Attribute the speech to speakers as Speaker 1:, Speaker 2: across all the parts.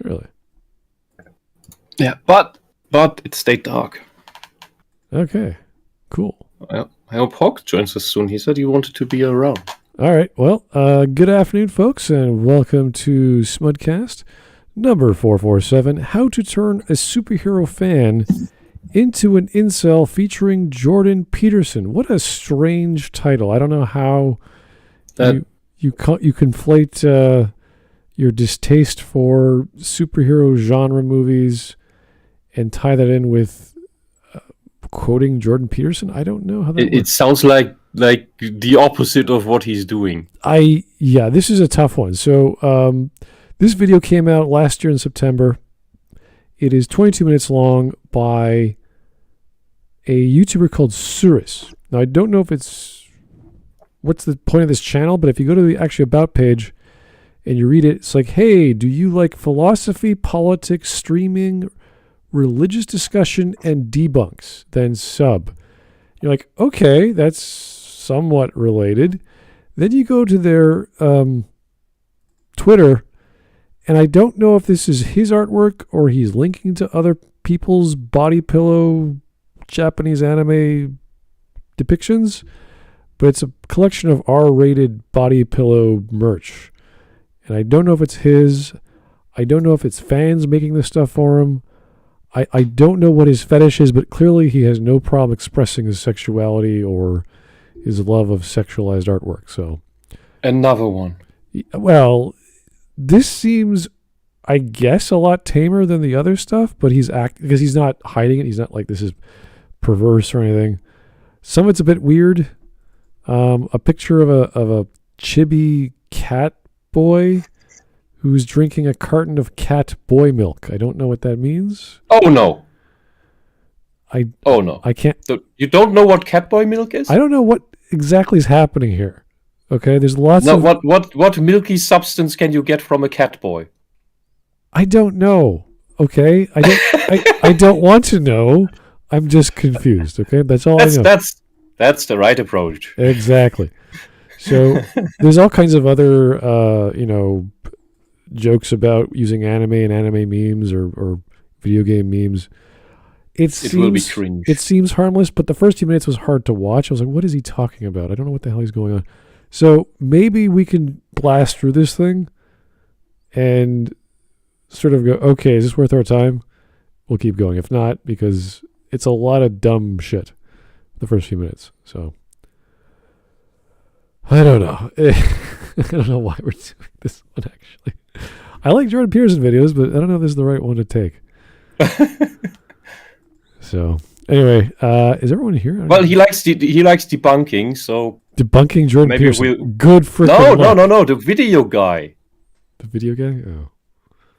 Speaker 1: Really?
Speaker 2: Yeah, but it stayed dark.
Speaker 1: Okay, cool.
Speaker 2: I hope Hawk joins us soon. He said he wanted to be around.
Speaker 1: All right. Well, good afternoon, folks, and welcome to Smudcast number 447, How to Turn a Superhero Fan into an Incel, featuring Jordan Peterson. What a strange title. I don't know how you conflate your distaste for superhero genre movies and tie that in with quoting Jordan Peterson. I don't know how that works.
Speaker 2: It sounds like the opposite of what he's doing.
Speaker 1: This is a tough one. So this video came out last year in September. It is 22 minutes long by a YouTuber called Suris. Now, I don't know if what's the point of this channel, but if you go to the actually About page and you read it, it's like, hey, do you like philosophy, politics, streaming, religious discussion, and debunks? Then sub. You're like, okay, that's somewhat related. Then you go to their Twitter, and I don't know if this is his artwork or he's linking to other people's body pillow Japanese anime depictions, but it's a collection of R-rated body pillow merch. And I don't know if it's his. I don't know if it's fans making this stuff for him. I don't know what his fetish is, but clearly he has no problem expressing his sexuality or his love of sexualized artwork. So,
Speaker 2: another one.
Speaker 1: Well, this seems, I guess, a lot tamer than the other stuff, but because he's not hiding it. He's not like this is perverse or anything. Some of it's a bit weird. A picture of a chibi cat boy who's drinking a carton of cat boy milk. I don't know what that means.
Speaker 2: Oh no.
Speaker 1: I can't.
Speaker 2: You don't know what cat boy milk is?
Speaker 1: I don't know what exactly is happening here. Okay, there's lots of...
Speaker 2: What milky substance can you get from a cat boy?
Speaker 1: I don't know. Okay, I don't want to know. I'm just confused. Okay, that's all I know.
Speaker 2: That's the right approach.
Speaker 1: Exactly. So there's all kinds of other jokes about using anime and anime memes or video game memes. It will be cringe. It seems harmless, but the first few minutes was hard to watch. I was like, what is he talking about? I don't know what the hell he's going on. So maybe we can blast through this thing and sort of go, okay, is this worth our time? We'll keep going. If not, because it's a lot of dumb shit the first few minutes. So I don't know. I don't know why we're doing this one, actually. I like Jordan Peterson videos, but I don't know if this is the right one to take. So anyway, is everyone here?
Speaker 2: Well, he likes debunking, so
Speaker 1: debunking Jordan Peterson. Good for
Speaker 2: no, the video guy.
Speaker 1: The video guy? Oh.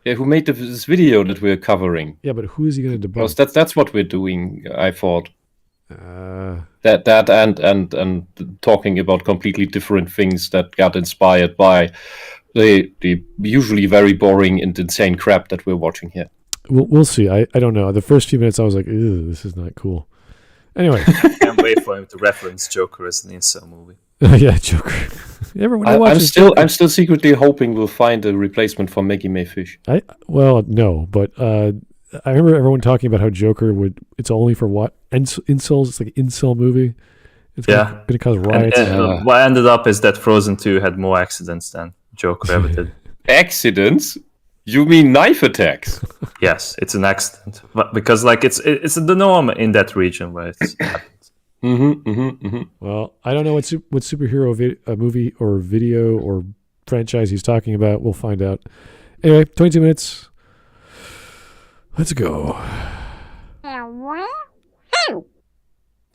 Speaker 2: Yeah, who made this video that we're covering.
Speaker 1: Yeah, but who is he going to debunk?
Speaker 2: Because that's what we're doing, I thought. That and talking about completely different things that got inspired by the usually very boring and insane crap that we're watching here.
Speaker 1: We'll see. I don't know. The first few minutes I was like, ew, this is not cool. Anyway.
Speaker 3: I can't wait for him to reference Joker as an Incel movie.
Speaker 1: Yeah, Joker.
Speaker 2: I'm still secretly hoping we'll find a replacement for Maggie May Fish.
Speaker 1: No, but I remember everyone talking about how Joker it's only for what? Incels, it's like an incel movie. It's going to cause riots.
Speaker 3: And what ended up is that Frozen 2 had more accidents than Joker ever did.
Speaker 2: Accidents? You mean knife attacks?
Speaker 3: Yes, it's an accident. But because it's the norm in that region where it happens.
Speaker 1: Well, I don't know what superhero movie or video or franchise he's talking about. We'll find out. Anyway, 22 minutes. Let's go.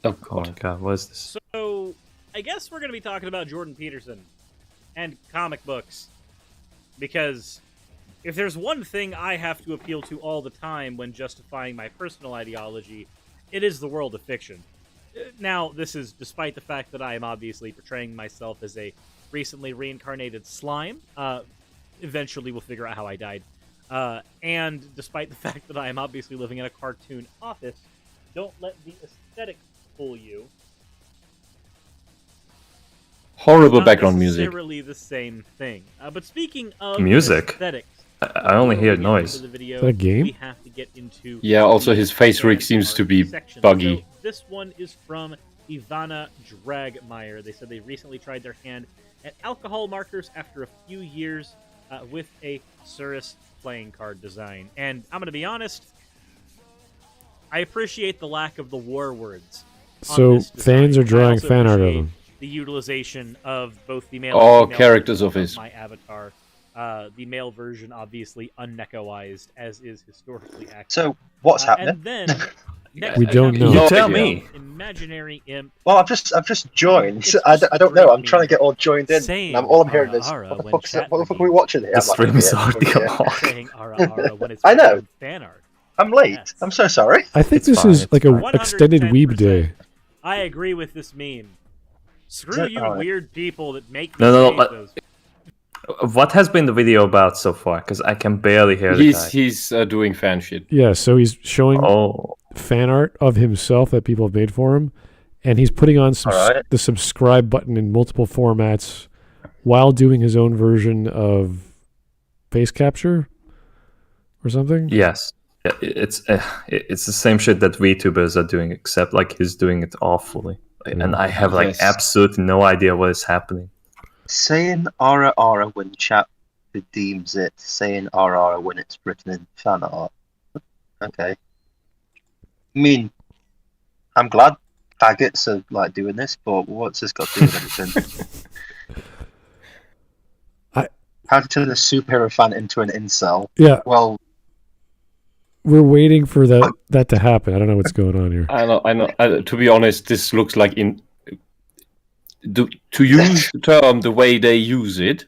Speaker 3: Oh God, what is this?
Speaker 4: So, I guess we're going to be talking about Jordan Peterson and comic books. Because if there's one thing I have to appeal to all the time when justifying my personal ideology, it is the world of fiction. Now, this is despite the fact that I am obviously portraying myself as a recently reincarnated slime. Eventually we'll figure out how I died. And despite the fact that I am obviously living in a cartoon office, don't let the aesthetics fool you.
Speaker 2: Horrible background music.
Speaker 4: Not necessarily the same thing. But speaking of
Speaker 3: music,
Speaker 4: aesthetics,
Speaker 3: I only hear
Speaker 4: Before we get
Speaker 3: noise.
Speaker 4: into the video,
Speaker 1: Is that a game?
Speaker 4: We have to get into
Speaker 2: Yeah, also his face rig
Speaker 4: fan
Speaker 2: seems to
Speaker 4: art
Speaker 2: be
Speaker 4: section.
Speaker 2: buggy.
Speaker 4: So this one is from Ivana Dragmeyer. They said they recently tried their hand at alcohol markers after a few years with a Suris playing card design. And I'm going to be honest, I appreciate the lack of the war words.
Speaker 1: So fans are drawing fan art of him.
Speaker 4: The utilization of both the male
Speaker 2: All
Speaker 4: and female
Speaker 2: characters of
Speaker 4: versions
Speaker 2: his.
Speaker 4: my avatar. The male version, obviously, unneckoized, as is historically accurate.
Speaker 5: So what's happening?
Speaker 4: And then, next
Speaker 1: We don't
Speaker 4: have
Speaker 1: know.
Speaker 3: You
Speaker 2: No
Speaker 3: tell
Speaker 2: idea.
Speaker 3: me.
Speaker 4: Imaginary imp.
Speaker 5: Well, I've just joined.
Speaker 4: It's
Speaker 5: I
Speaker 4: just
Speaker 5: don't know. I'm
Speaker 4: great
Speaker 5: trying to
Speaker 4: meme.
Speaker 5: get all joined in.
Speaker 4: Saying
Speaker 5: And all I'm hearing is,
Speaker 4: ara
Speaker 5: what the
Speaker 4: when
Speaker 5: fuck
Speaker 4: chat
Speaker 5: are we
Speaker 4: begins.
Speaker 5: watching here?
Speaker 3: The
Speaker 5: I'm like,
Speaker 3: streams
Speaker 5: yeah,
Speaker 3: are
Speaker 5: yeah.
Speaker 3: the
Speaker 4: Saying ara when it's
Speaker 5: I know.
Speaker 4: fan art.
Speaker 5: I'm late.
Speaker 4: Yes.
Speaker 5: I'm so sorry.
Speaker 1: I think
Speaker 3: It's
Speaker 1: this
Speaker 3: fine,
Speaker 1: is
Speaker 3: it's
Speaker 1: like a
Speaker 3: fine.
Speaker 1: extended weeb
Speaker 4: 110%.
Speaker 1: day.
Speaker 4: I agree with this meme. Screw
Speaker 5: it?
Speaker 4: you,
Speaker 5: Alright.
Speaker 4: weird people that make
Speaker 3: No,
Speaker 4: these
Speaker 3: no,
Speaker 4: videos.
Speaker 3: What has been the video about so far? Because I can barely hear the guy.
Speaker 2: He's doing fan shit.
Speaker 1: Yeah, so he's showing
Speaker 3: Oh,
Speaker 1: fan art of himself that people have made for him, and he's putting on
Speaker 5: Alright.
Speaker 1: the subscribe button in multiple formats while doing his own version of face capture or something.
Speaker 3: yes. It's the same shit that VTubers are doing, except like he's doing it awfully. And I have like
Speaker 2: Yes.
Speaker 3: absolutely no idea what is happening.
Speaker 5: Saying ara ara when chat redeems it. Saying ara ara when it's written in fan art. Okay. I mean, I'm glad faggots are like doing this, but what's this got to do with anything? How to turn a superhero fan into an incel?
Speaker 1: Yeah,
Speaker 5: Well,
Speaker 1: we're waiting for that to happen. I don't know what's going on here.
Speaker 2: I know. To be honest, this looks like to use the term the way they use it.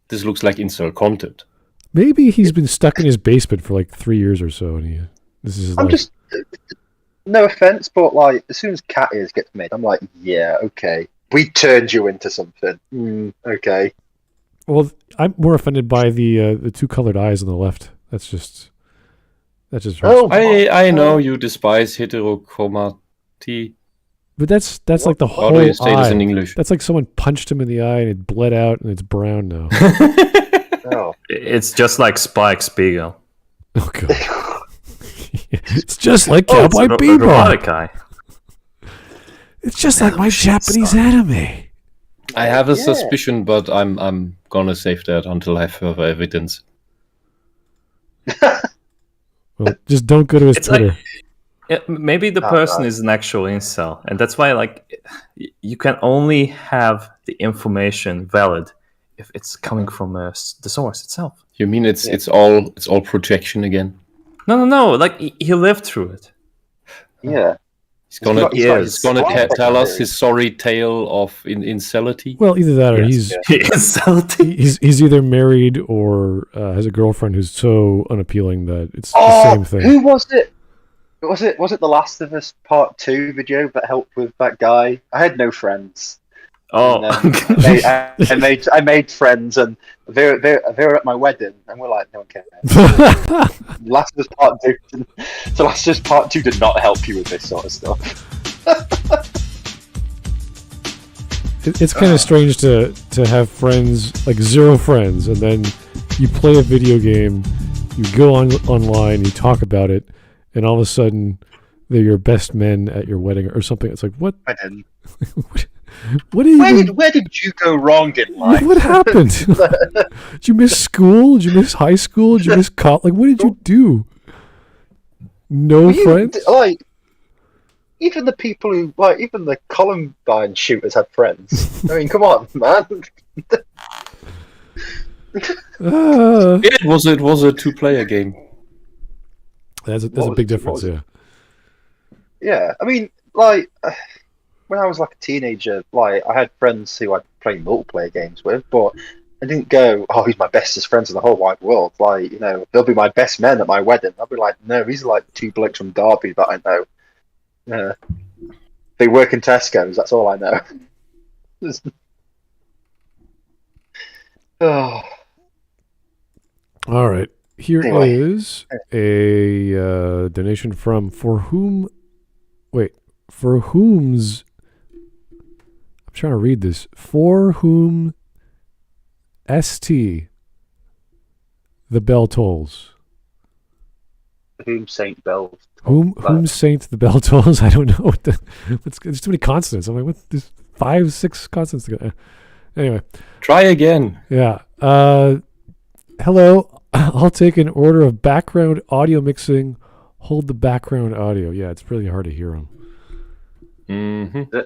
Speaker 2: This looks like incel content.
Speaker 1: Maybe he's been stuck in his basement for like 3 years or so, and this is
Speaker 5: I'm
Speaker 1: like,
Speaker 5: just no offense, but like as soon as cat ears gets made, I'm like, yeah, okay, we turned you into something. Okay.
Speaker 1: well, I'm more offended by the two colored eyes on the left. That's just hurts.
Speaker 5: Oh,
Speaker 2: I know you despise heterochromati.
Speaker 1: But that's like the
Speaker 2: How
Speaker 1: whole
Speaker 2: do you say this
Speaker 1: eye.
Speaker 2: in English?
Speaker 1: That's like someone punched him in the eye and it bled out and it's brown now.
Speaker 5: oh.
Speaker 3: It's just like Spike Spiegel.
Speaker 1: Oh god. It's just like
Speaker 3: Oh, it's
Speaker 1: Cowboy
Speaker 3: a
Speaker 1: Bebop.
Speaker 3: robotic eye.
Speaker 1: It's just like my Japanese anime.
Speaker 2: I have a
Speaker 5: Yeah.
Speaker 2: suspicion, but I'm gonna save that until I have further evidence.
Speaker 1: Well, just don't go to his
Speaker 3: It's like-
Speaker 1: Twitter.
Speaker 3: Maybe the
Speaker 5: Oh,
Speaker 3: person
Speaker 5: God.
Speaker 3: is an actual incel, and that's why like you can only have the information valid if it's coming from the source itself.
Speaker 2: You mean it's all projection again?
Speaker 3: No. Like he lived through it.
Speaker 5: Yeah.
Speaker 2: He's gonna
Speaker 3: He's
Speaker 2: tell us his sorry tale of incelity.
Speaker 1: Well, either that or
Speaker 3: Yes. He is salty.
Speaker 1: he's either married or has a girlfriend who's so unappealing that it's the
Speaker 5: Oh,
Speaker 1: same thing.
Speaker 5: who was it? Was it The Last of Us Part 2 video that helped with that guy? I had no friends.
Speaker 3: Oh,
Speaker 5: And then I made friends, and they were at my wedding, and we're like, no one cares. Last of Us Part 2. So Last of Us Part 2 did not help you with this sort of stuff.
Speaker 1: It's kind of strange to have friends, like 0 friends, and then you play a video game, you go online, you talk about it, and all of a sudden they're your best men at your wedding or something. It's like, what?
Speaker 5: Wedding.
Speaker 1: What did you?
Speaker 5: Where did you go wrong in life?
Speaker 1: What happened? Did you miss school? Did you miss high school? Did you miss college? Like, what did you do? No friends?
Speaker 5: Like, even the people who, like, even the Columbine shooters had friends. I mean, come on, man.
Speaker 2: It was a 2-player game.
Speaker 1: That's a
Speaker 5: What
Speaker 1: big
Speaker 5: was it?
Speaker 1: difference,
Speaker 5: What
Speaker 1: yeah.
Speaker 5: Yeah, I mean, like, when I was like a teenager, like, I had friends who I'd play multiplayer games with, but I didn't go, oh, he's my bestest friends in the whole wide world. Like, you know, they'll be my best men at my wedding. I'll be like, no, these are like 2 blokes from Derby that I know. Yeah. They work in Tesco's, that's all I know. Oh.
Speaker 1: All right. Here
Speaker 5: Anyway.
Speaker 1: is a donation from For Whom's. I'm trying to read this. For Whom ST. the bell tolls.
Speaker 5: Whom Saint Bell?
Speaker 1: Whom Saint the bell tolls? I don't know. There's too many consonants. I'm like, what? There's 5, 6 consonants to go. Anyway.
Speaker 2: Try again.
Speaker 1: Yeah. Hello. I'll take an order of background audio mixing. Hold the background audio. Yeah, it's really hard to hear them.
Speaker 2: Mm-hmm.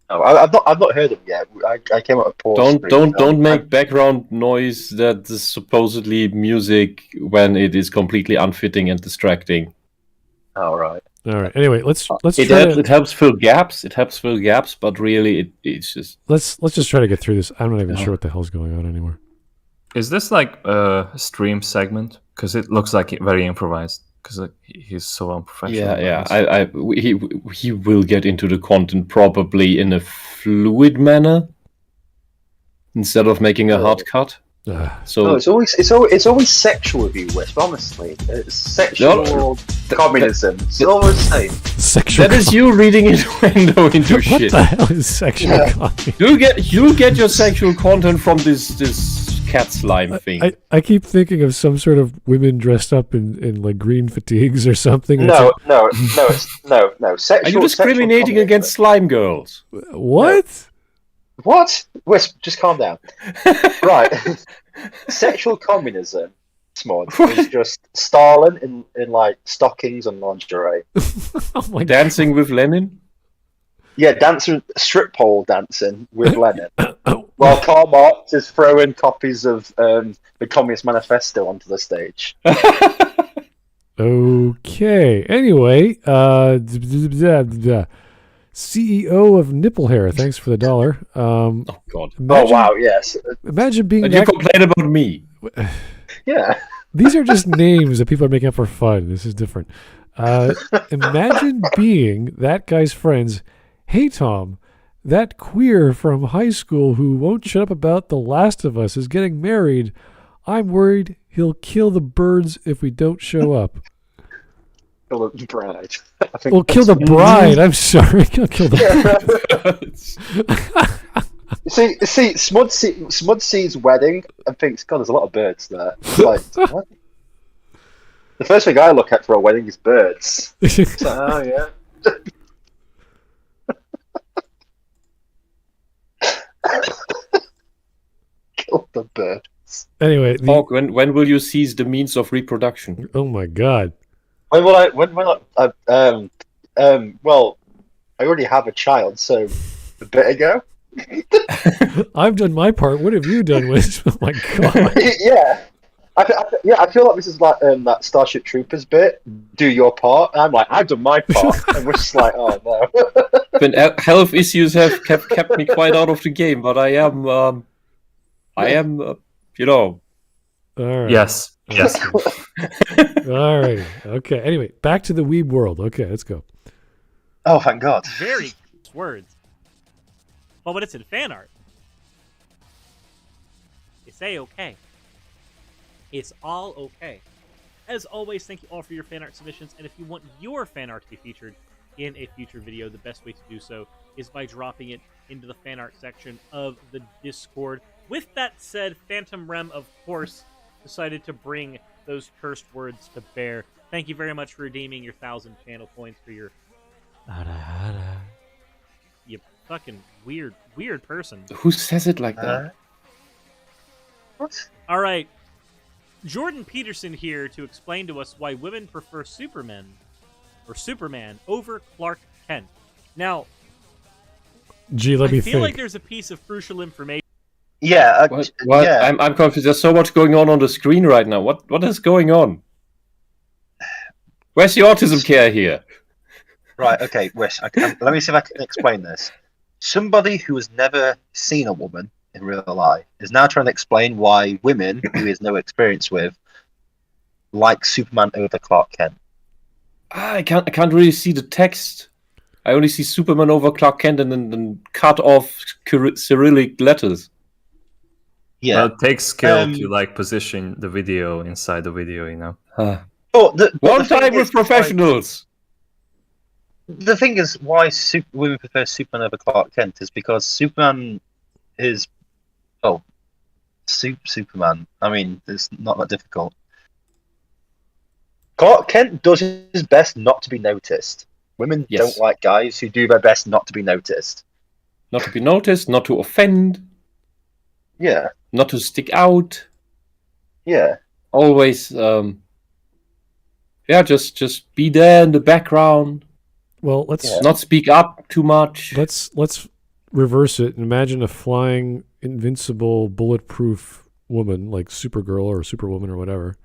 Speaker 5: Oh, I've not heard them yet. I came out of pause.
Speaker 2: Don't make background noise that is supposedly music when it is completely unfitting and distracting.
Speaker 5: All right.
Speaker 1: All right. Anyway, let's
Speaker 2: it helps fill gaps. It helps fill gaps, but really it's just
Speaker 1: let's just try to get through this. I'm not even sure what the hell's going on anymore.
Speaker 3: Is this like a stream segment? Because it looks like very improvised. Because he's so unprofessional.
Speaker 2: Yeah. He will get into the content probably in a fluid manner instead of making a hard cut. So
Speaker 5: it's always sexual with you, Whisp. Honestly, it's sexual communism. It's always the same.
Speaker 1: Sexual.
Speaker 2: That is you reading into
Speaker 1: what
Speaker 2: shit.
Speaker 1: What the hell is sexual communism?
Speaker 2: You'll get your sexual content from this cat slime thing.
Speaker 1: I keep thinking of some sort of women dressed up in like green fatigues or something.
Speaker 5: No. Sexual.
Speaker 2: Are you discriminating against slime girls?
Speaker 1: What?
Speaker 5: No. What? Wisp, just calm down. Right. Sexual communism, Smud, is just Stalin in like stockings and lingerie.
Speaker 1: Oh my
Speaker 2: Dancing
Speaker 1: God.
Speaker 2: with Lenin?
Speaker 5: Yeah, strip pole dancing with Lenin. While Karl Marx is throwing copies of the Communist Manifesto onto the stage.
Speaker 1: Okay. Anyway, CEO of Nipple Hair. Thanks for the $1.
Speaker 2: Oh God!
Speaker 5: Wow! Yes.
Speaker 1: Imagine being.
Speaker 2: And you complain about me.
Speaker 5: Yeah.
Speaker 1: These are just names that people are making up for fun. This is different. Imagine being that guy's friends. Hey Tom, that queer from high school who won't shut up about The Last of Us is getting married. I'm worried he'll kill the birds if we don't show up.
Speaker 5: Kill the bride.
Speaker 1: Well, kill the bride. I'm sorry. He'll kill the
Speaker 5: bride. See, Smud sees wedding and thinks, God, there's a lot of birds there. It's like, what? The first thing I look at for a wedding is birds. So, oh, yeah. Kill the birds.
Speaker 1: Anyway,
Speaker 2: when will you seize the means of reproduction?
Speaker 1: Oh my God!
Speaker 5: When will I? Well, I already have a child, so a bit ago.
Speaker 1: I've done my part. What have you done, Whisp? Oh my God!
Speaker 5: Yeah. I feel like this is like that Starship Troopers bit. Do your part. And I'm like, I've done my part, and we're just like, oh no.
Speaker 2: When health issues have kept me quite out of the game, but I am, you know.
Speaker 1: All right.
Speaker 3: Yes.
Speaker 1: All right. Okay. Anyway, back to the weeb world. Okay, let's go.
Speaker 5: Oh, thank God.
Speaker 4: Very words. Well, but it's in fan art. It's A-okay. It's all okay. As always, thank you all for your fan art submissions, and if you want your fan art to be featured in a future video, the best way to do so is by dropping it into the fan art section of the Discord. With that said, Phantom Rem, of course, decided to bring those cursed words to bear. Thank you very much for redeeming your 1,000 channel points for your... You fucking weird person.
Speaker 2: Who says it like that?
Speaker 5: What?
Speaker 4: All right. Jordan Peterson here to explain to us why women prefer Superman over Clark Kent. Now,
Speaker 1: gee, let me think.
Speaker 4: I feel like there's a piece of crucial information.
Speaker 5: Yeah.
Speaker 2: What?
Speaker 5: Yeah.
Speaker 2: I'm confused. There's so much going on the screen right now. What is going on? Where's the autism care here?
Speaker 5: Right. Okay. Wish. Let me see if I can explain this. Somebody who has never seen a woman in real life is now trying to explain why women who he has no experience with like Superman over Clark Kent.
Speaker 2: I can't really see the text. I only see Superman over Clark Kent and then cut off Cyrillic letters.
Speaker 5: Yeah,
Speaker 3: well, it takes skill to like position the video inside the video, you know.
Speaker 2: One time with professionals.
Speaker 5: The thing is, why women prefer Superman over Clark Kent is because Superman is, Superman. I mean, it's not that difficult. Clark Kent does his best not to be noticed. Women don't like guys who do their best not to be noticed.
Speaker 2: Not to be noticed, not to offend.
Speaker 5: Yeah.
Speaker 2: Not to stick out.
Speaker 5: Yeah.
Speaker 2: Always, just be there in the background.
Speaker 1: Well, let's
Speaker 2: not speak up too much.
Speaker 1: Let's reverse it and imagine a flying, invincible, bulletproof woman like Supergirl or Superwoman or whatever.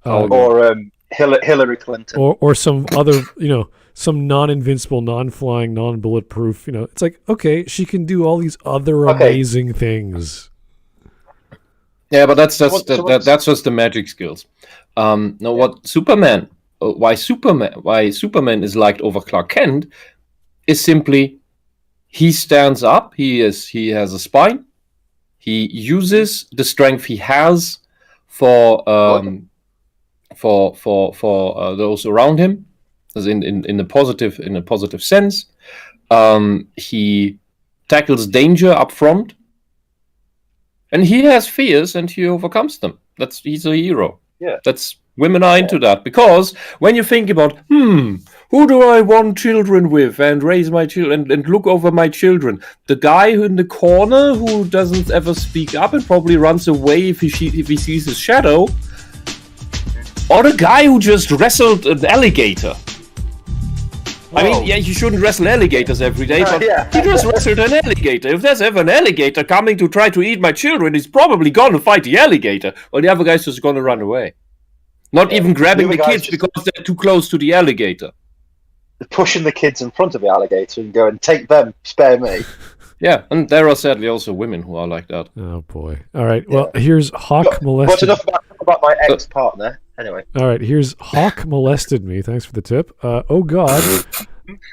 Speaker 5: Or Hillary Clinton.
Speaker 1: Or some other, some non-invincible, non-flying, non-bulletproof. It's like, okay, she can do all these other amazing things.
Speaker 2: Yeah, but that's just the magic skills. What Superman? Why Superman is liked over Clark Kent is simply he stands up. He has a spine. He uses the strength he has for those around him, as in a positive sense. He tackles danger up front, and he has fears and he overcomes them. He's a hero.
Speaker 5: Yeah,
Speaker 2: women are into that, because when you think about who do I want children with and raise my children and look over my children, the guy who in the corner who doesn't ever speak up and probably runs away if he sees his shadow, or the guy who just wrestled an alligator. Whoa. I mean, you shouldn't wrestle alligators every day, but he just wrestled an alligator. If there's ever an alligator coming to try to eat my children, he's probably going to fight the alligator, or the other guy's just going to run away. Not even grabbing the kids because they're too close to the alligator.
Speaker 5: Pushing the kids in front of the alligator and going, take them, spare me.
Speaker 2: Yeah, and there are sadly also women who are like that.
Speaker 1: Oh, boy. All right, well, here's Hawk molested...
Speaker 5: What's enough about my ex-partner? Anyway.
Speaker 1: All right, here's Hawk molested me. Thanks for the tip. Oh, God.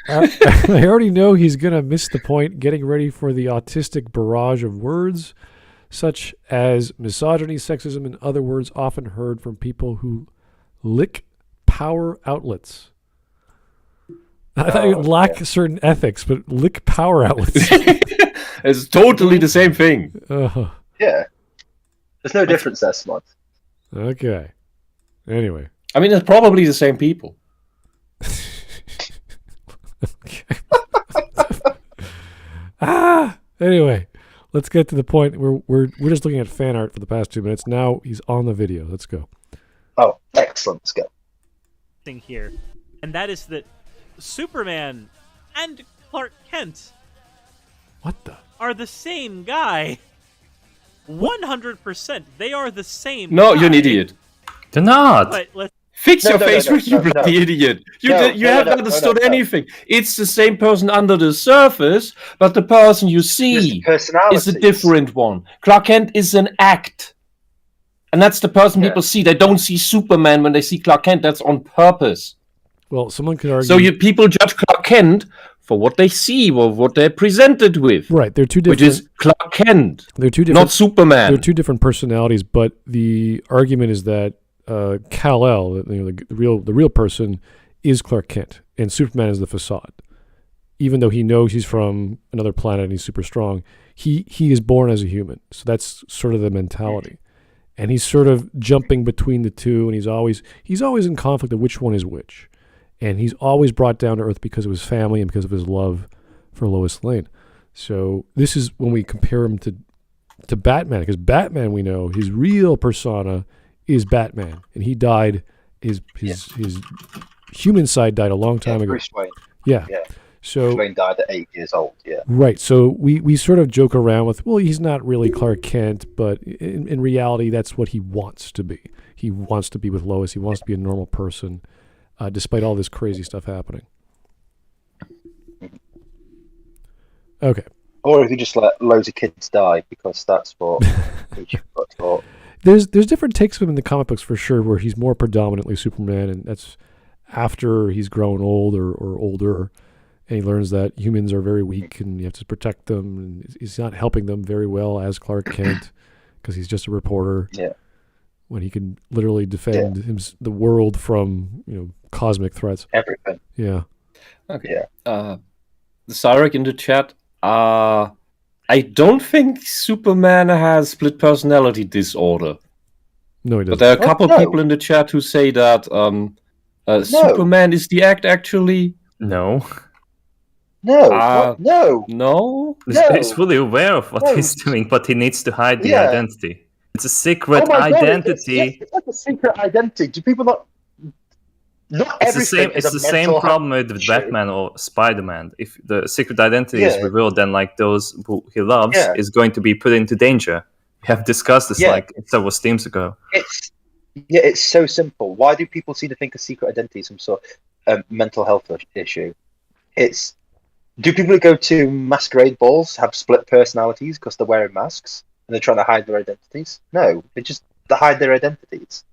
Speaker 1: I already know he's going to miss the point getting ready for the autistic barrage of words, such as misogyny, sexism, and other words often heard from people who lick power outlets. I thought it lack certain ethics, but lick power outlets.
Speaker 2: It's totally the same thing.
Speaker 5: Yeah. There's no difference there, Smud.
Speaker 1: Okay. Anyway.
Speaker 2: I mean, it's probably the same people.
Speaker 1: Anyway, let's get to the point. We're just looking at fan art for the past 2 minutes. Now he's on the video. Let's go.
Speaker 5: Oh, excellent. Let's go.
Speaker 4: Thing here, and that is that Superman and Clark Kent are the same guy. 100%. They are the same guy.
Speaker 2: You're an idiot.
Speaker 3: They're not.
Speaker 4: But
Speaker 2: Fix your face, you bloody idiot. You haven't understood anything. It's the same person under the surface, but the person you see is a different one. Clark Kent is an act. And that's the person people see. They don't see Superman when they see Clark Kent. That's on purpose.
Speaker 1: Well, someone could argue...
Speaker 2: So people judge Clark Kent for what they see or what they're presented with.
Speaker 1: Right, they're two different...
Speaker 2: Which is Clark Kent,
Speaker 1: they're two different,
Speaker 2: not Superman.
Speaker 1: They're two different personalities, but the argument is that Kal-El, the real person, is Clark Kent, and Superman is the facade. Even though he knows he's from another planet and he's super strong, he is born as a human. So that's sort of the mentality. And he's sort of jumping between the two, and he's always in conflict of which one is which. And he's always brought down to earth because of his family and because of his love for Lois Lane. So this is when we compare him to Batman, because Batman, we know his real persona is Batman, and he died. His human side died a long time ago.
Speaker 5: Bruce Wayne.
Speaker 1: Yeah.
Speaker 5: So Bruce Wayne died at 8 years old. Yeah.
Speaker 1: Right. So we sort of joke around with, well, he's not really Clark Kent, but in reality, that's what he wants to be. He wants to be with Lois. He wants to be a normal person, despite all this crazy stuff happening. Okay.
Speaker 5: Or if you just let loads of kids die, because that's what we thought.
Speaker 1: There's different takes of him in the comic books for sure, where he's more predominantly Superman, and that's after he's grown old or older, and he learns that humans are very weak and you have to protect them, and he's not helping them very well as Clark Kent because he's just a reporter.
Speaker 5: Yeah.
Speaker 1: When he can literally defend the world from cosmic threats.
Speaker 5: Everything.
Speaker 1: Yeah.
Speaker 2: Okay. Yeah. The Cyrek in the chat. I don't think Superman has split personality disorder.
Speaker 1: No, he doesn't.
Speaker 2: But there are a couple
Speaker 5: no.
Speaker 2: people in the chat who say that Superman is the act, actually.
Speaker 3: No.
Speaker 5: No,
Speaker 2: Uh,
Speaker 5: no.
Speaker 2: No?
Speaker 3: He's fully aware of what
Speaker 5: No.
Speaker 3: he's doing, but he needs to hide the
Speaker 5: Yeah.
Speaker 3: identity. It's a secret
Speaker 5: Oh my God,
Speaker 3: identity.
Speaker 5: it's like a secret identity. Do people not? Not
Speaker 3: It's the
Speaker 5: everything
Speaker 3: same.
Speaker 5: is
Speaker 3: It's
Speaker 5: a
Speaker 3: the same
Speaker 5: mental
Speaker 3: problem with
Speaker 5: issue.
Speaker 3: Batman or Spider-Man. If the secret identity is
Speaker 5: Yeah.
Speaker 3: revealed, then like those who he loves
Speaker 5: Yeah.
Speaker 3: is going to be put into danger. We have discussed this
Speaker 5: Yeah.
Speaker 3: like several streams ago.
Speaker 5: It's so simple. Why do people seem to think a secret identity is some sort of mental health issue? Do people who go to masquerade balls have split personalities because they're wearing masks and they're trying to hide their identities? No, they hide their identities.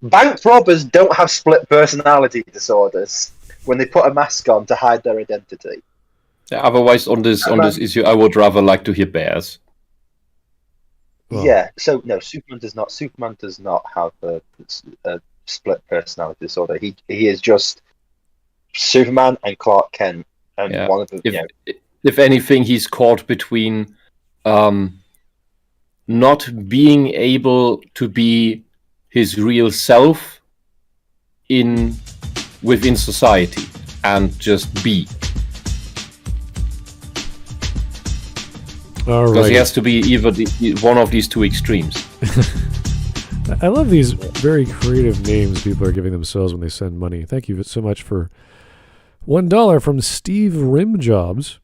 Speaker 5: Bank robbers don't have split personality disorders when they put a mask on to hide their identity.
Speaker 2: Yeah, otherwise, on this issue, I would rather like to hear bears.
Speaker 1: Well,
Speaker 5: Yeah, so no, Superman does not. Superman does not have a split personality disorder. He is just Superman and Clark Kent, and
Speaker 2: Yeah.
Speaker 5: one of them.
Speaker 2: If anything, he's caught between not being able to be his real self within society and just be.
Speaker 1: all
Speaker 2: Because he
Speaker 1: right.
Speaker 2: has to be either one of these two extremes.
Speaker 1: I love these very creative names people are giving themselves when they send money. Thank you so much for $1 from Steve Rimjobs.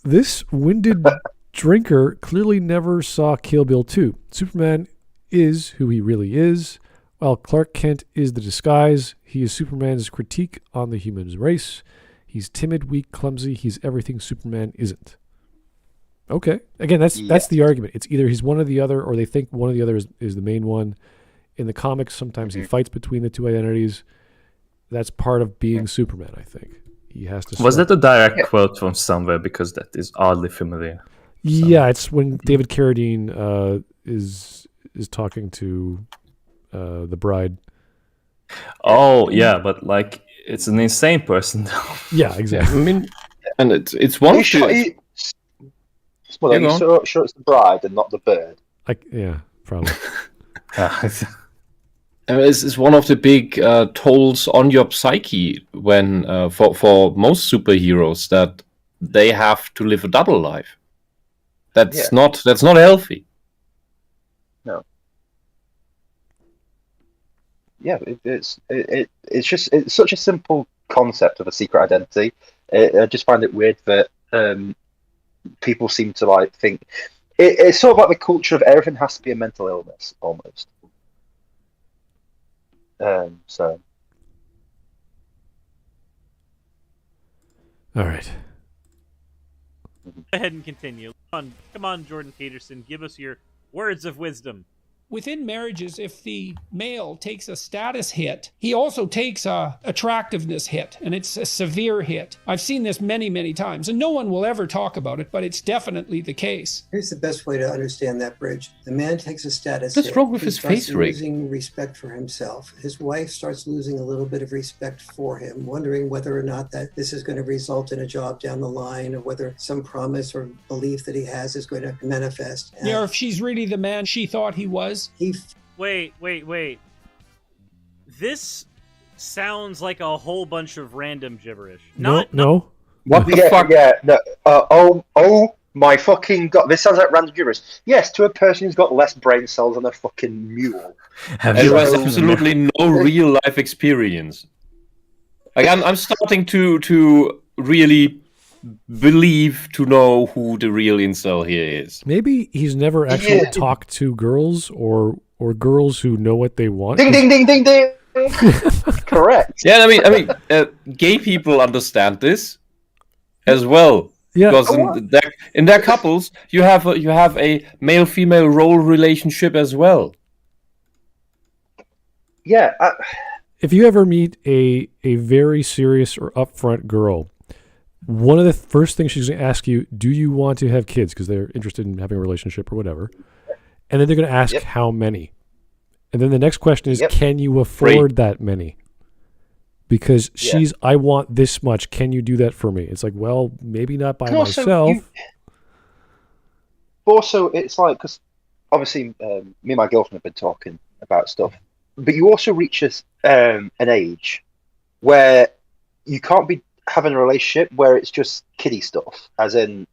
Speaker 1: This winded drinker clearly never saw Kill Bill 2. Superman is who he really is, while Clark Kent is the disguise. He is Superman's critique on the human race. He's timid, weak, clumsy. He's everything Superman isn't. Okay. Again, that's the argument. It's either he's one or the other, or they think one or the other is the main one. In the comics, sometimes he fights between the two identities. That's part of being Superman, I think. He has to.
Speaker 3: Was that a direct quote from somewhere? Because that is oddly familiar.
Speaker 1: Yeah, it's when David Carradine is talking to the bride.
Speaker 3: Oh yeah, but like it's an insane person.
Speaker 1: Yeah, exactly.
Speaker 2: I mean, and it's one
Speaker 5: Are you
Speaker 2: of
Speaker 5: sure?
Speaker 2: the-
Speaker 5: Are you sure it's the bride and not the bird?
Speaker 1: Yeah, probably.
Speaker 2: It's one of the big tolls on your psyche when for most superheroes that they have to live a double life. That's not healthy.
Speaker 5: No. Yeah, it's such a simple concept of a secret identity. I just find it weird that people seem to like think it's sort of like the culture of everything has to be a mental illness almost. So.
Speaker 1: All right.
Speaker 4: Go ahead and continue. Come on, Jordan Peterson. Give us your words of wisdom.
Speaker 6: Within marriages, if the male takes a status hit, he also takes a attractiveness hit, and it's a severe hit. I've seen this many, many times, and no one will ever talk about it, but it's definitely the case.
Speaker 7: Here's the best way to understand that, Bridge. The man takes a status
Speaker 2: What's
Speaker 7: hit.
Speaker 2: wrong with
Speaker 7: He
Speaker 2: his
Speaker 7: starts
Speaker 2: face rig?
Speaker 7: losing respect for himself. His wife starts losing a little bit of respect for him, wondering whether or not that this is going to result in a job down the line, or whether some promise or belief that he has is going to manifest. And
Speaker 6: Yeah, if she's really the man she thought he was.
Speaker 4: Wait. This sounds like a whole bunch of random gibberish.
Speaker 1: No.
Speaker 2: What the fuck?
Speaker 5: Yeah, no. Oh my fucking god! This sounds like random gibberish. Yes, to a person who's got less brain cells than a fucking mule.
Speaker 3: Have
Speaker 2: And
Speaker 3: you
Speaker 2: has
Speaker 3: ever-
Speaker 2: absolutely no real life experience. Like I'm starting to really believe to know who the real incel here is.
Speaker 1: Maybe he's never actually
Speaker 5: Yeah.
Speaker 1: talked to girls or girls who know what they want.
Speaker 5: Ding ding ding ding ding. Correct.
Speaker 2: Yeah, I mean, gay people understand this as well.
Speaker 1: Yeah.
Speaker 2: Because in their couples, you have a male-female role relationship as well.
Speaker 5: Yeah.
Speaker 1: If you ever meet a very serious or upfront girl, one of the first things she's going to ask you, do you want to have kids? Because they're interested in having a relationship or whatever. And then they're going to ask how many. And then the next question is, can you afford that many? because I want this much. Can you do that for me? It's like, well, maybe not by myself.
Speaker 5: Also, it's like, because obviously me and my girlfriend have been talking about stuff, but you also reach an age where you can't be having a relationship where it's just kiddie stuff, as in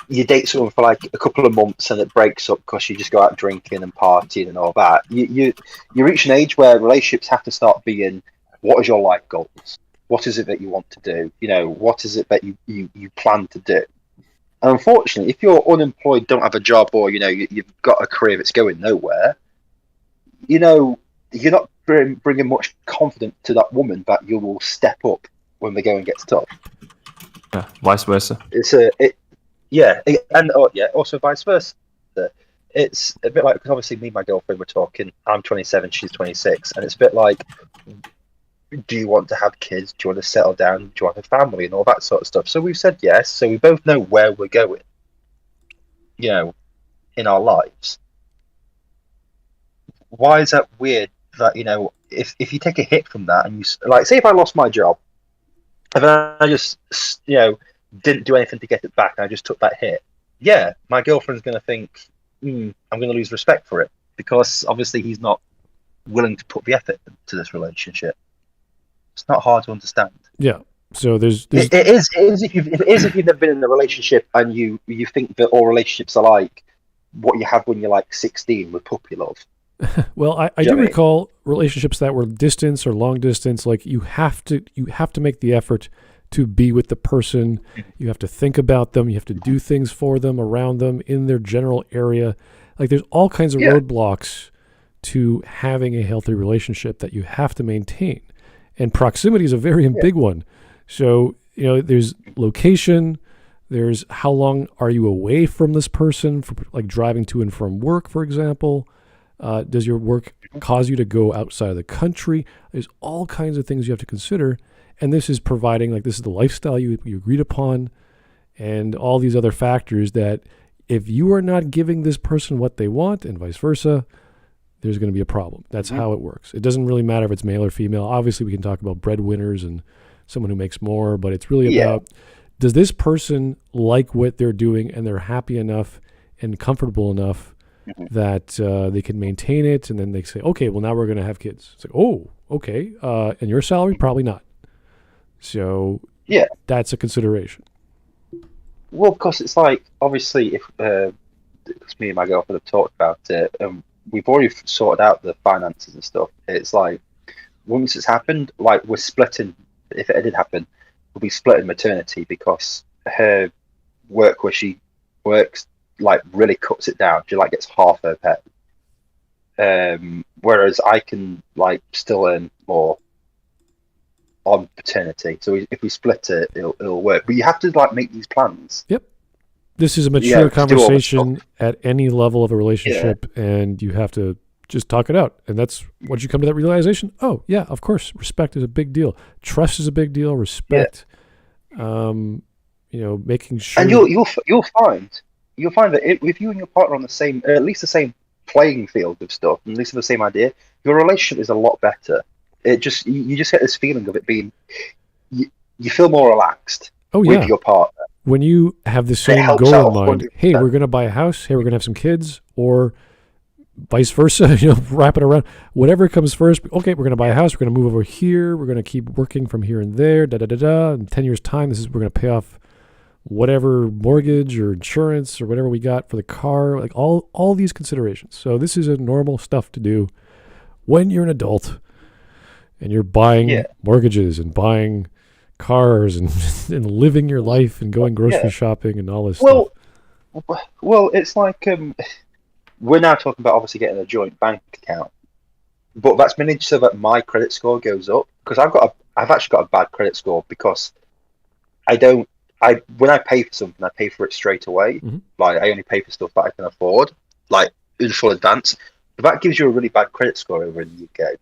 Speaker 5: you date someone for like a couple of months and it breaks up because you just go out drinking and partying and all that. You reach an age where relationships have to start being, what is your life goals? What is it that you want to do? You know, what is it that you plan to do? And unfortunately, if you're unemployed, don't have a job, or you know you've got a career that's going nowhere, you know you're not bringing much confidence to that woman that you will step up when the going gets tough.
Speaker 3: Yeah, vice versa.
Speaker 5: Also vice versa. It's a bit like, because obviously me and my girlfriend were talking. I'm 27, she's 26, and it's a bit like, do you want to have kids? Do you want to settle down? Do you want a family and all that sort of stuff? So we've said yes. So we both know where we're going, you know, in our lives. Why is that weird that, you know, if you take a hit from that, and you, like, say if I lost my job and then I just, you know, didn't do anything to get it back and I just took that hit, yeah, my girlfriend's going to think, I'm going to lose respect for it, because obviously he's not willing to put the effort into this relationship. It's not hard to understand.
Speaker 1: Yeah. So there's
Speaker 5: it is if you've never been in a relationship and you think that all relationships are like what you have when you're like 16 with puppy love.
Speaker 1: Well, I do recall relationships that were distance or long distance. Like you have to make the effort to be with the person. You have to think about them. You have to do things for them, around them, in their general area. Like there's all kinds of roadblocks to having a healthy relationship that you have to maintain. And proximity is a very big one. So, you know, there's location, there's how long are you away from this person, for like driving to and from work, for example. Does your work cause you to go outside of the country? There's all kinds of things you have to consider. And this is providing, like, this is the lifestyle you agreed upon, and all these other factors that if you are not giving this person what they want and vice versa, there's going to be a problem. That's how it works. It doesn't really matter if it's male or female. Obviously, we can talk about breadwinners and someone who makes more, but it's really about, does this person like what they're doing and they're happy enough and comfortable enough that they can maintain it, and then they say, okay, well, now we're going to have kids. It's like, oh, okay. And your salary? Probably not. So that's a consideration.
Speaker 5: Well, because it's like, obviously, if because me and my girlfriend have talked about it, we've already sorted out the finances and stuff. It's like, once it's happened, like, we're splitting. If it did happen, we'll be splitting maternity, because her work where she works, like, really cuts it down. She, like, gets half her pay. Whereas I can, like, still earn more on paternity. So if we split it, it'll work. But you have to, like, make these plans.
Speaker 1: Yep. This is a mature conversation at any level of a relationship, and you have to just talk it out. And that's once you come to that realization, oh, yeah, of course, respect is a big deal. Trust is a big deal. Respect, you know, making sure. And
Speaker 5: you'll find that if you and your partner are on the same, at least the same playing field of stuff, at least the same idea, your relationship is a lot better. It just, you just get this feeling of it being, you feel more relaxed with your partner.
Speaker 1: When you have the same goal in mind, 100%. Hey, we're going to buy a house, hey, we're going to have some kids, or vice versa, you know, wrap it around, whatever comes first. Okay, we're going to buy a house, we're going to move over here, we're going to keep working from here and there, in 10 years' time, we're going to pay off whatever mortgage or insurance or whatever we got for the car, like all these considerations. So this is a normal stuff to do when you're an adult and you're buying mortgages and buying cars and and living your life and going grocery shopping and all this stuff.
Speaker 5: Well, it's like we're now talking about obviously getting a joint bank account, but that's managed so that my credit score goes up, because I've actually got a bad credit score, because when I pay for something, I pay for it straight away. Like, I only pay for stuff that I can afford, like, in full advance. But that gives you a really bad credit score over in the UK.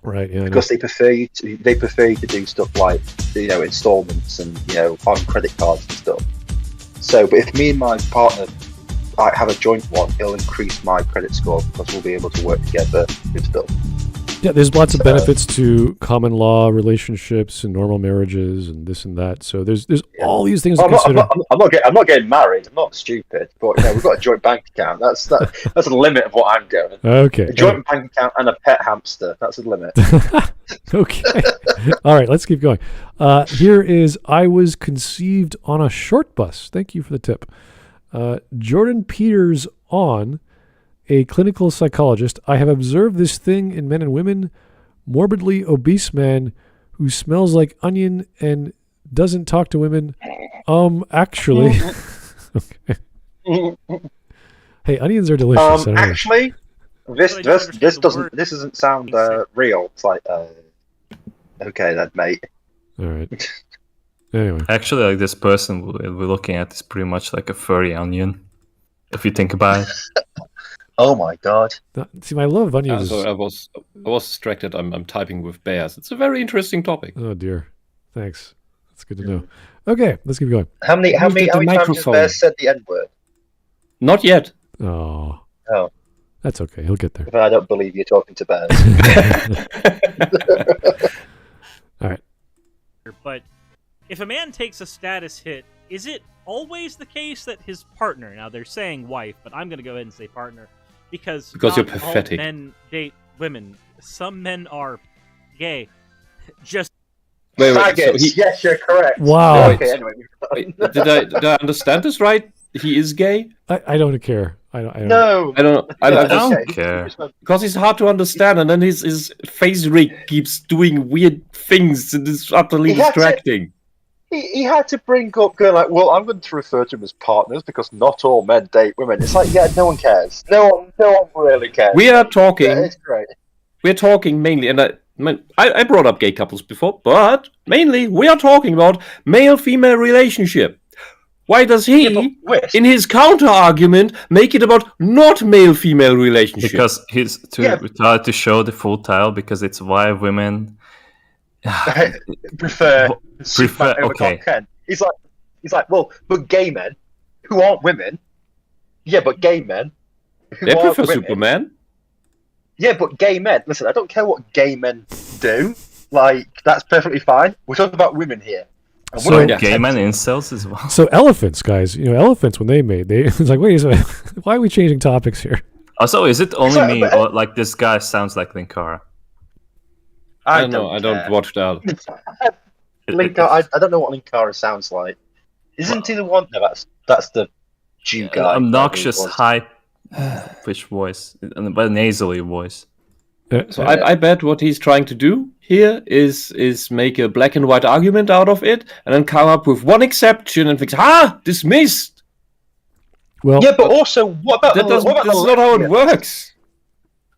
Speaker 1: Right, yeah.
Speaker 5: Because they prefer you to do stuff like, you know, installments and, you know, on credit cards and stuff. So, but if me and my partner have a joint one, it'll increase my credit score, because we'll be able to work together with stuff.
Speaker 1: Yeah, there's lots of benefits to common law relationships and normal marriages and this and that. So there's all these things to consider.
Speaker 5: I'm not getting married. I'm not stupid, but we've got a joint bank account. That's the limit of what I'm going.
Speaker 1: Okay.
Speaker 5: A joint bank account and a pet hamster. That's the limit.
Speaker 1: Okay. All right, let's keep going. Here is I was conceived on a short bus. Thank you for the tip. Jordan Peters on a clinical psychologist. I have observed this thing in men and women. Morbidly obese man who smells like onion and doesn't talk to women. Actually. Okay. Hey, onions are delicious.
Speaker 5: Actually, this doesn't sound real. It's like, okay then, mate.
Speaker 1: All right. Anyway.
Speaker 3: Actually, like this person we're looking at is pretty much like a furry onion, if you think about it.
Speaker 5: Oh my god!
Speaker 1: See, my love of onions.
Speaker 2: So I was distracted. I'm typing with bears. It's a very interesting topic.
Speaker 1: Oh dear. Thanks. That's good to know. Okay, let's keep going.
Speaker 5: How many times has Bear said the N-word?
Speaker 2: Not yet.
Speaker 1: Oh. That's okay. He'll get there.
Speaker 5: But I don't believe you're talking to bears.
Speaker 1: All right.
Speaker 4: But if a man takes a status hit, is it always the case that his partner, now they're saying wife, but I'm going to go ahead and say partner, because
Speaker 2: you're pathetic.
Speaker 4: All men date women. Some men are gay. Just
Speaker 2: wait.
Speaker 5: Yes, you're correct.
Speaker 1: Wow.
Speaker 5: Okay, anyway.
Speaker 2: Wait, did I understand this right? He is gay?
Speaker 1: I don't care. I don't.
Speaker 5: No.
Speaker 2: I don't. I
Speaker 3: don't care.
Speaker 2: Because he's hard to understand, and then his face rig keeps doing weird things, and it's utterly distracting.
Speaker 5: He had to bring up, going like, well, I'm going to refer to them as partners because not all men date women. It's like, yeah, no one cares. No one really cares.
Speaker 2: We are talking.
Speaker 5: Yeah, it's great.
Speaker 2: We're talking mainly, and I brought up gay couples before, but mainly we are talking about male-female relationship. Why does he, in his counter-argument, make it about not male-female relationship?
Speaker 3: Because he's trying to show the full title, because it's why women
Speaker 5: prefer
Speaker 3: okay.
Speaker 5: Ken. He's like, well, but gay men who aren't women, yeah, but gay men who
Speaker 2: they
Speaker 5: aren't
Speaker 2: prefer
Speaker 5: women,
Speaker 2: Superman.
Speaker 5: Yeah, but gay men. Listen, I don't care what gay men do. Like, that's perfectly fine. We're talking about women here. And
Speaker 3: so gay men incels as well.
Speaker 1: So elephants, guys. Elephants when they it's like, wait a second, why are we changing topics here?
Speaker 3: Also, is it only me, or like this guy sounds like Linkara?
Speaker 2: I don't know. I don't watch that.
Speaker 5: Linkara, I don't know what Linkara sounds like. Isn't he the one? No, that's the Jew guy.
Speaker 3: Obnoxious, high-pitched voice, but nasally voice.
Speaker 2: So I bet what he's trying to do here is make a black and white argument out of it, and then come up with one exception and think, dismissed.
Speaker 1: Well,
Speaker 5: yeah, but also, what about
Speaker 2: that's not how it works.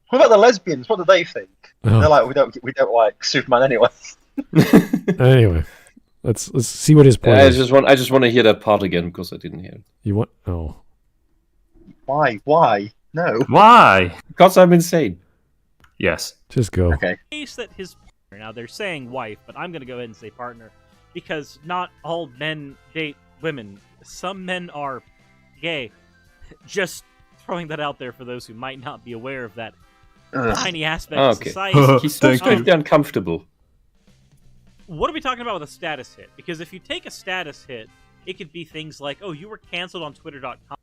Speaker 5: What about the lesbians? What do they think?
Speaker 1: Oh.
Speaker 5: They're like, we don't like Superman anyway.
Speaker 1: Anyway, let's see what his point is.
Speaker 2: I just want to hear that part again because I didn't hear it.
Speaker 1: You want? Oh.
Speaker 5: Why? No.
Speaker 3: Why?
Speaker 2: Because I'm insane.
Speaker 3: Yes.
Speaker 1: Just go.
Speaker 5: Okay.
Speaker 4: case that his partner, now they're saying wife, but I'm going to go ahead and say partner, because not all men date women. Some men are gay. Just throwing that out there for those who might not be aware of that tiny aspect of society.
Speaker 2: He's so strictly uncomfortable.
Speaker 4: What are we talking about with a status hit? Because if you take a status hit, it could be things like, oh, you were canceled on Twitter.com.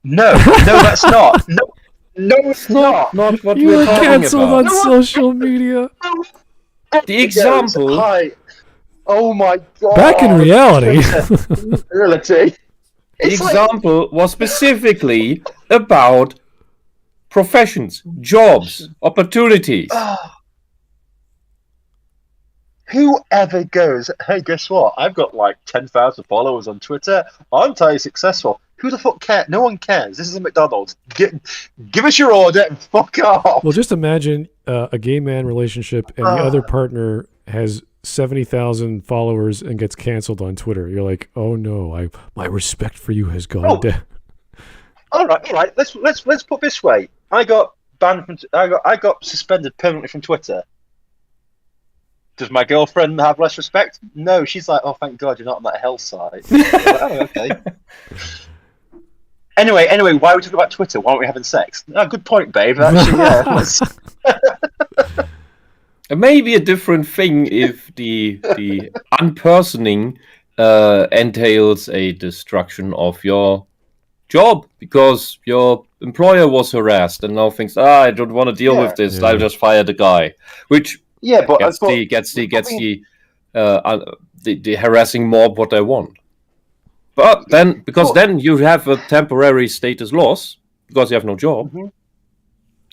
Speaker 5: No, that's not. No, it's not.
Speaker 2: Not what
Speaker 1: You
Speaker 2: we're
Speaker 1: were
Speaker 2: talking
Speaker 1: cancelled
Speaker 2: about.
Speaker 1: on social media.
Speaker 2: The example.
Speaker 5: Oh my god.
Speaker 1: Back in reality.
Speaker 2: The example was specifically about professions, jobs, opportunities.
Speaker 5: Whoever goes, hey, guess what? I've got like 10,000 followers on Twitter. I'm totally successful. Who the fuck cares? No one cares. This is a McDonald's. Give us your order and fuck off.
Speaker 1: Well, just imagine a gay man relationship and the other partner has 70,000 followers and gets canceled on Twitter. You're like, oh no, my respect for you has gone down.
Speaker 5: All right. Let's put it this way. I got banned from. I got suspended permanently from Twitter. Does my girlfriend have less respect? No, she's like, oh, thank God you're not on that hell site. Oh, okay. Anyway, why are we talking about Twitter? Why aren't we having sex? Oh, good point, babe. Actually, yeah.
Speaker 2: It may be a different thing if the unpersoning entails a destruction of your job because your employer was harassed and now thinks, I don't want to deal with this. I'll just fire the guy, which gets the harassing mob what they want. But then, then you have a temporary status loss because you have no job,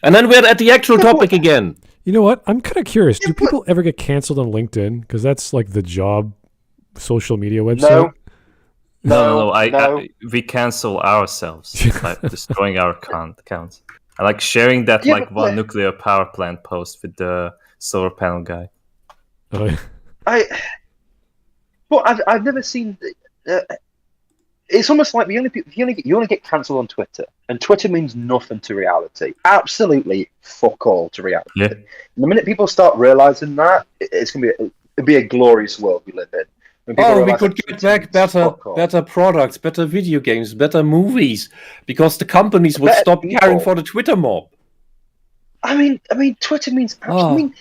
Speaker 2: and then we're at the actual topic again.
Speaker 1: You know what? I'm kind of curious. Do people ever get canceled on LinkedIn? Because that's like the job social media website.
Speaker 3: No. We cancel ourselves by destroying our accounts. I like sharing that one nuclear power plant post with the solar panel guy.
Speaker 5: I've never seen. It's almost like you only get cancelled on Twitter, and Twitter means nothing to reality. Absolutely fuck all to reality.
Speaker 3: Yeah.
Speaker 5: And the minute people start realizing that, it's gonna be a glorious world we live in.
Speaker 2: We could get back better products, better video games, better movies, because the companies would stop caring for the Twitter mob.
Speaker 5: I mean, Twitter means. I mean,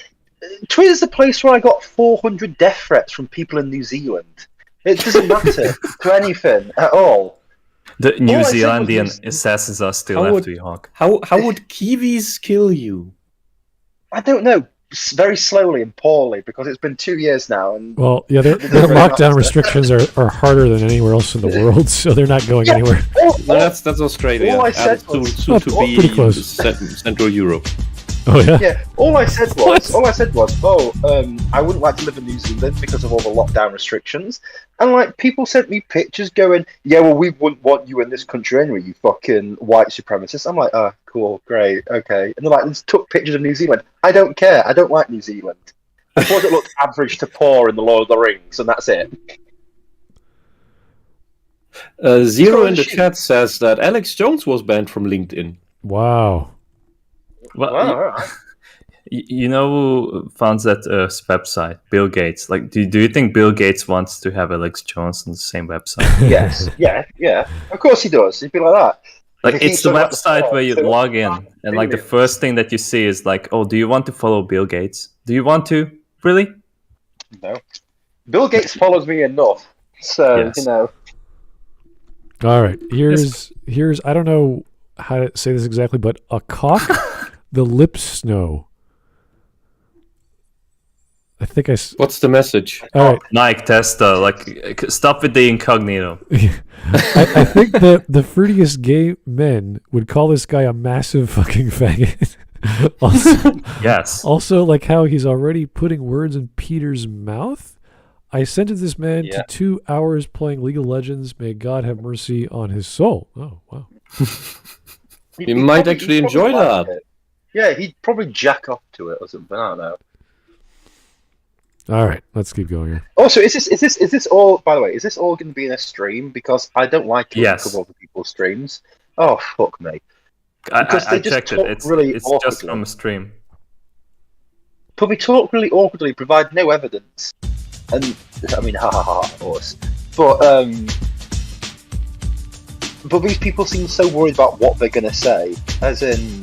Speaker 5: Twitter's the place where I got 400 death threats from people in New Zealand. It doesn't matter to anything at all.
Speaker 3: The New Zealandian assassins are still after you, Hawk.
Speaker 2: How would Kiwis kill you?
Speaker 5: I don't know. Very slowly and poorly, because it's been 2 years now. And
Speaker 1: well, yeah, their lockdown restrictions are harder than anywhere else in the world, so they're not going anywhere.
Speaker 2: That's Australia.
Speaker 5: All I said was
Speaker 2: pretty close. Central Europe.
Speaker 1: Oh yeah.
Speaker 5: Yeah. All I said was, I wouldn't like to live in New Zealand because of all the lockdown restrictions. And like people sent me pictures going, yeah, well, we wouldn't want you in this country anyway, you fucking white supremacist. I'm like, oh, cool, great, okay. And they're like, let's took pictures of New Zealand. I don't care. I don't like New Zealand. I thought it looked average to poor in the Lord of the Rings, and that's it.
Speaker 2: Zero in the chat says that Alex Jones was banned from LinkedIn.
Speaker 1: Wow.
Speaker 3: Well, you know who founds that website? Bill Gates. Like, do you think Bill Gates wants to have Alex Jones on the same website?
Speaker 5: Yes, yeah. Of course he does. He'd be like that.
Speaker 3: Like, it's the website where you log in, and like the first thing that you see is like, oh, do you want to follow Bill Gates? Do you want to? Really?
Speaker 5: No. Bill Gates follows me enough, so
Speaker 3: Yes.
Speaker 5: you know.
Speaker 1: All right. Here's I don't know how to say this exactly, but a cock. The lip snow. I think
Speaker 2: What's the message?
Speaker 1: All right.
Speaker 3: Mike, Testa, like, stop with the incognito.
Speaker 1: I think the fruitiest gay men would call this guy a massive fucking faggot. Also,
Speaker 3: Yes.
Speaker 1: Also, like how he's already putting words in Peter's mouth. I sentenced this man to 2 hours playing League of Legends. May God have mercy on his soul. Oh, wow.
Speaker 2: You might actually enjoy that.
Speaker 5: Yeah, he'd probably jack off to it or something. I don't know.
Speaker 1: All right, let's keep going here.
Speaker 5: Also, is this all? By the way, is this all going to be in a stream? Because I don't like it
Speaker 3: Yes.
Speaker 5: of other people's streams. Oh fuck me!
Speaker 3: I
Speaker 5: just
Speaker 3: checked it.
Speaker 5: talk
Speaker 3: It's
Speaker 5: awkwardly.
Speaker 3: just from a stream.
Speaker 5: But we talk really awkwardly, provide no evidence, and I mean, ha ha ha, of course. But these people seem so worried about what they're going to say, as in.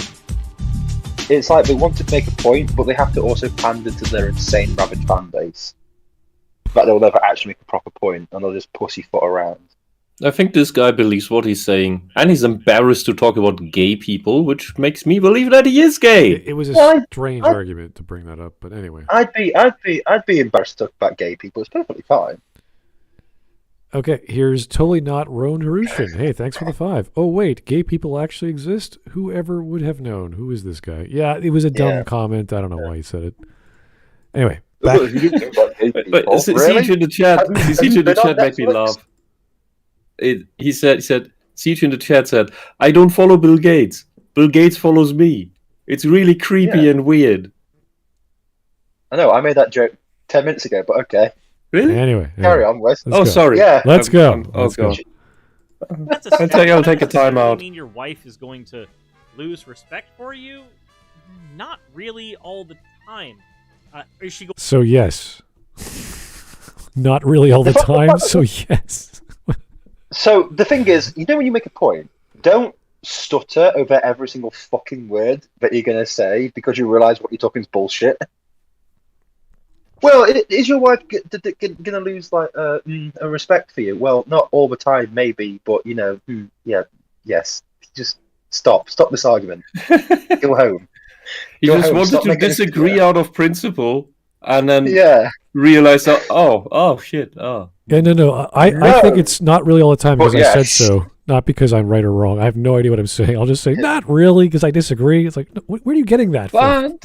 Speaker 5: It's like they want to make a point, but they have to also pander to their insane, rabid fan base. But they'll never actually make a proper point, and they'll just pussyfoot around.
Speaker 2: I think this guy believes what he's saying, and he's embarrassed to talk about gay people, which makes me believe that he is gay.
Speaker 1: It was a strange argument to bring that up, but anyway.
Speaker 5: I'd be embarrassed to talk about gay people. It's perfectly fine.
Speaker 1: Okay, here's totally not Roan Harushin. Hey, thanks for the 5. Oh, wait, gay people actually exist? Whoever would have known? Who is this guy? Yeah, it was a dumb comment. I don't know why he said it. Anyway, back.
Speaker 2: But Siege in the chat, Siege in the chat made me laugh. He said, Siege in the chat said, I don't follow Bill Gates. Bill Gates follows me. It's really creepy and weird.
Speaker 5: I know, I made that joke 10 minutes ago, but okay.
Speaker 2: Really?
Speaker 1: Anyway.
Speaker 5: Carry on, Wes.
Speaker 2: Oh, sorry.
Speaker 5: Yeah.
Speaker 1: Let's go.
Speaker 2: Let's go.
Speaker 4: That's a
Speaker 2: I'll take a time out.
Speaker 4: mean your wife is going to lose respect for you? Not really all the time. Is she?
Speaker 1: So yes. Not really all the time. So yes.
Speaker 5: So the thing is, you know, when you make a point, don't stutter over every single fucking word that you're gonna say because you realise what you're talking is bullshit. Well, is your wife gonna lose like a respect for you? Well, not all the time, maybe, but yes. Just stop this argument. Go home.
Speaker 2: He just wanted to disagree out of principle, and then realize that shit.
Speaker 1: Yeah, no. I think it's not really all the time because I said so, not because I'm right or wrong. I have no idea what I'm saying. I'll just say not really because I disagree. It's like, where are you getting that from?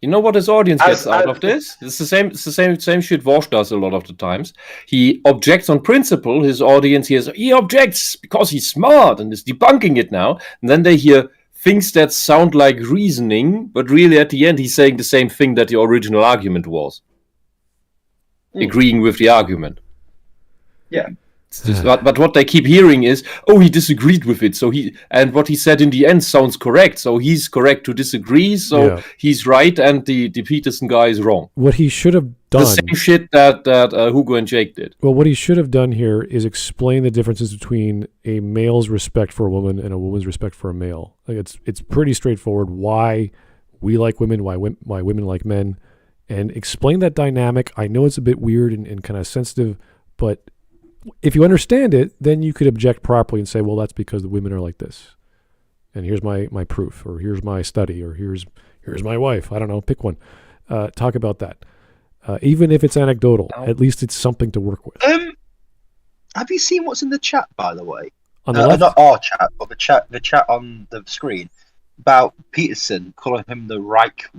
Speaker 2: You know what his audience gets out of this? It's the same shit Vosh does a lot of the times. He objects on principle. His audience hears he objects because he's smart and is debunking it now. And then they hear things that sound like reasoning, but really at the end he's saying the same thing that the original argument was. Agreeing with the argument.
Speaker 5: Yeah.
Speaker 2: But what they keep hearing is, he disagreed with it. And what he said in the end sounds correct. So he's correct to disagree. So he's right, and the Peterson guy is wrong.
Speaker 1: What he should have done,
Speaker 2: the same shit that Hugo and Jake did.
Speaker 1: Well, what he should have done here is explain the differences between a male's respect for a woman and a woman's respect for a male. Like it's pretty straightforward. Why we like women, why women like men, and explain that dynamic. I know it's a bit weird and kind of sensitive, but if you understand it, then you could object properly and say, well, that's because the women are like this. And here's my proof, or here's my study, or here's my wife. I don't know, pick one. Talk about that. Even if it's anecdotal, at least it's something to work with.
Speaker 5: Have you seen what's in the chat, by the way?
Speaker 1: On the left?
Speaker 5: Not our chat, but the chat on the screen about Peterson calling him the Reich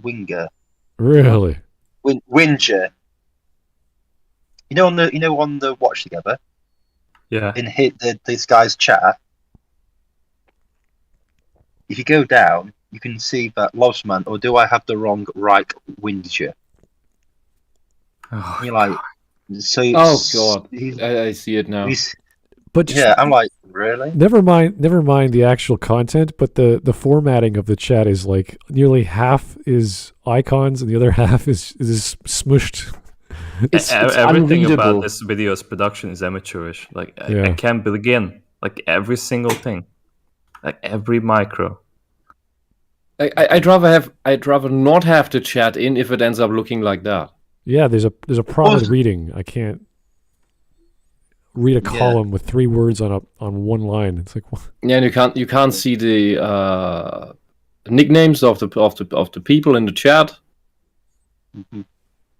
Speaker 5: winger.
Speaker 1: Really?
Speaker 5: Winger. You know on the Watch Together.
Speaker 3: Yeah.
Speaker 5: In this guy's chat, if you go down, you can see that Losman, or do I have the wrong Reich Winger?
Speaker 2: Oh,
Speaker 5: you're like, so.
Speaker 2: Oh God, I see it now.
Speaker 1: But
Speaker 5: I'm like, really?
Speaker 1: Never mind the actual content, but the formatting of the chat is like nearly half is icons and the other half is smushed.
Speaker 3: It's everything about this video's production is amateurish. Like I can't begin. Like every single thing, like every micro.
Speaker 2: I'd rather not have the chat in if it ends up looking like that.
Speaker 1: Yeah, there's a problem with reading. I can't read a column with 3 words on one line. It's like what?
Speaker 2: Yeah, and you can't see the nicknames of the people in the chat.
Speaker 5: Mm-hmm.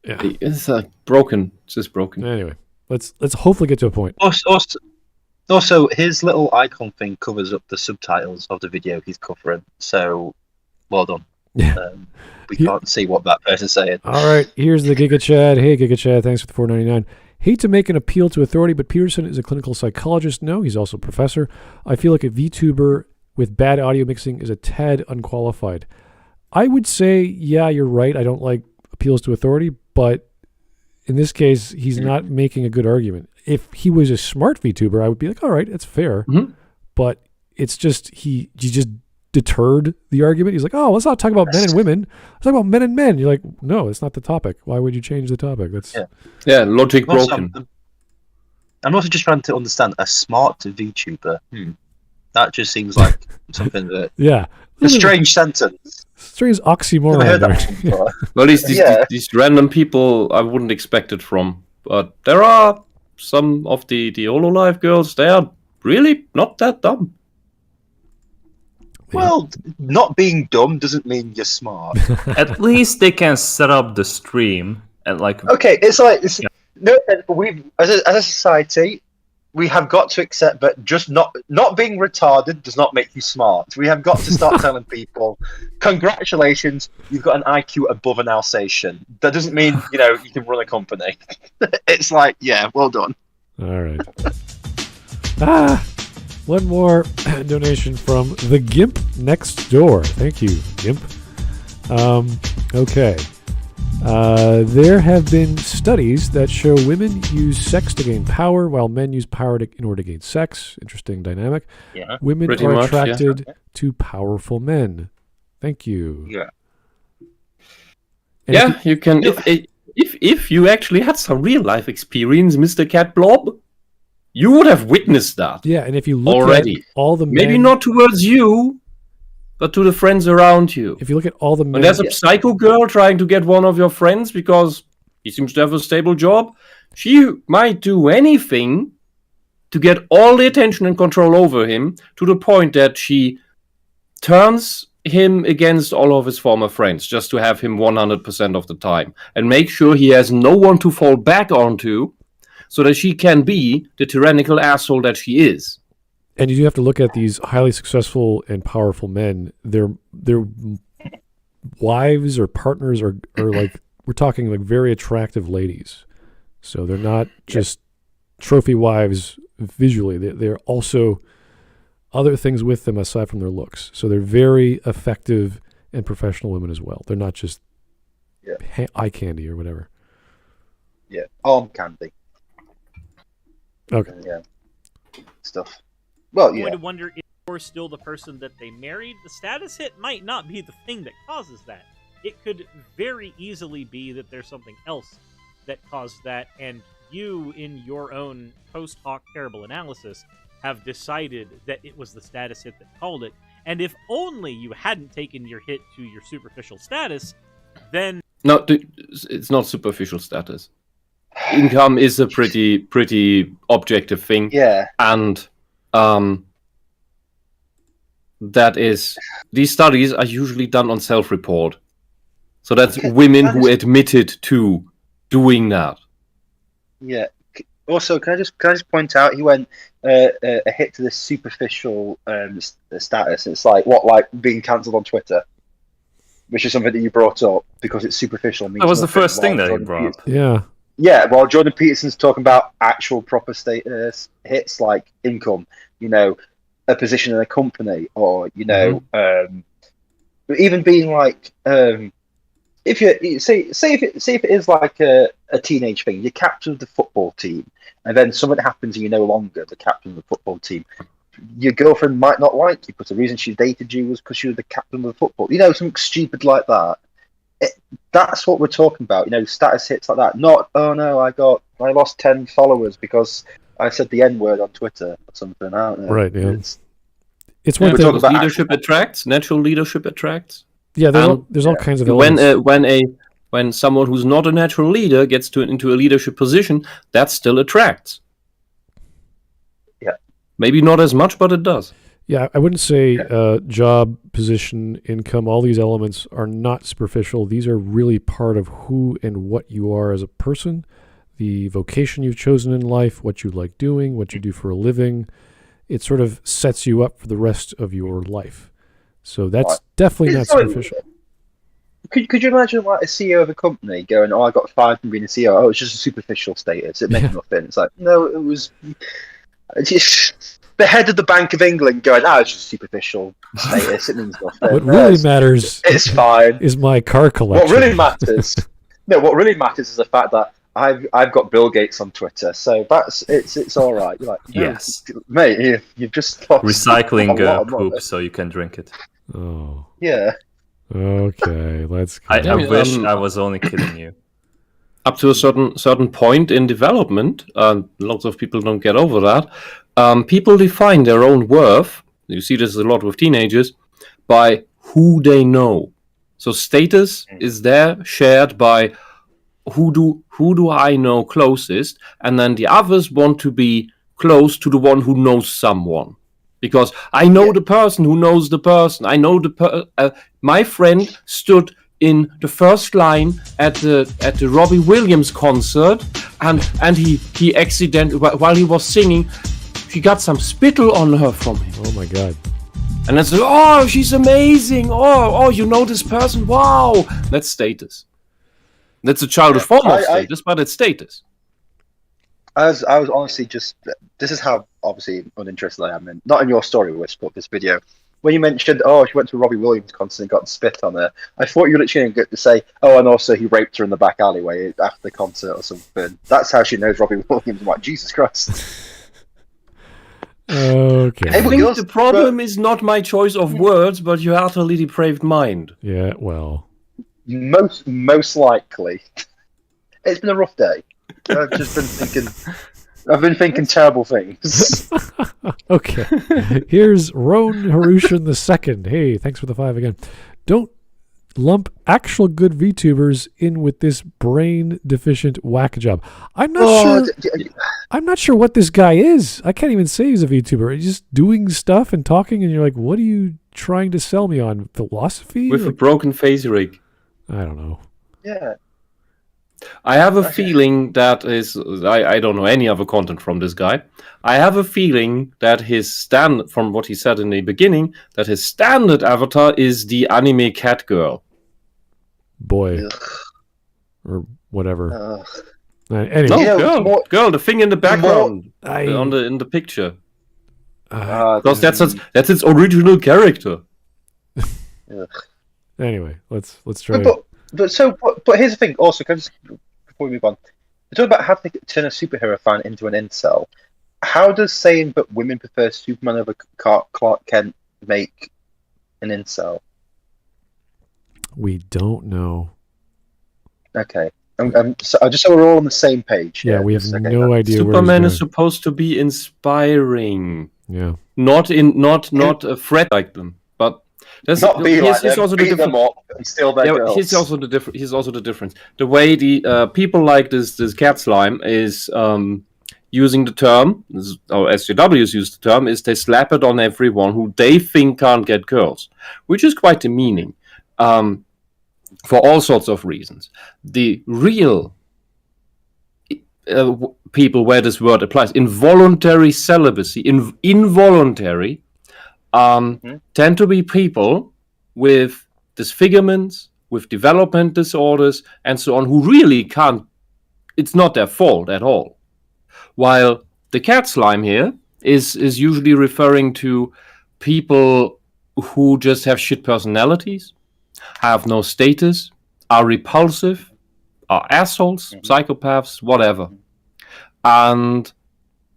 Speaker 1: Yeah,
Speaker 2: it's broken. It's just broken.
Speaker 1: Anyway, let's hopefully get to a point.
Speaker 5: Also, his little icon thing covers up the subtitles of the video he's covering. So, well done.
Speaker 1: Yeah.
Speaker 5: We can't see what that person's saying.
Speaker 1: All right, here's the Giga Chad. Hey, Giga Chad, thanks for the $4.99. Hate to make an appeal to authority, but Peterson is a clinical psychologist. No, he's also a professor. I feel like a VTuber with bad audio mixing is a tad unqualified. I would say, yeah, you're right. I don't like appeals to authority, but in this case, he's not making a good argument. If he was a smart VTuber, I would be like, all right, that's fair.
Speaker 2: Mm-hmm.
Speaker 1: But it's just he just deterred the argument. He's like, oh, let's not talk about men and women. Let's talk about men and men. You're like, no, it's not the topic. Why would you change the topic? That's
Speaker 2: logic broken.
Speaker 5: I'm also just trying to understand a smart VTuber. That just seems like something that a strange sentence.
Speaker 1: Strange oxymoron.
Speaker 5: Never heard that before.
Speaker 2: Well, these random people I wouldn't expect it from. But there are some of the HoloLive girls. They are really not that dumb.
Speaker 5: Well, not being dumb doesn't mean you're smart.
Speaker 3: At least they can set up the stream and like.
Speaker 5: Okay, we've as a society, we have got to accept that just not being retarded does not make you smart. We have got to start telling people, congratulations, you've got an IQ above an Alsatian. That doesn't mean you can run a company. It's like, yeah, well done.
Speaker 1: All right. One more donation from the Gimp next door. Thank you, Gimp. Okay. There have been studies that show women use sex to gain power while men use power in order to gain sex. Interesting dynamic.
Speaker 5: Yeah,
Speaker 1: women are attracted to powerful men. Thank you.
Speaker 5: Yeah.
Speaker 2: And you can... If you actually had some real-life experience, Mr. Cat Blob, you would have witnessed that.
Speaker 1: Yeah, and if you look
Speaker 2: already.
Speaker 1: At all the men...
Speaker 2: Maybe not towards you, but to the friends around you.
Speaker 1: If you look at all the men...
Speaker 2: When there's a psycho girl trying to get one of your friends because He seems to have a stable job. She might do anything to get all the attention and control over him, to the point that she turns him against all of his former friends just to have him 100% of the time, and make sure he has no one to fall back onto, so that she can be the tyrannical asshole that she is.
Speaker 1: And you do have to look at these highly successful and powerful men. Their wives or partners are like, we're talking like very attractive ladies. So they're not just trophy wives visually. They're also other things with them aside from their looks. So they're very effective and professional women as well. They're not just eye candy or whatever.
Speaker 5: Yeah, arm candy.
Speaker 1: Okay.
Speaker 5: Yeah. Stuff. Well,
Speaker 4: I'm
Speaker 5: yeah.
Speaker 4: going to wonder if you're still the person that they married. The status hit might not be the thing that causes that. It could very easily be that there's something else that caused that, and you, in your own post hoc terrible analysis, have decided that it was the status hit that called it. And if only you hadn't taken your hit to your superficial status, then...
Speaker 2: No, it's not superficial status. Income is a pretty objective thing.
Speaker 5: Yeah.
Speaker 2: And that is, these studies are usually done on self-report. So that's women who admitted to doing that.
Speaker 5: Yeah. Also, can I just point out, he went a hit to this superficial status. It's like being cancelled on Twitter, which is something that you brought up because it's superficial.
Speaker 3: That was the first thing that he brought up.
Speaker 1: Yeah.
Speaker 5: Yeah, while Jordan Peterson's talking about actual proper status hits like income, a position in a company, or even being like, if you say if it is like a teenage thing, you're captain of the football team, and then something happens and you're no longer the captain of the football team. Your girlfriend might not like you, but the reason she dated you was because you were the captain of the football. Something stupid like that. That's what we're talking about. Status hits like that. Not, oh no, I lost 10 followers because I said the N-word on Twitter or something. I don't know.
Speaker 1: Right. Yeah. It's one thing.
Speaker 2: About leadership attracts. Natural leadership attracts.
Speaker 1: Yeah. There's all kinds of elements.
Speaker 2: When someone who's not a natural leader gets into a leadership position, that still attracts.
Speaker 5: Yeah.
Speaker 2: Maybe not as much, but it does.
Speaker 1: Yeah, I wouldn't say job, position, income, all these elements are not superficial. These are really part of who and what you are as a person, the vocation you've chosen in life, what you like doing, what you do for a living. It sort of sets you up for the rest of your life. So that's definitely not superficial.
Speaker 5: Could you imagine like a CEO of a company going, "Oh, I got fired from being a CEO. Oh, it's just a superficial status. It meant nothing." It's like, no, it was just the head of the Bank of England going, it's just superficial status. It means nothing.
Speaker 1: What really matters
Speaker 5: it's fine.
Speaker 1: Is my car collection.
Speaker 5: What really matters is the fact that I've got Bill Gates on Twitter, so it's all right. You're like,
Speaker 3: yes,
Speaker 5: mate, you've just lost
Speaker 3: recycling poop so you can drink it.
Speaker 1: Oh,
Speaker 5: yeah.
Speaker 1: Okay, let's go.
Speaker 3: I wish I was only kidding you.
Speaker 2: Up to a certain point in development, lots of people don't get over that. People define their own worth. You see this a lot with teenagers by who they know. So status is there shared by who do I know closest, and then the others want to be close to the one who knows someone. Because I know the person who knows the person. I know my friend stood in the first line at the Robbie Williams concert, and he accidentally, while he was singing, she got some spittle on her from him.
Speaker 1: Oh my god!
Speaker 2: And I said, "Oh, she's amazing! Oh, you know this person? Wow!" That's status. That's a childish form of status, but it's status.
Speaker 5: I was honestly just. This is how obviously uninterested I am in, not in your story, Whisp, but this video. When you mentioned, she went to a Robbie Williams concert and got spit on her, I thought you were literally going to say, and also he raped her in the back alleyway after the concert or something. That's how she knows Robbie Williams. I'm like, Jesus Christ.
Speaker 1: Okay.
Speaker 2: I think the problem is not my choice of words, but your utterly depraved mind.
Speaker 1: Yeah, well.
Speaker 5: Most likely. It's been a rough day. I've just been thinking terrible things.
Speaker 1: Okay. Here's Roan Harushan II. Hey, thanks for the 5 again. Don't lump actual good VTubers in with this brain deficient whack job. I'm not sure what this guy is. I can't even say he's a VTuber. He's just doing stuff and talking, and you're like, what are you trying to sell me on? Philosophy?
Speaker 2: With a broken face rig.
Speaker 1: I don't know.
Speaker 5: Yeah.
Speaker 2: I have a feeling that I don't know any other content from this guy. I have a feeling that from what he said in the beginning, that his standard avatar is the anime cat girl.
Speaker 1: Boy.
Speaker 5: Ugh.
Speaker 1: Or whatever.
Speaker 2: Anyway. No, girl, the thing in the background in the picture. Because that's its original character.
Speaker 1: Anyway, let's try.
Speaker 5: But here's the thing. Also, before we move on, we're talking about how to turn a superhero fan into an incel. How does saying "but women prefer Superman over Clark Kent" make an incel?
Speaker 1: We don't know.
Speaker 5: Okay, so just so we're all on the same page.
Speaker 1: Yeah, we have no idea.
Speaker 2: Superman is supposed to be inspiring.
Speaker 1: Yeah,
Speaker 2: not a threat like them, but.
Speaker 5: Here's also the difference.
Speaker 2: Here's also the difference. The way the people like this cat slime is using the term, or SJWs use the term, is they slap it on everyone who they think can't get girls, which is quite demeaning for all sorts of reasons. The real people where this word applies, involuntary celibacy, involuntary. Tend to be people with disfigurements, with development disorders, and so on, who really can't. It's not their fault at all. While the cat slime here is usually referring to people who just have shit personalities, have no status, are repulsive, are assholes, psychopaths, whatever. And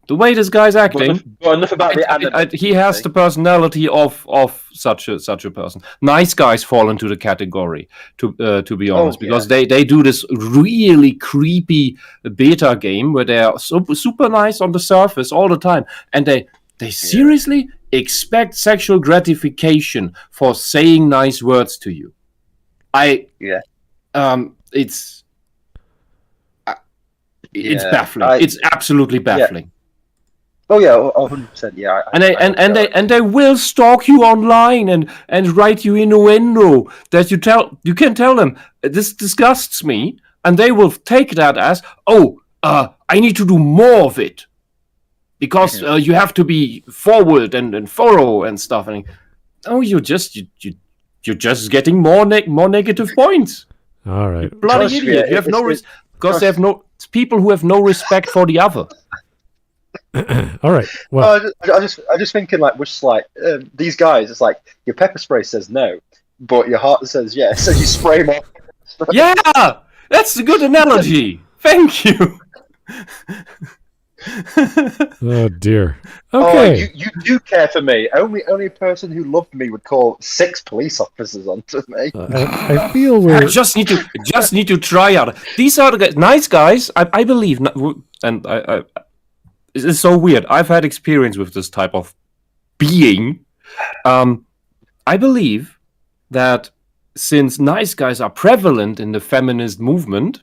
Speaker 2: the way this guy's acting,
Speaker 5: enough about the anime.
Speaker 2: He has the personality of such a person. Nice guys fall into the category, to be honest, because they do this really creepy beta game where they're super nice on the surface all the time, and they seriously expect sexual gratification for saying nice words to you. It's baffling. It's absolutely baffling.
Speaker 5: Oh yeah, 100%. Yeah,
Speaker 2: and they will stalk you online and write you innuendo that you can tell them this disgusts me, and they will take that as I need to do more of it because you have to be forward and thorough and stuff. And you're just getting more negative points.
Speaker 1: All right,
Speaker 2: you bloody idiot! You have because they have no people who have no respect for the other.
Speaker 1: All right. Well,
Speaker 5: I just thinking like, these guys. It's like your pepper spray says no, but your heart says yes. So you spray more.
Speaker 2: Yeah, that's a good analogy. Thank you.
Speaker 1: Oh dear. Okay.
Speaker 5: You do care for me. Only a person who loved me would call 6 police officers onto me.
Speaker 1: I feel
Speaker 2: I just need to try out. These are the guys, nice guys. I believe, and I it's so weird. I've had experience with this type of being. I believe that since nice guys are prevalent in the feminist movement,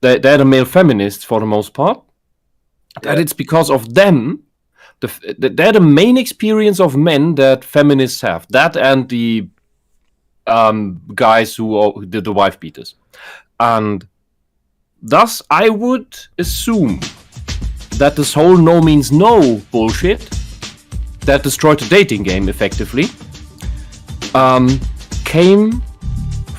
Speaker 2: they're the male feminists for the most part, that it's because of them, they're the main experience of men that feminists have. That and the guys who are the wife beaters. And thus, I would assume that this whole no means no bullshit that destroyed the dating game effectively came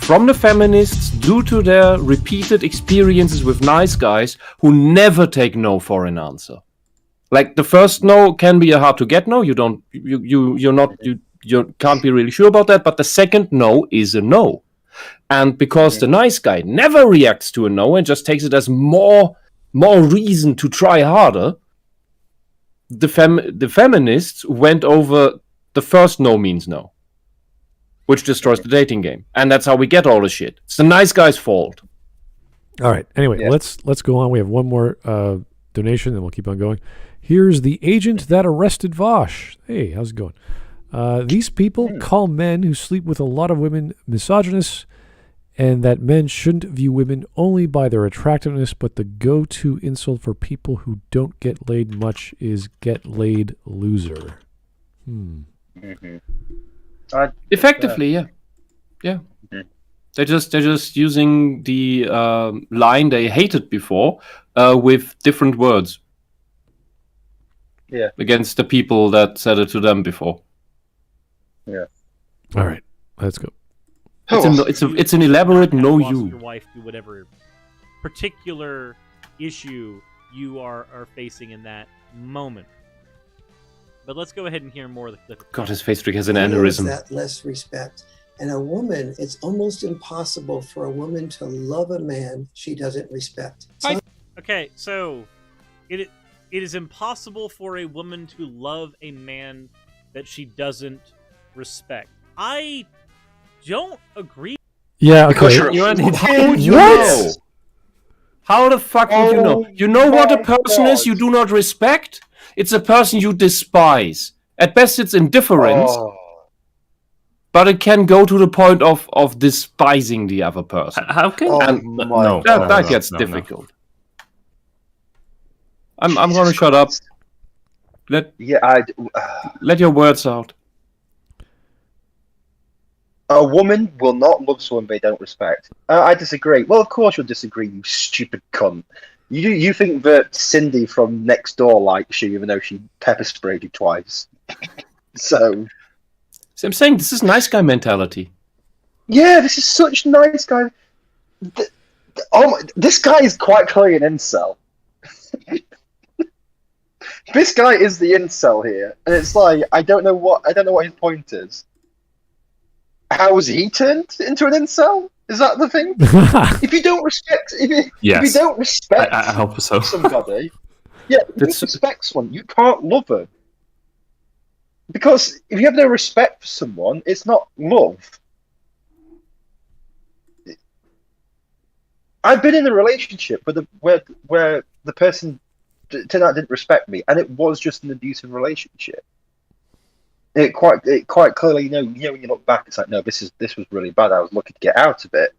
Speaker 2: from the feminists due to their repeated experiences with nice guys who never take no for an answer. Like the first no can be a hard to get no. You can't be really sure about that, but the second no is a no. And because the nice guy never reacts to a no and just takes it as more reason to try harder, the feminists went over the first no means no, which destroys the dating game, and that's how we get all the shit. It's the nice guy's fault.
Speaker 1: All right. Anyway, let's go on. We have one more donation, and we'll keep on going. Here's the agent that arrested Vosh. Hey, how's it going? These people call men who sleep with a lot of women misogynists, and that men shouldn't view women only by their attractiveness, but the go-to insult for people who don't get laid much is "get laid loser."
Speaker 2: Effectively, yeah. Mm-hmm. They're just using the line they hated before with different words.
Speaker 5: Yeah.
Speaker 2: Against the people that said it to them before.
Speaker 5: Yeah.
Speaker 1: All right, let's go.
Speaker 2: It's an elaborate no you.
Speaker 4: Your wife do whatever particular issue you are facing in that moment. But let's go ahead and hear more of the clip.
Speaker 2: God, his face trick has an aneurysm.
Speaker 7: That less respect. And a woman, it's almost impossible for a woman to love a man she doesn't respect.
Speaker 4: Okay, so it is impossible for a woman to love a man that she doesn't respect. I don't agree.
Speaker 1: Yeah, okay.
Speaker 2: How would you know? How the fuck would you know? You know what a person is you do not respect? It's a person you despise. At best, it's indifference. But it can go to the point of despising the other person.
Speaker 3: How can
Speaker 2: that gets difficult. I'm gonna shut up. Let your words out.
Speaker 5: A woman will not love someone they don't respect. I disagree. Well, of course you'll disagree, you stupid cunt. You think that Cindy from next door likes you, even though she pepper sprayed you twice. So
Speaker 2: I'm saying this is nice guy mentality.
Speaker 5: Yeah, this is such nice guy. This guy is quite clearly an incel. This guy is the incel here, and it's like I don't know what his point is. How was he turned into an incel? Is that the thing? If you don't respect, if you don't respect
Speaker 3: I hope so.
Speaker 5: somebody, if you don't respect someone, you can't love them. Because if you have no respect for someone, it's not love. I've been in a relationship where the person turned out didn't respect me, and it was just an abusive relationship. It quite clearly, you know, when you look back, it's like, no, this was really bad. I was lucky to get out of it,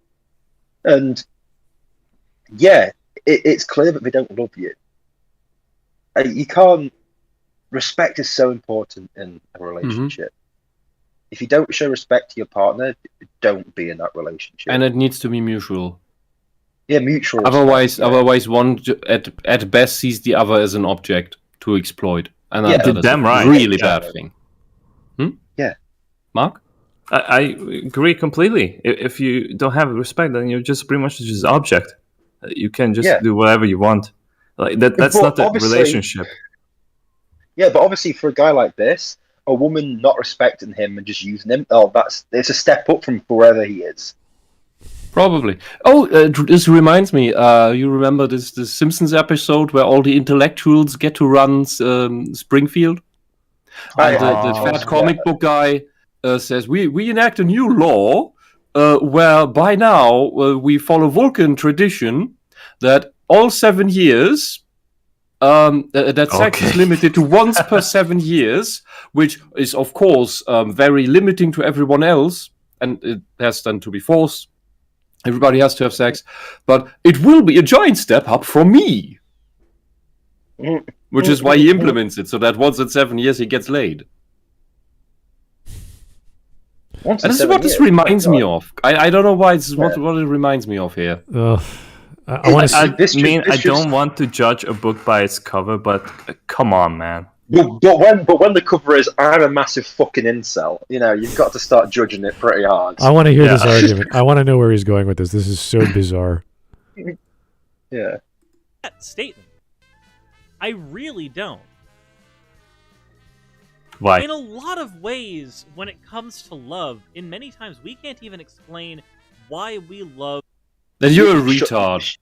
Speaker 5: and yeah, it's clear that they don't love you. You can't. Respect is so important in a relationship. If you don't show respect to your partner, don't be in that relationship.
Speaker 2: And it needs to be mutual.
Speaker 5: Yeah, mutual.
Speaker 2: Otherwise, one at best sees the other as an object to exploit, and that's a really bad thing.
Speaker 5: Yeah,
Speaker 2: Mark,
Speaker 3: I agree completely. If you don't have respect, then you're just pretty much just an object. You can just do whatever you want. Like that's not a relationship.
Speaker 5: Yeah, but obviously for a guy like this, a woman not respecting him and just using him, it's a step up from wherever he is.
Speaker 2: Probably. This reminds me, you remember this Simpsons episode where all the intellectuals get to run Springfield? The fat comic book guy says, we enact a new law where by now we follow Vulcan tradition that all 7 years... that sex is limited to once per 7 years, which is, of course, very limiting to everyone else, and it has then to be forced. Everybody has to have sex, but it will be a giant step up for me. Which is why he implements it, so that once in 7 years he gets laid. And this is what this reminds me of. I don't know why this is what it reminds me of here.
Speaker 3: I don't want to judge a book by its cover, but come on, man.
Speaker 5: But when the cover is "I'm a massive fucking incel," you know, you've got to start judging it pretty hard.
Speaker 1: I want to hear this argument. I want to know where he's going with this. This is so bizarre.
Speaker 5: Yeah.
Speaker 4: That statement. I really don't.
Speaker 3: Why?
Speaker 4: In a lot of ways, when it comes to love, in many times we can't even explain why we love.
Speaker 2: Then you're a retard.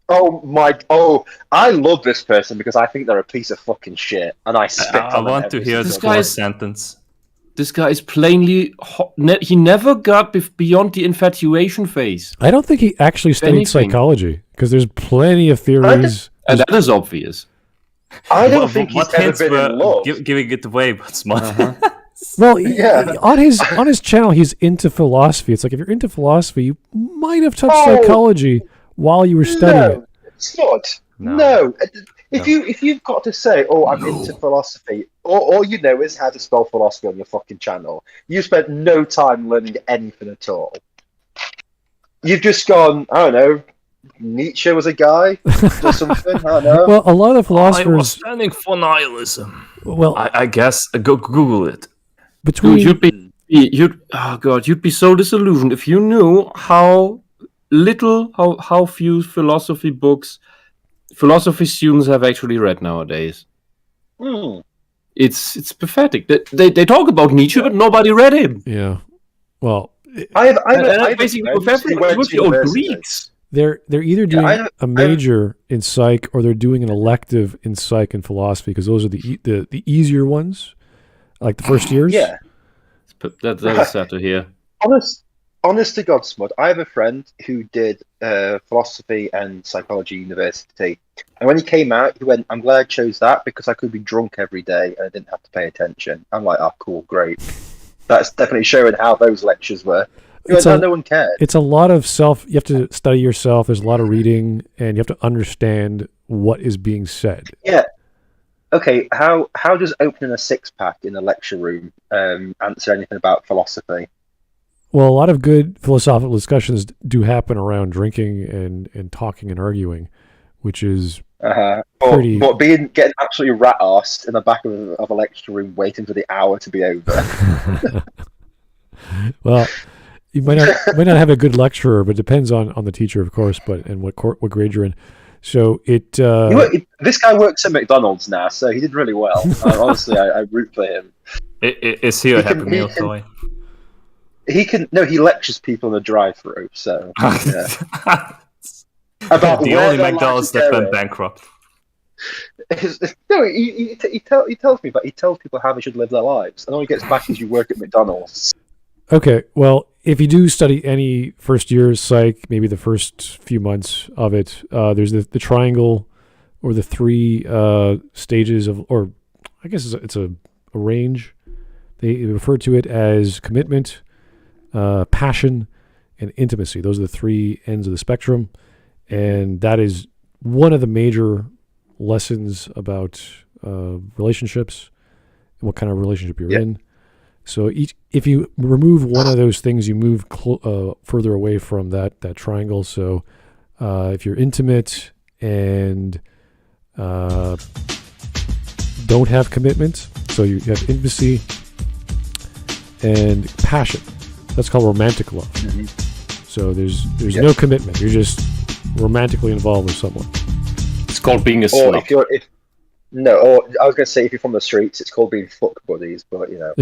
Speaker 5: I love this person because I think they're a piece of fucking shit, and I spit on them.
Speaker 3: I want to hear this guy's sentence.
Speaker 2: This guy is plainly... he never got beyond the infatuation phase.
Speaker 1: I don't think he actually studied psychology, because there's plenty of theories.
Speaker 2: And that is obvious.
Speaker 5: I don't think he's ever been in love.
Speaker 3: Giving it away, but smart.
Speaker 1: Well,
Speaker 5: Yeah.
Speaker 1: on his channel, he's into philosophy. It's like if you're into philosophy, you might have touched
Speaker 5: Oh.
Speaker 1: psychology while you were studying it.
Speaker 5: It's not.
Speaker 3: No.
Speaker 5: No. If you've got to say, "Oh, I'm into philosophy," all you know is how to spell philosophy on your fucking channel, you spent no time learning anything at all. You've just gone, I don't know, Nietzsche was a guy or something. I don't know.
Speaker 1: Well, a lot of the
Speaker 3: I was
Speaker 1: philosophers.
Speaker 3: standing for nihilism.
Speaker 1: Well,
Speaker 3: I guess go Google it.
Speaker 1: between
Speaker 2: Dude, you'd be so disillusioned if you knew how few philosophy students have actually read nowadays.
Speaker 5: Hmm.
Speaker 2: It's pathetic. They talk about Nietzsche, but nobody read him.
Speaker 1: yeah, well,
Speaker 5: I have
Speaker 2: Basically,
Speaker 5: a
Speaker 2: with
Speaker 5: friend who
Speaker 2: everyone,
Speaker 5: went
Speaker 2: with
Speaker 5: to
Speaker 2: the old
Speaker 5: university.
Speaker 2: Greeks.
Speaker 1: they're either doing
Speaker 5: I-
Speaker 1: a major in psych or they're doing an elective in psych and philosophy because those are the easier ones, like the first years.
Speaker 5: Yeah.
Speaker 2: That is sad to hear.
Speaker 5: Honest to God, Smud, I have a friend who did philosophy and psychology university. And when he came out, he went, I'm glad I chose that because I could be drunk every day and I didn't have to pay attention. I'm like, oh, cool, great. That's definitely showing how those lectures were. He went, no one cared.
Speaker 1: It's a lot of you have to study yourself. There's a lot of reading, and you have to understand what is being said.
Speaker 5: Yeah. Okay, how does opening a six-pack in a lecture room answer anything about philosophy?
Speaker 1: Well, a lot of good philosophical discussions do happen around drinking and talking and arguing, which is pretty...
Speaker 5: But getting absolutely rat-arsed in the back of a lecture room waiting for the hour to be over.
Speaker 1: Well, you might not have a good lecturer, but it depends on the teacher, of course, and what grade you're in. So
Speaker 5: this guy works at McDonald's now, so he did really well. Honestly, I root for him.
Speaker 3: Is he a Happy Meal toy?
Speaker 5: He lectures people in the drive-through. So yeah. About
Speaker 3: the
Speaker 5: where
Speaker 3: only
Speaker 5: their
Speaker 3: McDonald's
Speaker 5: lives
Speaker 3: that
Speaker 5: are
Speaker 3: went
Speaker 5: going.
Speaker 3: bankrupt.
Speaker 5: No, he tells me, but he tells people how they should live their lives, and all he gets back is you work at McDonald's.
Speaker 1: Okay, well, if you do study any first year psych, maybe the first few months of it, there's the triangle or the three stages of, or I guess it's a range. They refer to it as commitment, passion, and intimacy. Those are the three ends of the spectrum, and that is one of the major lessons about relationships and what kind of relationship you're in. So if you remove one of those things, you move further away from that triangle. So if you're intimate and don't have commitment, so you have intimacy and passion. That's called romantic love. Mm-hmm. So there's no commitment. You're just romantically involved with someone.
Speaker 2: It's called being a
Speaker 5: Or
Speaker 2: slut.
Speaker 5: I was going to say if you're from the streets, it's called being fuck buddies, but you know.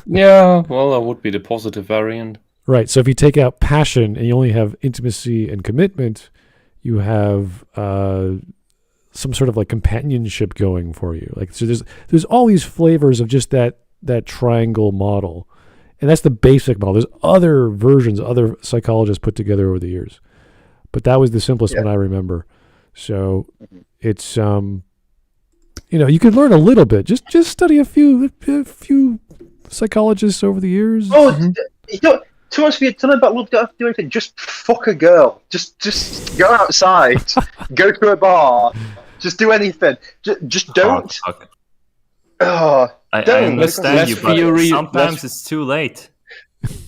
Speaker 2: Yeah, well, that would be the positive variant.
Speaker 1: Right. So if you take out passion and you only have intimacy and commitment, you have some sort of like companionship going for you. Like so, there's all these flavors of just that triangle model, and that's the basic model. There's other versions, other psychologists put together over the years, but that was the simplest one I remember. So it's you could learn a little bit. Just study a few psychologists over the years.
Speaker 5: Oh, you don't. To us, you don't have to do anything. Just fuck a girl. Just go outside. Go to a bar. Just do anything. Just don't.
Speaker 3: I understand you, but
Speaker 2: theory,
Speaker 3: sometimes it's too late.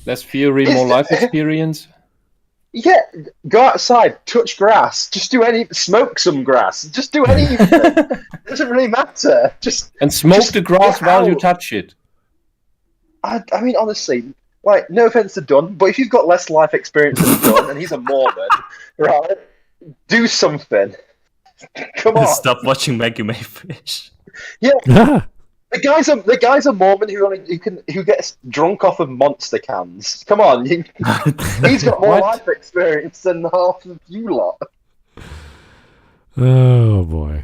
Speaker 2: Less theory, more life experience.
Speaker 5: Yeah, go outside, touch grass. Just do smoke some grass. Just do anything. It doesn't really matter.
Speaker 2: And smoke the grass while you touch it.
Speaker 5: I mean, honestly, like, no offense to Dunn, but if you've got less life experience than Dunn, and he's a Mormon, right? Do something. Come on.
Speaker 3: Stop watching Maggie May Fish.
Speaker 5: Yeah. The guy's a Mormon who gets drunk off of monster cans. Come on, he's got more life experience than half of you lot.
Speaker 1: Oh boy.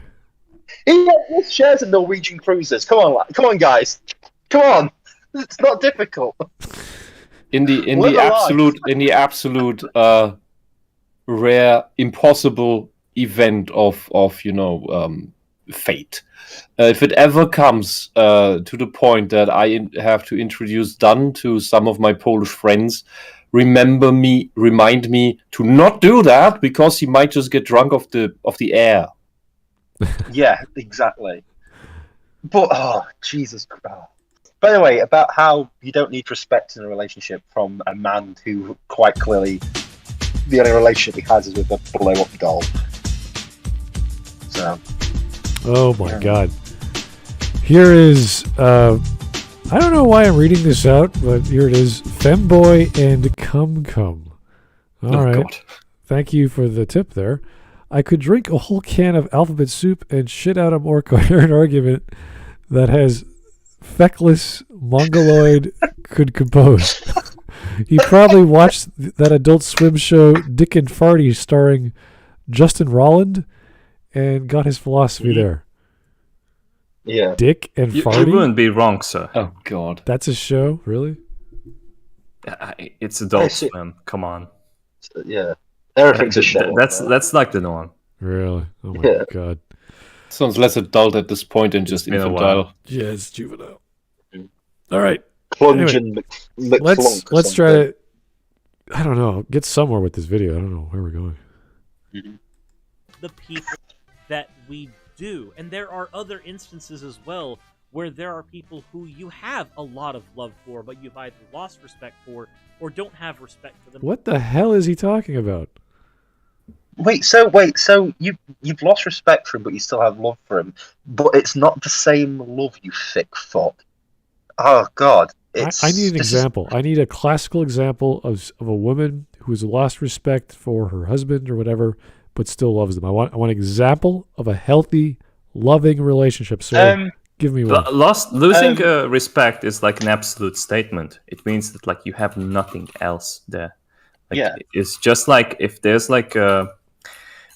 Speaker 5: He shares in Norwegian cruises. Come on, guys. Come on. It's not difficult.
Speaker 2: In the absolute rare impossible event of fate. If it ever comes to the point that I have to introduce Dunn to some of my Polish friends, remind me to not do that, because he might just get drunk off the air.
Speaker 5: Yeah, exactly. But Jesus Christ. By the way, about how you don't need respect in a relationship from a man who quite clearly the only relationship he has is with a blow-up doll. So.
Speaker 1: Oh my God. Here is, I don't know why I'm reading this out, but here it is. Femboy and Cum Cum. All right. God. Thank you for the tip there. I could drink a whole can of alphabet soup and shit out a more coherent argument that has feckless mongoloid could compose. He probably watched that Adult Swim show Dick and Farty starring Justin Rolland and got his philosophy there.
Speaker 5: Yeah.
Speaker 1: Dick and Farty?
Speaker 3: You wouldn't be wrong, sir.
Speaker 2: Oh, God.
Speaker 1: That's a show? Really?
Speaker 3: It's Adult Swim. Come on.
Speaker 5: Yeah. Everything's a show.
Speaker 3: That's like the norm.
Speaker 1: Really? Oh, my God.
Speaker 2: Sounds less adult at this point than just infantile.
Speaker 1: Yeah, it's juvenile. All right.
Speaker 5: Anyway,
Speaker 1: let's try to, I don't know, get somewhere with this video. I don't know where we're going.
Speaker 4: The people that we do. And there are other instances as well where there are people who you have a lot of love for, but you've either lost respect for or don't have respect for them.
Speaker 1: What the hell is he talking about?
Speaker 5: Wait, so you've lost respect for him, but you still have love for him. But it's not the same love, you thick fuck. Oh, God.
Speaker 1: I need an example. I need a classical example of a woman who has lost respect for her husband or whatever, but still loves them. I want an example of a healthy, loving relationship. So give me one.
Speaker 3: Losing respect is like an absolute statement. It means that like you have nothing else there. Like, it's just like if there's like a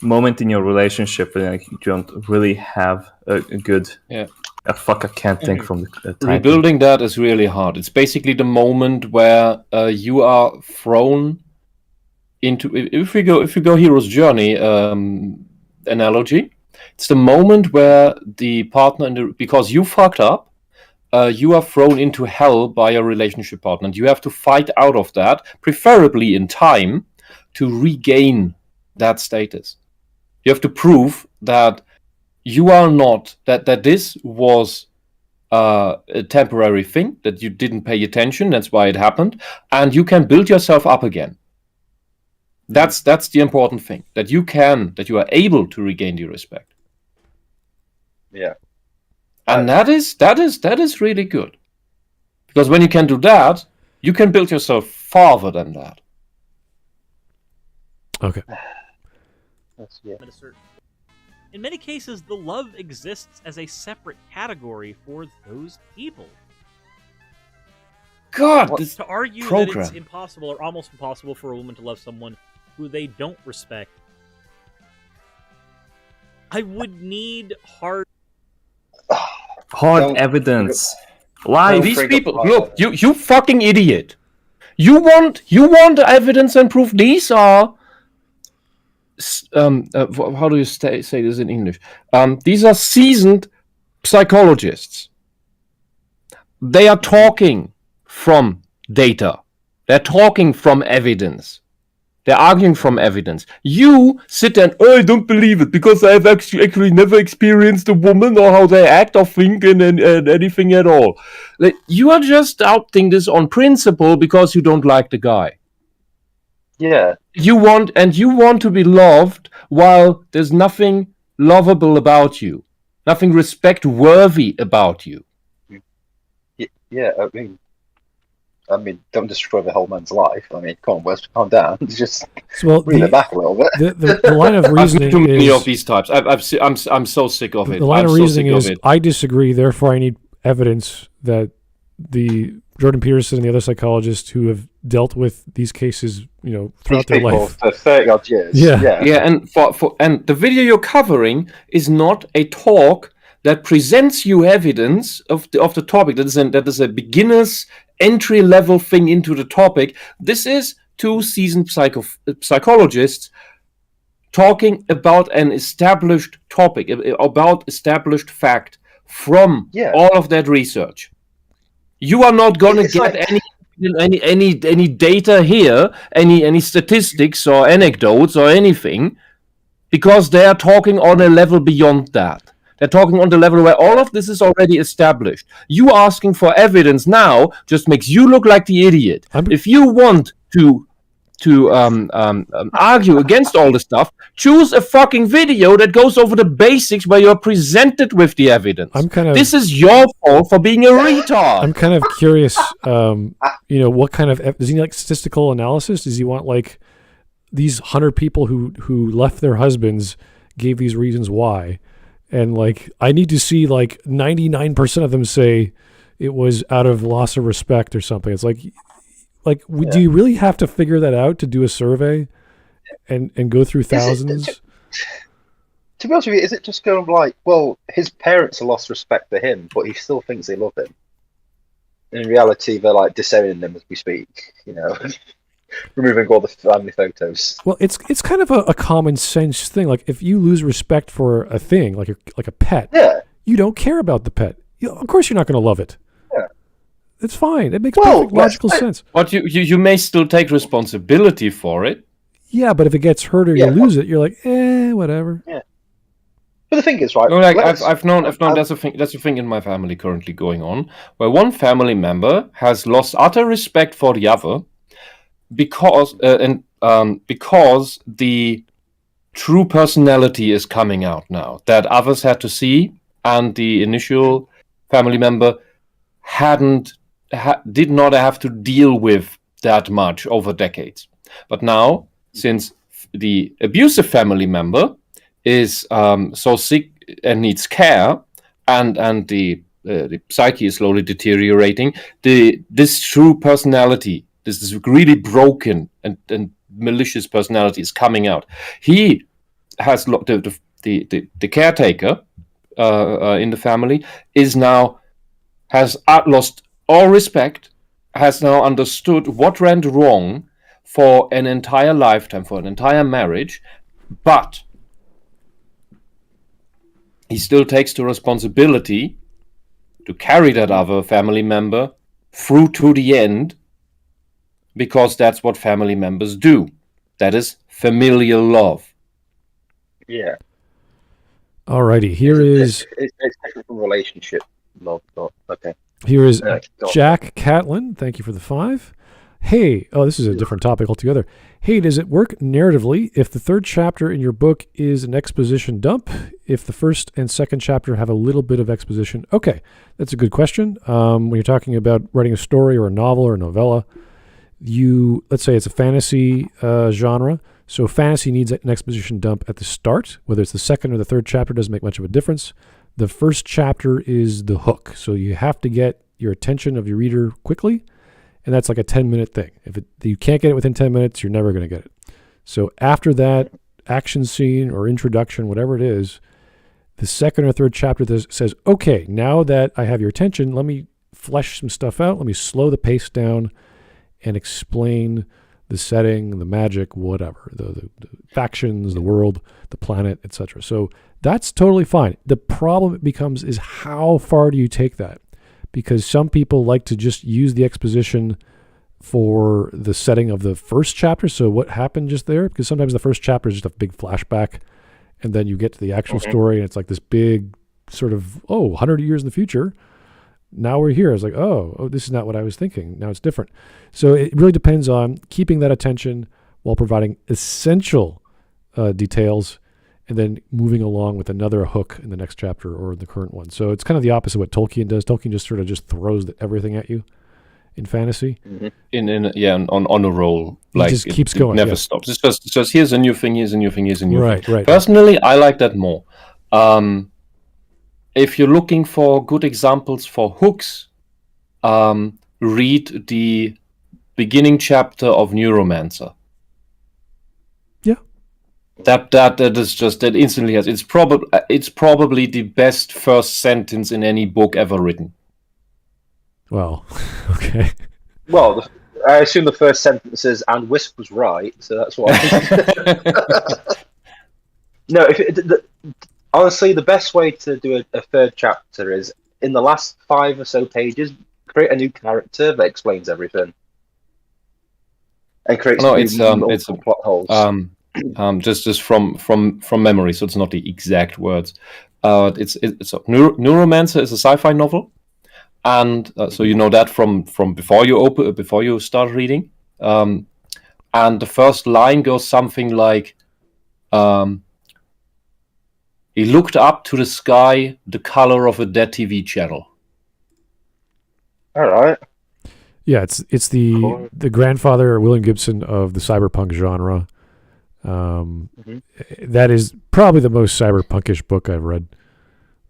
Speaker 3: moment in your relationship where like, you don't really have a good... Yeah. Fuck, I can't think from the time.
Speaker 2: Rebuilding that is really hard. It's basically the moment where you are thrown into... If we go Hero's Journey analogy, it's the moment where the partner... because you fucked up, you are thrown into hell by a relationship partner. And you have to fight out of that, preferably in time, to regain that status. You have to prove that you are not, that this was a temporary thing, that you didn't pay attention, that's why it happened, and you can build yourself up again. That's the important thing, that you are able to regain the respect.
Speaker 5: Yeah.
Speaker 2: And that is really good. Because when you can do that, you can build yourself farther than that.
Speaker 1: Okay.
Speaker 4: In many cases, the love exists as a separate category for those people.
Speaker 2: God,
Speaker 4: to argue that it's impossible or almost impossible for a woman to love someone who they don't respect, I would need hard
Speaker 3: evidence.
Speaker 2: Why these people? Look, you fucking idiot! You want evidence and proof? These are. How do you say this in English? These are seasoned psychologists. They are talking from data. They're talking from evidence. They're arguing from evidence. You sit there and, I don't believe it because I've actually never experienced a woman or how they act or think and anything at all. Like, you are just doubting this on principle because you don't like the guy.
Speaker 5: Yeah.
Speaker 2: You want to be loved while there's nothing lovable about you, nothing respect-worthy about you.
Speaker 5: Yeah, I mean, don't destroy the whole man's life. I mean, come on, Whisp, calm down. Just reel it back a little bit.
Speaker 1: The line of reasoning
Speaker 2: I've too many of these types. I'm so sick of it.
Speaker 1: The line of reasoning is, I disagree, therefore I need evidence that the Jordan Peterson and the other psychologists who have dealt with these cases, throughout their life
Speaker 5: for 30-odd years.
Speaker 2: Yeah, and the video you're covering is not a talk that presents you evidence of the topic. That is a beginner's entry-level thing into the topic. This is two seasoned psychologists talking about an established topic, about established fact from all of that research. You are not going to get any data here, any statistics or anecdotes or anything, because they are talking on a level beyond that. They're talking on the level where all of this is already established. You asking for evidence now just makes you look like the idiot. If you want to argue against all this stuff, choose a fucking video that goes over the basics where you're presented with the evidence. This is your fault for being a retard.
Speaker 1: I'm kind of curious, what kind of, does he like statistical analysis? Does he want like these 100 people who left their husbands gave these reasons why? And like, I need to see like 99% of them say it was out of loss of respect or something. It's like, do you really have to figure that out to do a survey and go through thousands?
Speaker 5: To be honest with you, is it just kind of like, well, his parents have lost respect for him, but he still thinks they love him? In reality, they're like disowning them as we speak, removing all the family photos.
Speaker 1: Well, it's kind of a common sense thing. Like if you lose respect for a thing, like a pet, you don't care about the pet. Of course, you're not going to love it. It's fine. It makes perfect logical sense.
Speaker 2: But you may still take responsibility for it.
Speaker 1: Yeah, but if it gets hurt or you lose it, you're like, whatever.
Speaker 5: Yeah. But the thing is, right?
Speaker 2: I've known there's a thing in my family currently going on where one family member has lost utter respect for the other because the true personality is coming out now that others had to see, and the initial family member did not have to deal with that much over decades. But now, since the abusive family member is so sick and needs care, and the psyche is slowly deteriorating, this true personality, this really broken and malicious personality is coming out. He has the caretaker in the family has lost all respect, has now understood what went wrong for an entire lifetime, for an entire marriage, but he still takes the responsibility to carry that other family member through to the end, because that's what family members do. That is familial love.
Speaker 5: Yeah.
Speaker 1: Alrighty, here is...
Speaker 5: It's a relationship love, okay.
Speaker 1: Here is Jack Catlin. Thank you for the 5. Hey, this is a different topic altogether. Hey, does it work narratively if the third chapter in your book is an exposition dump? If the first and second chapter have a little bit of exposition? Okay, that's a good question. When you're talking about writing a story or a novel or a novella, let's say it's a fantasy genre. So fantasy needs an exposition dump at the start. Whether it's the second or the third chapter doesn't make much of a difference. The first chapter is the hook. So you have to get your attention of your reader quickly. And that's like a 10-minute thing. If you can't get it within 10 minutes, you're never going to get it. So after that action scene or introduction, whatever it is, the second or third chapter says, okay, now that I have your attention, let me flesh some stuff out. Let me slow the pace down and explain the setting, the magic, whatever, the factions, the world, the planet, etc. So that's totally fine. The problem it becomes is how far do you take that? Because some people like to just use the exposition for the setting of the first chapter. So what happened just there? Because sometimes the first chapter is just a big flashback, and then you get to the actual story, and it's like this big sort of, 100 years in the future. Now we're here. I was like, oh, this is not what I was thinking. Now it's different. So it really depends on keeping that attention while providing essential details, and then moving along with another hook in the next chapter or the current one. So it's kind of the opposite of what Tolkien does. Tolkien just sort of throws everything at you in fantasy.
Speaker 2: Mm-hmm. On a roll.
Speaker 1: Like it just keeps going.
Speaker 2: It never stops. It's just here's a new thing, here's a new thing, here's a new thing.
Speaker 1: Right.
Speaker 2: Personally, I like that more. If you're looking for good examples for hooks, read the beginning chapter of Neuromancer.
Speaker 1: Yeah.
Speaker 2: That is just, that instantly has, it's probably the best first sentence in any book ever written.
Speaker 1: Well, okay.
Speaker 5: Well, I assume the first sentence is, and Whisp was right, so that's why. No, honestly, the best way to do a third chapter is in the last 5 or so pages, create a new character that explains everything, and creates multiple plot holes.
Speaker 2: Just from memory, so it's not the exact words. It's Neuromancer is a sci-fi novel, and so you know that from before you start reading. And the first line goes something like, he looked up to the sky, the color of a dead TV channel.
Speaker 5: All right.
Speaker 1: Yeah, it's the grandfather, William Gibson, of the cyberpunk genre. That is probably the most cyberpunkish book I've read.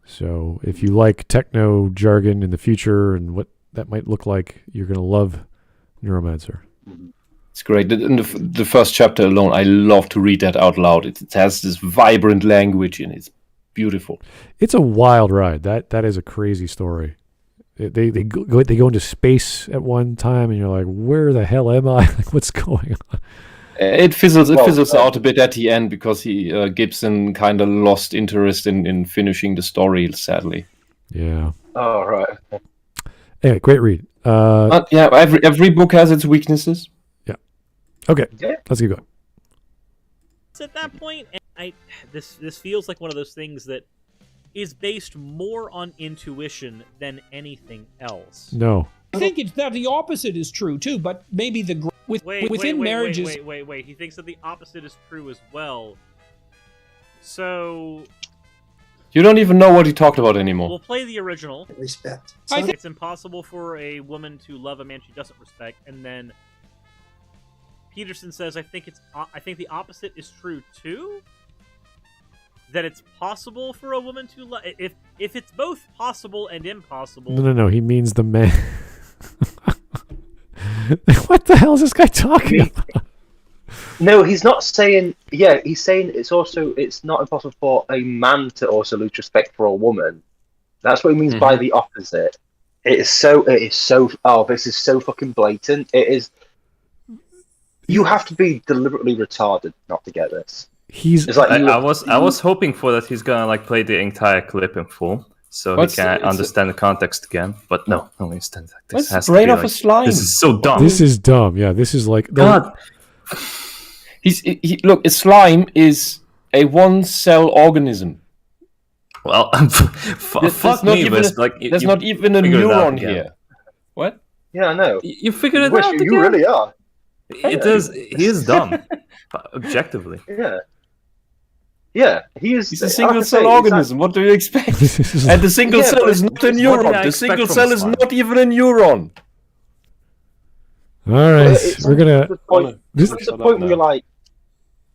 Speaker 1: So if you like techno jargon in the future and what that might look like, you're going to love Neuromancer.
Speaker 2: It's great. In the first chapter alone, I love to read that out loud. It has this vibrant language and it's beautiful.
Speaker 1: It's a wild ride. That is a crazy story. They go into space at one time, and you're like, where the hell am I? Like, what's going on?
Speaker 2: It fizzles out a bit at the end because Gibson kind of lost interest in finishing the story, sadly.
Speaker 1: Yeah.
Speaker 5: Oh, right.
Speaker 1: Anyway, great read.
Speaker 2: Yeah, every book has its weaknesses.
Speaker 1: Yeah. Okay, let's keep going.
Speaker 4: At that point, and this feels like one of those things that is based more on intuition than anything else.
Speaker 1: No.
Speaker 6: I think it's that the opposite is true too, but maybe within marriages.
Speaker 4: Wait. He thinks that the opposite is true as well. So
Speaker 2: you don't even know what he talked about anymore.
Speaker 4: We'll play the original.
Speaker 7: Respect.
Speaker 4: It's impossible for a woman to love a man she doesn't respect, and then Peterson says, "I think the opposite is true too." That it's possible for a woman to love. If it's both possible and impossible.
Speaker 1: No. He means the man. What the hell is this guy talking about?
Speaker 5: No, he's not saying. Yeah, he's saying it's not impossible for a man to also lose respect for a woman. That's what he means by the opposite. It is so. Oh, this is so fucking blatant. It is. You have to be deliberately retarded not to get this.
Speaker 3: I was hoping for that he's gonna like play the entire clip in full, so he can understand the context again. But no, instead this has to be like, slime. This is so dumb.
Speaker 1: This is dumb. Yeah, this is like
Speaker 2: God. Look, a slime is a one-cell organism.
Speaker 3: Well, fuck me, Whisp.
Speaker 2: There's not even a neuron here. What?
Speaker 5: Yeah, I know.
Speaker 3: You figured it
Speaker 5: Whisp,
Speaker 3: out.
Speaker 5: You really are.
Speaker 3: It is. He is dumb, objectively.
Speaker 5: Yeah. Yeah, he's
Speaker 2: a single-cell organism. What do you expect? And the single cell is not a neuron. The single cell is not even a neuron.
Speaker 1: All right, we're gonna.
Speaker 5: This is the point where you're like,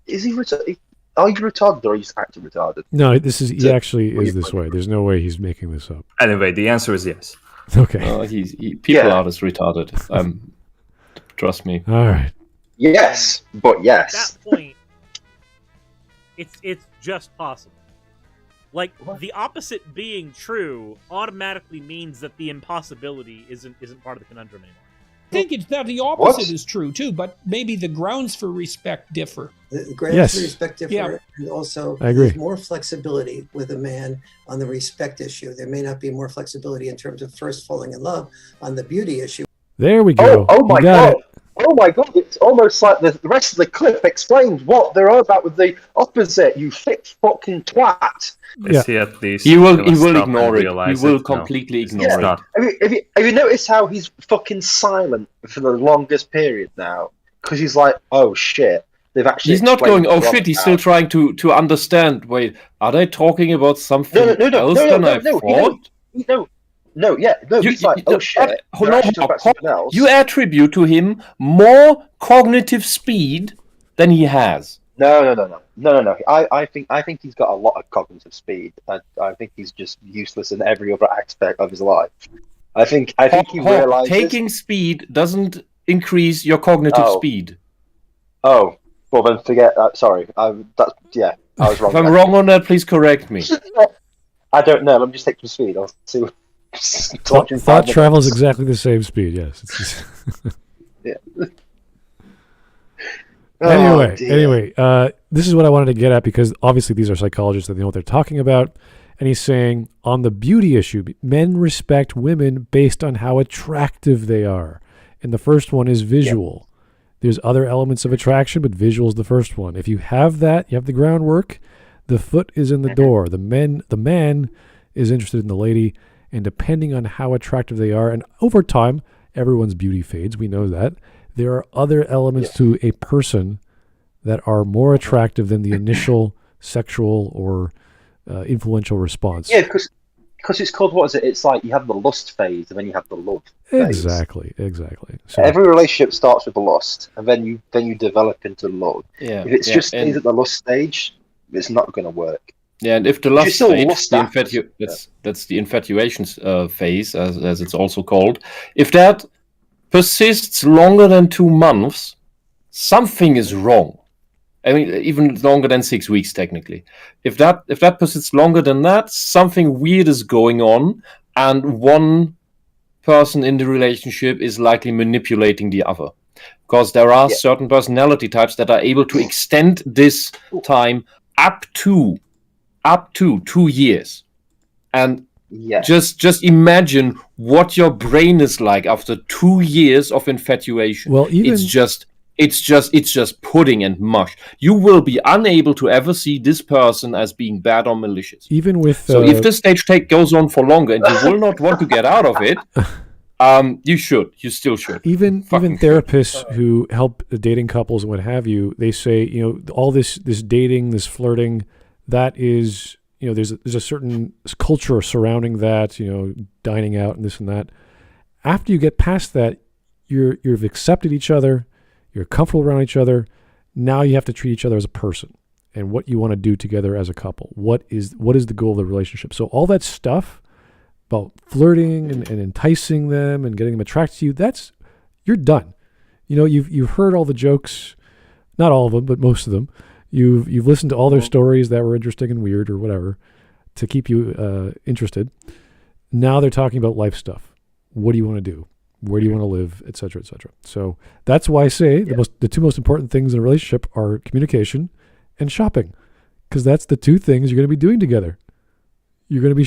Speaker 5: is he retarded? Are you retarded or are you acting retarded?
Speaker 1: No, he actually is this way. There's no way he's making this up.
Speaker 3: Anyway, the answer is yes.
Speaker 1: Okay.
Speaker 2: People are just retarded. Trust me.
Speaker 1: All right.
Speaker 5: Yes, but yes.
Speaker 4: At that point, it's just possible. Like, the opposite being true automatically means that the impossibility isn't part of the conundrum anymore.
Speaker 6: I think it's that the opposite is true too, but maybe the grounds for respect differ.
Speaker 7: The grounds for respect differ, and also
Speaker 1: I agree.
Speaker 7: There's more flexibility with a man on the respect issue. There may not be more flexibility in terms of first falling in love on the beauty issue.
Speaker 1: There we go.
Speaker 5: Oh my god! Oh my god! It's almost like the rest of the clip explains what they're all about with the opposite. You thick fucking twat.
Speaker 3: Is he at least?
Speaker 2: He will ignore it. He will completely ignore
Speaker 5: it. Have you noticed how he's fucking silent for the longest period now? Because he's like, oh shit. They've actually.
Speaker 2: He's not going. Oh shit! He's still trying to understand. Wait, are they talking about something else than I thought?
Speaker 5: He's like, oh shit.
Speaker 2: You attribute to him more cognitive speed than he has.
Speaker 5: No. I think he's got a lot of cognitive speed. I think he's just useless in every other aspect of his life. I think he realizes
Speaker 2: taking speed doesn't increase your cognitive speed.
Speaker 5: Oh, well then forget that. Sorry, I was wrong.
Speaker 2: If I'm wrong on that, please correct me.
Speaker 5: I don't know. Let me just take some speed. I'll see.
Speaker 1: Thought travels exactly the same speed. Yes.
Speaker 5: Yeah.
Speaker 1: Anyway, this is what I wanted to get at, because obviously these are psychologists that know what they're talking about. And he's saying on the beauty issue, men respect women based on how attractive they are. And the first one is visual. There's other elements of attraction, but visual is the first one. If you have that, you have the groundwork, the foot is in the door. The man is interested in the lady, and depending on how attractive they are, and over time, everyone's beauty fades. We know that. There are other elements to a person that are more attractive than the initial sexual or influential response.
Speaker 5: Yeah, because it's called, what is it? It's like you have the lust phase and then you have the love phase.
Speaker 1: Exactly. So
Speaker 5: every relationship starts with the lust, and then you develop into love.
Speaker 2: Yeah.
Speaker 5: If it's just stays at the lust stage, it's not going to work.
Speaker 2: Yeah, and if the lust stage, that's the infatuation phase, as it's also called. If that persists longer than 2 months, something is wrong. I mean, even longer than 6 weeks, technically. If that persists longer than that, something weird is going on, and one person in the relationship is likely manipulating the other. Because there are certain personality types that are able to extend this time up to 2 years. And just imagine what your brain is like after 2 years of infatuation.
Speaker 1: Well,
Speaker 2: it's just pudding and mush. You will be unable to ever see this person as being bad or malicious.
Speaker 1: Even with
Speaker 2: so, if this stage goes on for longer and you will not want to get out of it, you still should.
Speaker 1: Even therapists who help dating couples and what have you, they say, all this dating, this flirting, that is, there's a certain culture surrounding that, dining out and this and that. After you get past that, you've accepted each other, you're comfortable around each other. Now you have to treat each other as a person and what you want to do together as a couple. What is the goal of the relationship? So all that stuff about flirting and enticing them and getting them attracted to you, you're done. You've heard all the jokes, not all of them, but most of them. You've listened to all their stories that were interesting and weird or whatever to keep you interested. Now they're talking about life stuff. What do you want to do? Where do you want to live, et cetera, et cetera. So that's why I say the two most important things in a relationship are communication and shopping, because that's the two things you're going to be doing together. You're going to be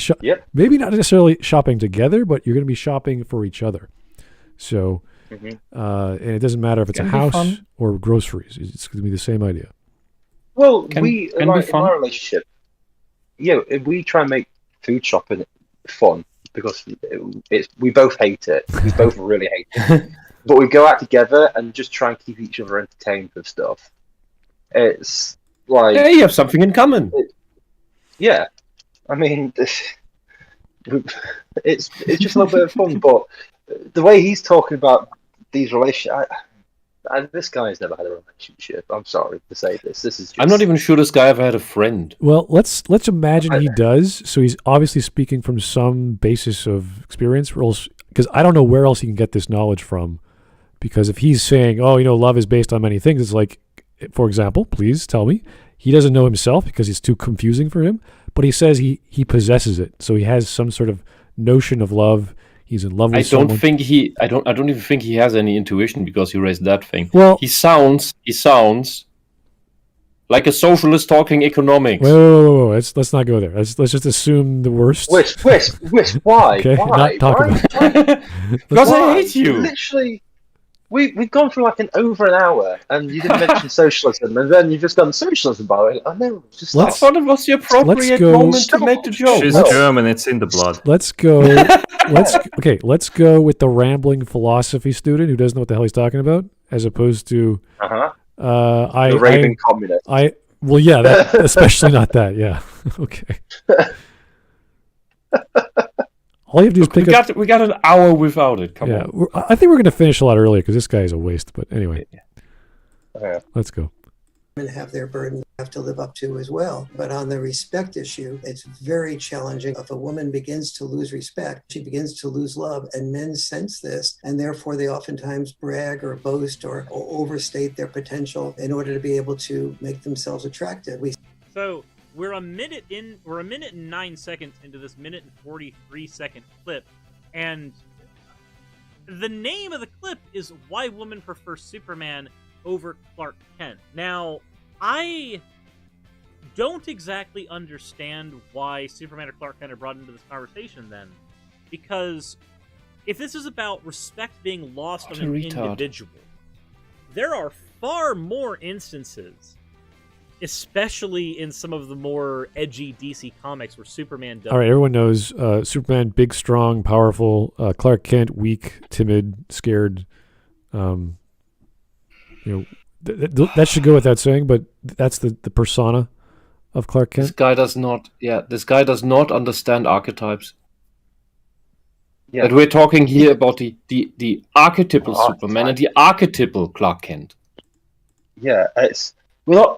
Speaker 1: maybe not necessarily shopping together, but you're going to be shopping for each other. So, and it doesn't matter if it's a house or groceries. It's going to be the same idea.
Speaker 5: Well, in our relationship, we try and make food shopping fun. Because we both hate it. We both really hate it. But we go out together and just try and keep each other entertained with stuff. It's like...
Speaker 2: Yeah, you have something in common.
Speaker 5: I mean, it's just a little bit of fun. But the way he's talking about these relationships... this guy's never had a relationship. I'm sorry to say this. This is just...
Speaker 2: I'm not even sure this guy ever had a friend.
Speaker 1: Well, let's imagine he does. So he's obviously speaking from some basis of experience, because I don't know where else he can get this knowledge from. Because if he's saying, love is based on many things, it's like, for example, please tell me, he doesn't know himself because it's too confusing for him. But he says he possesses it, so he has some sort of notion of love. He's in love with someone.
Speaker 2: I don't even think he has any intuition, because he raised that thing.
Speaker 1: Well,
Speaker 2: he sounds like a socialist talking economics.
Speaker 1: Whoa. Let's not go there. Let's just assume the worst.
Speaker 5: Whisp, why?
Speaker 1: Okay,
Speaker 5: why?
Speaker 1: not talk about it.
Speaker 2: Because I hate you.
Speaker 5: Literally, we've gone for like over an hour, and you didn't mention socialism, and then you've just done socialism about it. I know.
Speaker 2: I thought it was the appropriate moment to make the joke.
Speaker 3: She's German. It's in the blood.
Speaker 1: Let's go. Let's go with the rambling philosophy student who doesn't know what the hell he's talking about, as opposed to
Speaker 5: the raving communist.
Speaker 1: Especially not that. Yeah. Okay. All you have to do is pick up.
Speaker 2: We got an hour without it. Come on.
Speaker 1: I think we're going to finish a lot earlier because this guy is a waste. But anyway, let's go.
Speaker 7: And have their burden have to live up to as well. But on the respect issue, it's very challenging. If a woman begins to lose respect, she begins to lose love, and men sense this, and therefore they oftentimes brag or boast or overstate their potential in order to be able to make themselves attractive.
Speaker 4: So we're a minute and 9 seconds into this minute and 43-second clip, and the name of the clip is "Why Women Prefer Superman over Clark Kent. Now, I don't exactly understand why Superman or Clark Kent are brought into this conversation then, because if this is about respect being lost on an individual, there are far more instances, especially in some of the more edgy DC comics where Superman does.
Speaker 1: All right, everyone knows Superman, big, strong, powerful. Clark Kent, weak, timid, scared. You know, that should go without saying, but that's the persona of Clark Kent.
Speaker 2: This guy does not. Yeah, this guy does not understand archetypes. Yeah. But we're talking here about the archetypal Superman and the archetypal Clark Kent.
Speaker 5: Yeah, it's no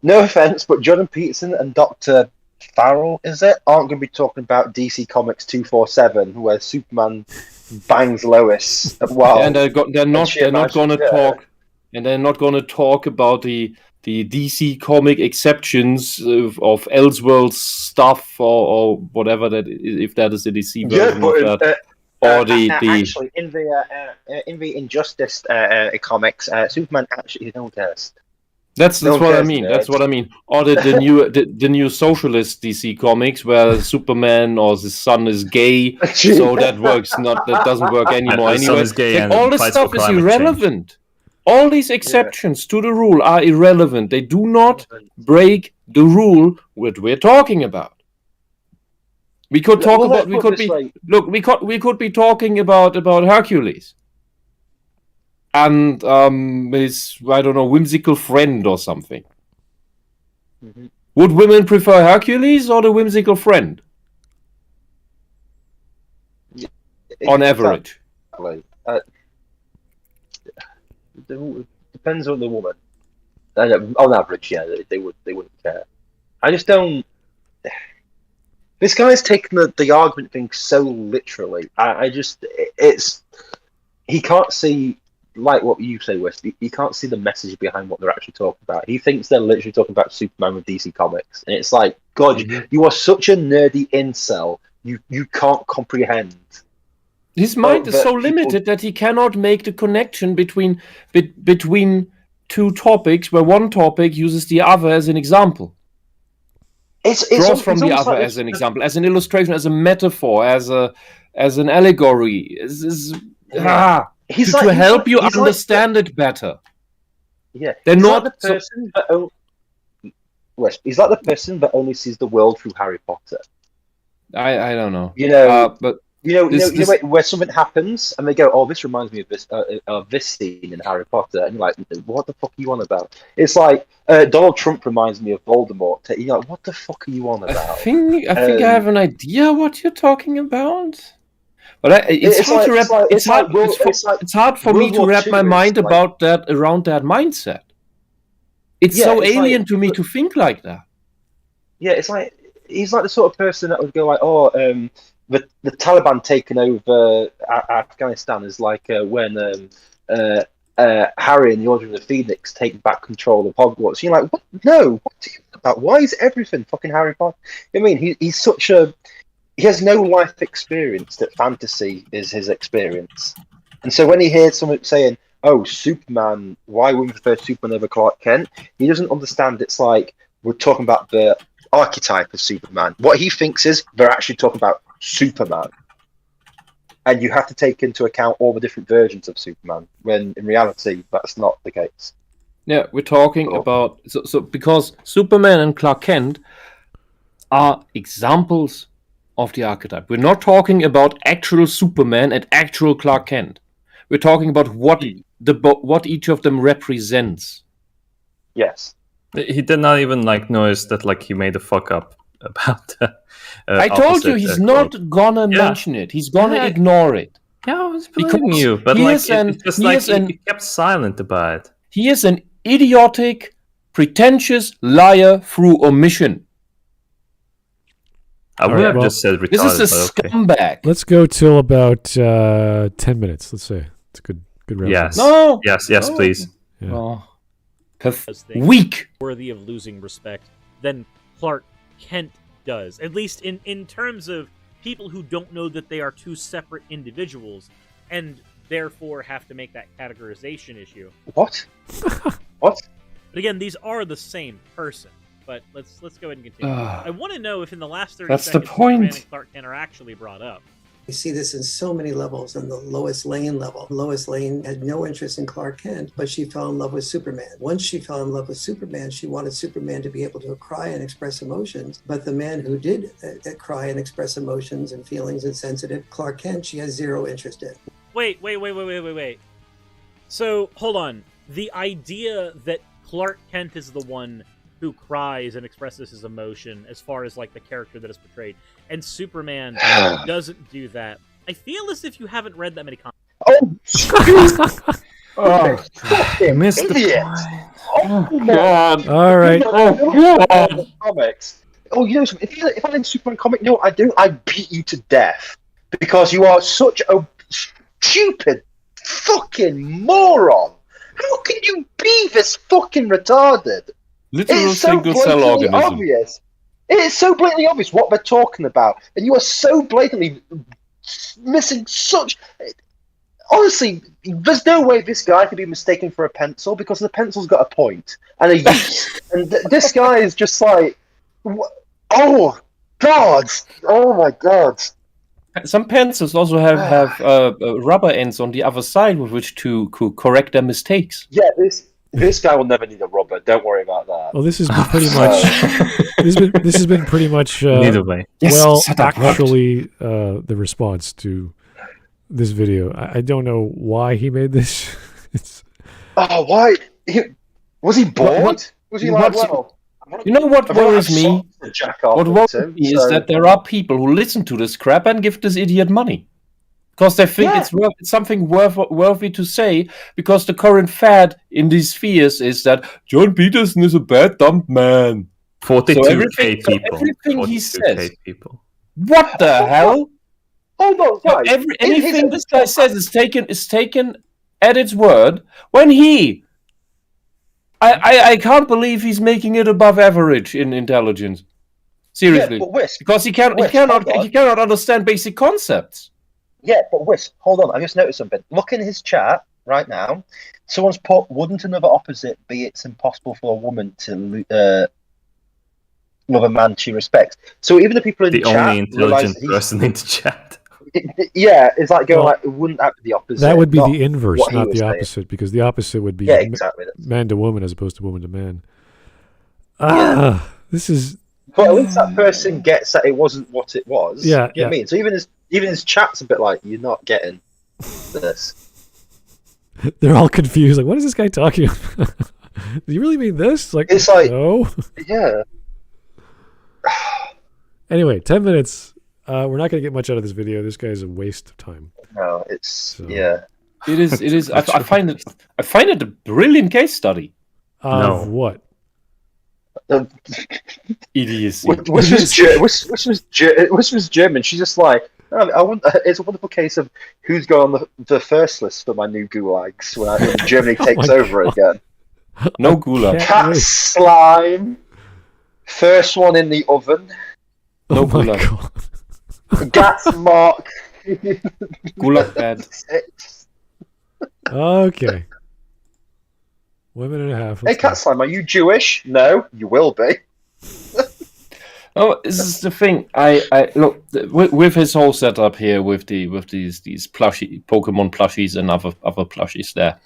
Speaker 5: offense, but Jordan Peterson and Dr. Farrell, aren't going to be talking about DC Comics 247, where Superman bangs Lois. Wow,
Speaker 2: and they're not going to talk, and they're not going to talk about the DC comic exceptions of Elseworlds stuff or whatever that is, if that is the DC version of that.
Speaker 5: Actually, in the Injustice comics, Superman actually cares.
Speaker 2: That's what I mean. That's what I mean. Or the new socialist DC comics where Superman or his son is gay, so that doesn't work anymore. Anyway, all this stuff is irrelevant. Change. All these exceptions to the rule are irrelevant. They do not break the rule that we're talking about. We could talk about. We could be talking about Hercules and his whimsical friend or something. Mm-hmm. Would women prefer Hercules or the whimsical friend? On average.
Speaker 5: Depends on the woman. On average, yeah, they wouldn't care. I just don't. This guy's taken the argument thing so literally. He can't see, like what you say, Whisp. He can't see the message behind what they're actually talking about. He thinks they're literally talking about Superman with DC Comics, and it's like, God, you are such a nerdy incel. You can't comprehend.
Speaker 2: His mind is so limited that he cannot make the connection between two topics, where one topic uses the other as an example. Draws from the other as an example, as an illustration, as a metaphor, as an allegory. To help you understand it better.
Speaker 5: Yeah,
Speaker 2: they're not
Speaker 5: like the person he's like the person that only sees the world through Harry Potter.
Speaker 2: I don't know.
Speaker 5: But where something happens and they go, "Oh, this reminds me of this scene in Harry Potter," and you're like, "What the fuck are you on about?" It's like Donald Trump reminds me of Voldemort. You're like, "What the fuck are you on about?"
Speaker 2: I think I have an idea what you're talking about, but it's hard for me to wrap my mind around that mindset. It's so alien to me to think like that.
Speaker 5: Yeah, it's like he's like the sort of person that would go like, "Oh, the Taliban taking over Afghanistan is like when Harry and the Order of the Phoenix take back control of Hogwarts." You're like, "What? No, what do you think about? Why is everything fucking Harry Potter?" I mean, he has no life experience that fantasy is his experience, and so when he hears someone saying, "Oh, Superman, why would we prefer Superman over Clark Kent?" he doesn't understand. It's like we're talking about the archetype of Superman. What he thinks is they're actually talking about Superman, and you have to take into account all the different versions of Superman, when in reality that's not the case.
Speaker 2: Yeah, we're talking about so because Superman and Clark Kent are examples of the archetype. We're not talking about actual Superman and actual Clark Kent. We're talking about what each of them represents.
Speaker 5: Yes.
Speaker 3: He did not even notice that he made a fuck up about
Speaker 2: I told you he's not gonna mention it. He's gonna ignore it.
Speaker 3: Yeah, I was believing you, but he kept silent about it.
Speaker 2: He is an idiotic, pretentious liar through omission.
Speaker 3: I would have just said retarded.
Speaker 2: This is a scumbag.
Speaker 1: Let's go till about 10 minutes. Let's say it's a good round.
Speaker 3: Yes.
Speaker 2: No.
Speaker 3: Yes,
Speaker 2: no.
Speaker 3: Please.
Speaker 1: Yeah.
Speaker 2: Oh. Weak.
Speaker 4: Worthy of losing respect than Clark Kent does, at least in terms of people who don't know that they are two separate individuals, and therefore have to make that categorization issue.
Speaker 5: What? What?
Speaker 4: But again, these are the same person. But let's go ahead and continue. I want to know if in the last 30
Speaker 2: That's
Speaker 4: seconds,
Speaker 2: the point.
Speaker 4: Superman and Clark Kent are actually brought up.
Speaker 7: We see this in so many levels. On the Lois Lane level, Lois Lane had no interest in Clark Kent, but she fell in love with Superman. Once she fell in love with Superman, she wanted Superman to be able to cry and express emotions. But the man who did cry and express emotions and feelings and sensitive, Clark Kent, she has zero interest in.
Speaker 4: Wait. So, hold on. The idea that Clark Kent is the one who cries and expresses his emotion as far as, like, the character that is portrayed, and Superman doesn't do that. I feel as if you haven't read that many comics.
Speaker 3: Missed the
Speaker 5: Idiot.
Speaker 3: point.
Speaker 5: Oh, God.
Speaker 1: All right.
Speaker 5: Comics. Oh, you know something? If I did Superman comic, no, I don't. I beat you to death because you are such a stupid fucking moron. How can you be this fucking retarded?
Speaker 2: Literal
Speaker 5: It's so
Speaker 2: single-cell
Speaker 5: blatantly
Speaker 2: organism.
Speaker 5: obvious. It is so blatantly obvious what they're talking about, and you are so blatantly missing such. Honestly, there's no way this guy could be mistaken for a pencil because the pencil's got a point and a use, and this guy is just like, oh God, oh my God.
Speaker 2: Some pencils also have rubber ends on the other side with which to correct their mistakes.
Speaker 5: Yeah, this guy will never need a rubber. Don't worry about that.
Speaker 1: Well, this has been pretty much. This has been pretty much.
Speaker 3: Neither way.
Speaker 1: Well, actually, the response to this video. I don't know why he made this.
Speaker 5: Why? Was he bored? Was he like, well?
Speaker 2: You know what worries me? What worries
Speaker 5: him,
Speaker 2: me is that there are people who listen to this crap and give this idiot money. Because they think it's something worthy to say, because the current fad in these spheres is that Jordan Peterson is a bad, dumb man.
Speaker 3: 42k people.
Speaker 2: Everything he says.
Speaker 3: People.
Speaker 2: What the hell?
Speaker 5: Hold on, guys.
Speaker 2: Anything this guy says is taken at its word. When he... I can't believe he's making it above average in intelligence. Seriously.
Speaker 5: Yeah, but Wisp,
Speaker 2: because he cannot understand basic concepts.
Speaker 5: Yeah, but Wisp, hold on. I just noticed something. Look in his chat right now. Someone's put, wouldn't another opposite be it's impossible for a woman to love a man she respects? So even the people in the chat... The
Speaker 3: only intelligent person in the chat.
Speaker 5: It's like going wouldn't that be the opposite?
Speaker 1: That would be the inverse, not the opposite, because the opposite would be
Speaker 5: exactly.
Speaker 1: Man to woman as opposed to woman to man. This is...
Speaker 5: But at least that person gets that it wasn't what it was.
Speaker 1: Yeah,
Speaker 5: you know what I mean? So even his chat's a bit like, you're not getting this.
Speaker 1: They're all confused. Like, what is this guy talking about? Do you really mean this?
Speaker 5: It's like,
Speaker 1: no.
Speaker 5: Yeah.
Speaker 1: Anyway, 10 minutes. We're not going to get much out of this video. This guy's a waste of time.
Speaker 5: No, it's yeah.
Speaker 2: It is. I find it a brilliant case study.
Speaker 1: Of what?
Speaker 2: Idiocy.
Speaker 5: Which was German. She's just like, it's a wonderful case of who's going on the first list for my new gulags when Germany takes over again.
Speaker 2: No gulag.
Speaker 5: Cat slime. First one in the oven.
Speaker 1: No gulag.
Speaker 5: Gas mark.
Speaker 2: Gulag bad.
Speaker 1: Okay. 1 minute and a half.
Speaker 5: Hey, Cat Slime, are you Jewish? No, you will be.
Speaker 2: Oh, this is the thing. I look with his whole setup here with these plushie Pokemon plushies and other plushies there.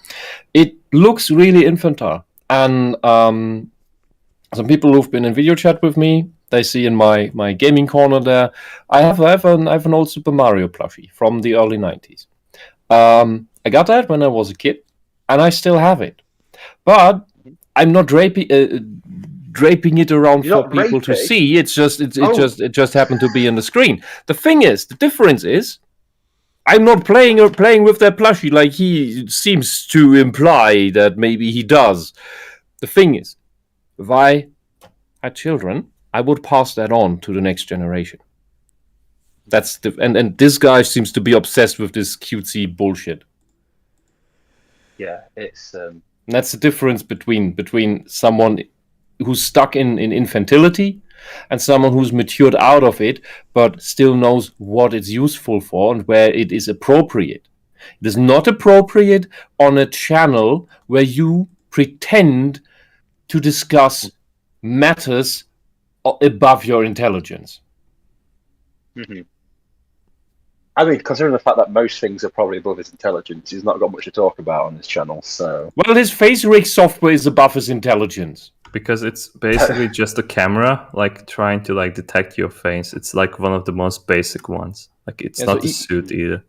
Speaker 2: It looks really infantile, and some people who've been in video chat with me, they see in my gaming corner there, I have an old Super Mario plushie from the early 90s. I got that when I was a kid, and I still have it. But I'm not draping it around for people to see. It just happened to be on the screen. The thing is, the difference is, I'm not playing with that plushie like he seems to imply that maybe he does. The thing is, if I had children, I would pass that on to the next generation. That's and this guy seems to be obsessed with this cutesy bullshit.
Speaker 5: Yeah, it's.
Speaker 2: That's the difference between someone who's stuck in infantility and someone who's matured out of it, but still knows what it's useful for and where it is appropriate. It is not appropriate on a channel where you pretend to discuss matters above your intelligence.
Speaker 5: Mm-hmm. I mean, considering the fact that most things are probably above his intelligence, he's not got much to talk about on this channel, so...
Speaker 2: Well, his face rig software is above his intelligence.
Speaker 3: Because it's basically just a camera, like, trying to, like, detect your face. It's, like, one of the most basic ones. Like, it's not a suit either.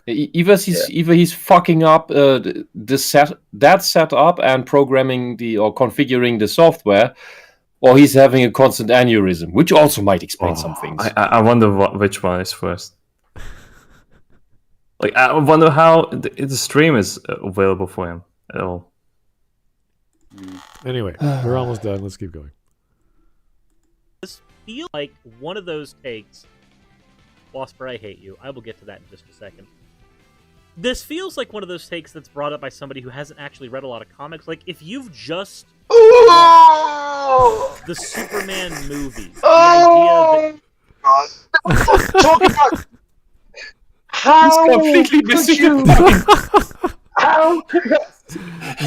Speaker 2: Either he's fucking up that setup and programming or configuring the software, or he's having a constant aneurysm, which also might explain some things.
Speaker 3: I wonder which one is first. Like, I wonder how the stream is available for him at all.
Speaker 1: Anyway, we're almost done. Let's keep going.
Speaker 4: This feels like one of those takes. Wasper, I hate you. I will get to that in just a second. This feels like one of those takes that's brought up by somebody who hasn't actually read a lot of comics. Like, if you've just watched the Superman movies, the idea that...
Speaker 5: Talk about... How
Speaker 2: completely missing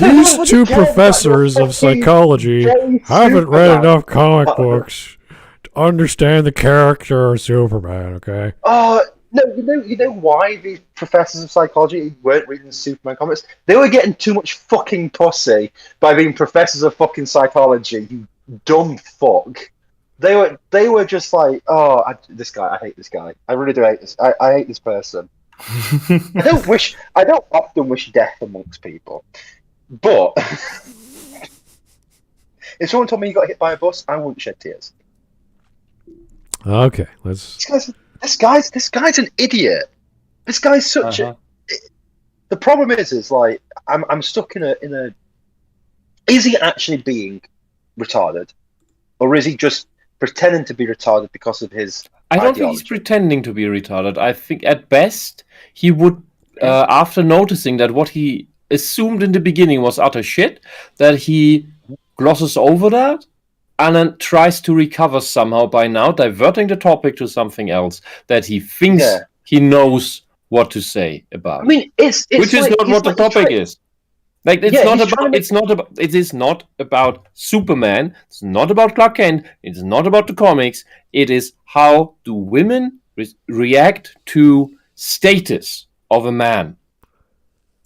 Speaker 1: These two professors of psychology haven't read enough comic books to understand the character of Superman, okay?
Speaker 5: No, you know why these professors of psychology weren't reading Superman comics? They were getting too much fucking pussy by being professors of fucking psychology, you dumb fuck. They were just like, I hate this guy. I really do hate this. I hate this person. I don't often wish death amongst people, but if someone told me you got hit by a bus, I wouldn't shed tears.
Speaker 1: Okay, let's.
Speaker 5: This guy's an idiot. This guy's such a. The problem is like I'm stuck in a. Is he actually being retarded, or is he just pretending to be retarded because of his
Speaker 2: I don't think he's pretending to be retarded. I think at best he would, after noticing that what he assumed in the beginning was utter shit, that he glosses over that and then tries to recover somehow by now diverting the topic to something else that he thinks he knows what to say about.
Speaker 5: I mean, it's
Speaker 2: which is not what the topic is. Like it is not about Superman. It's not about Clark Kent. It's not about the comics. It is how do women react to status of a man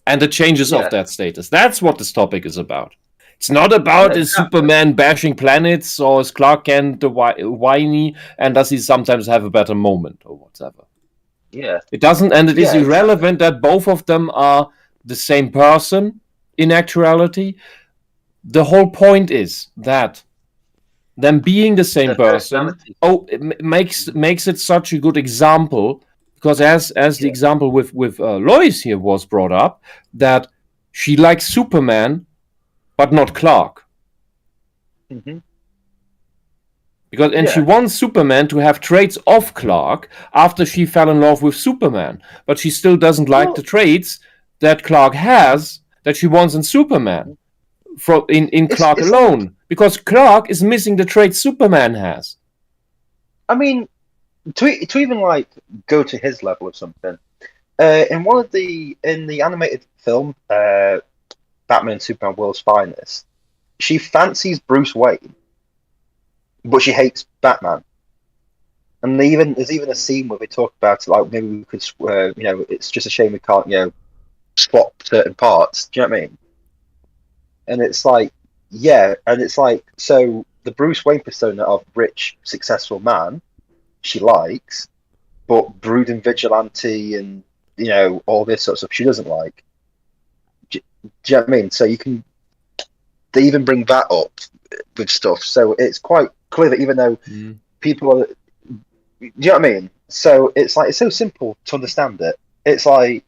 Speaker 2: and the changes of that status. That's what this topic is about. It's not about is Superman bashing planets or is Clark Kent whiny and does he sometimes have a better moment or whatever.
Speaker 5: Yeah,
Speaker 2: it doesn't, and it is irrelevant that both of them are the same person. In actuality, the whole point is that them being the same person, it makes it such a good example because as the example with Lois here was brought up, that she likes Superman, but not Clark.
Speaker 5: Mm-hmm.
Speaker 2: Because she wants Superman to have traits of Clark after she fell in love with Superman, but she still doesn't like the traits that Clark has. That she wants in Superman, in Clark alone, because Clark is missing the traits Superman has.
Speaker 5: I mean, to even like go to his level of something, in the animated film, Batman and Superman: World's Finest, she fancies Bruce Wayne, but she hates Batman. And there's even a scene where they talk about it, like maybe we could, it's just a shame we can't, swap certain parts. Do you know what I mean? And it's like, so the Bruce Wayne persona of rich, successful man, she likes, but brooding vigilante and all this sort of stuff she doesn't like. Do you know what I mean? So they even bring that up with stuff. So it's quite clear that even though people are, do you know what I mean? So it's like it's so simple to understand it. It's like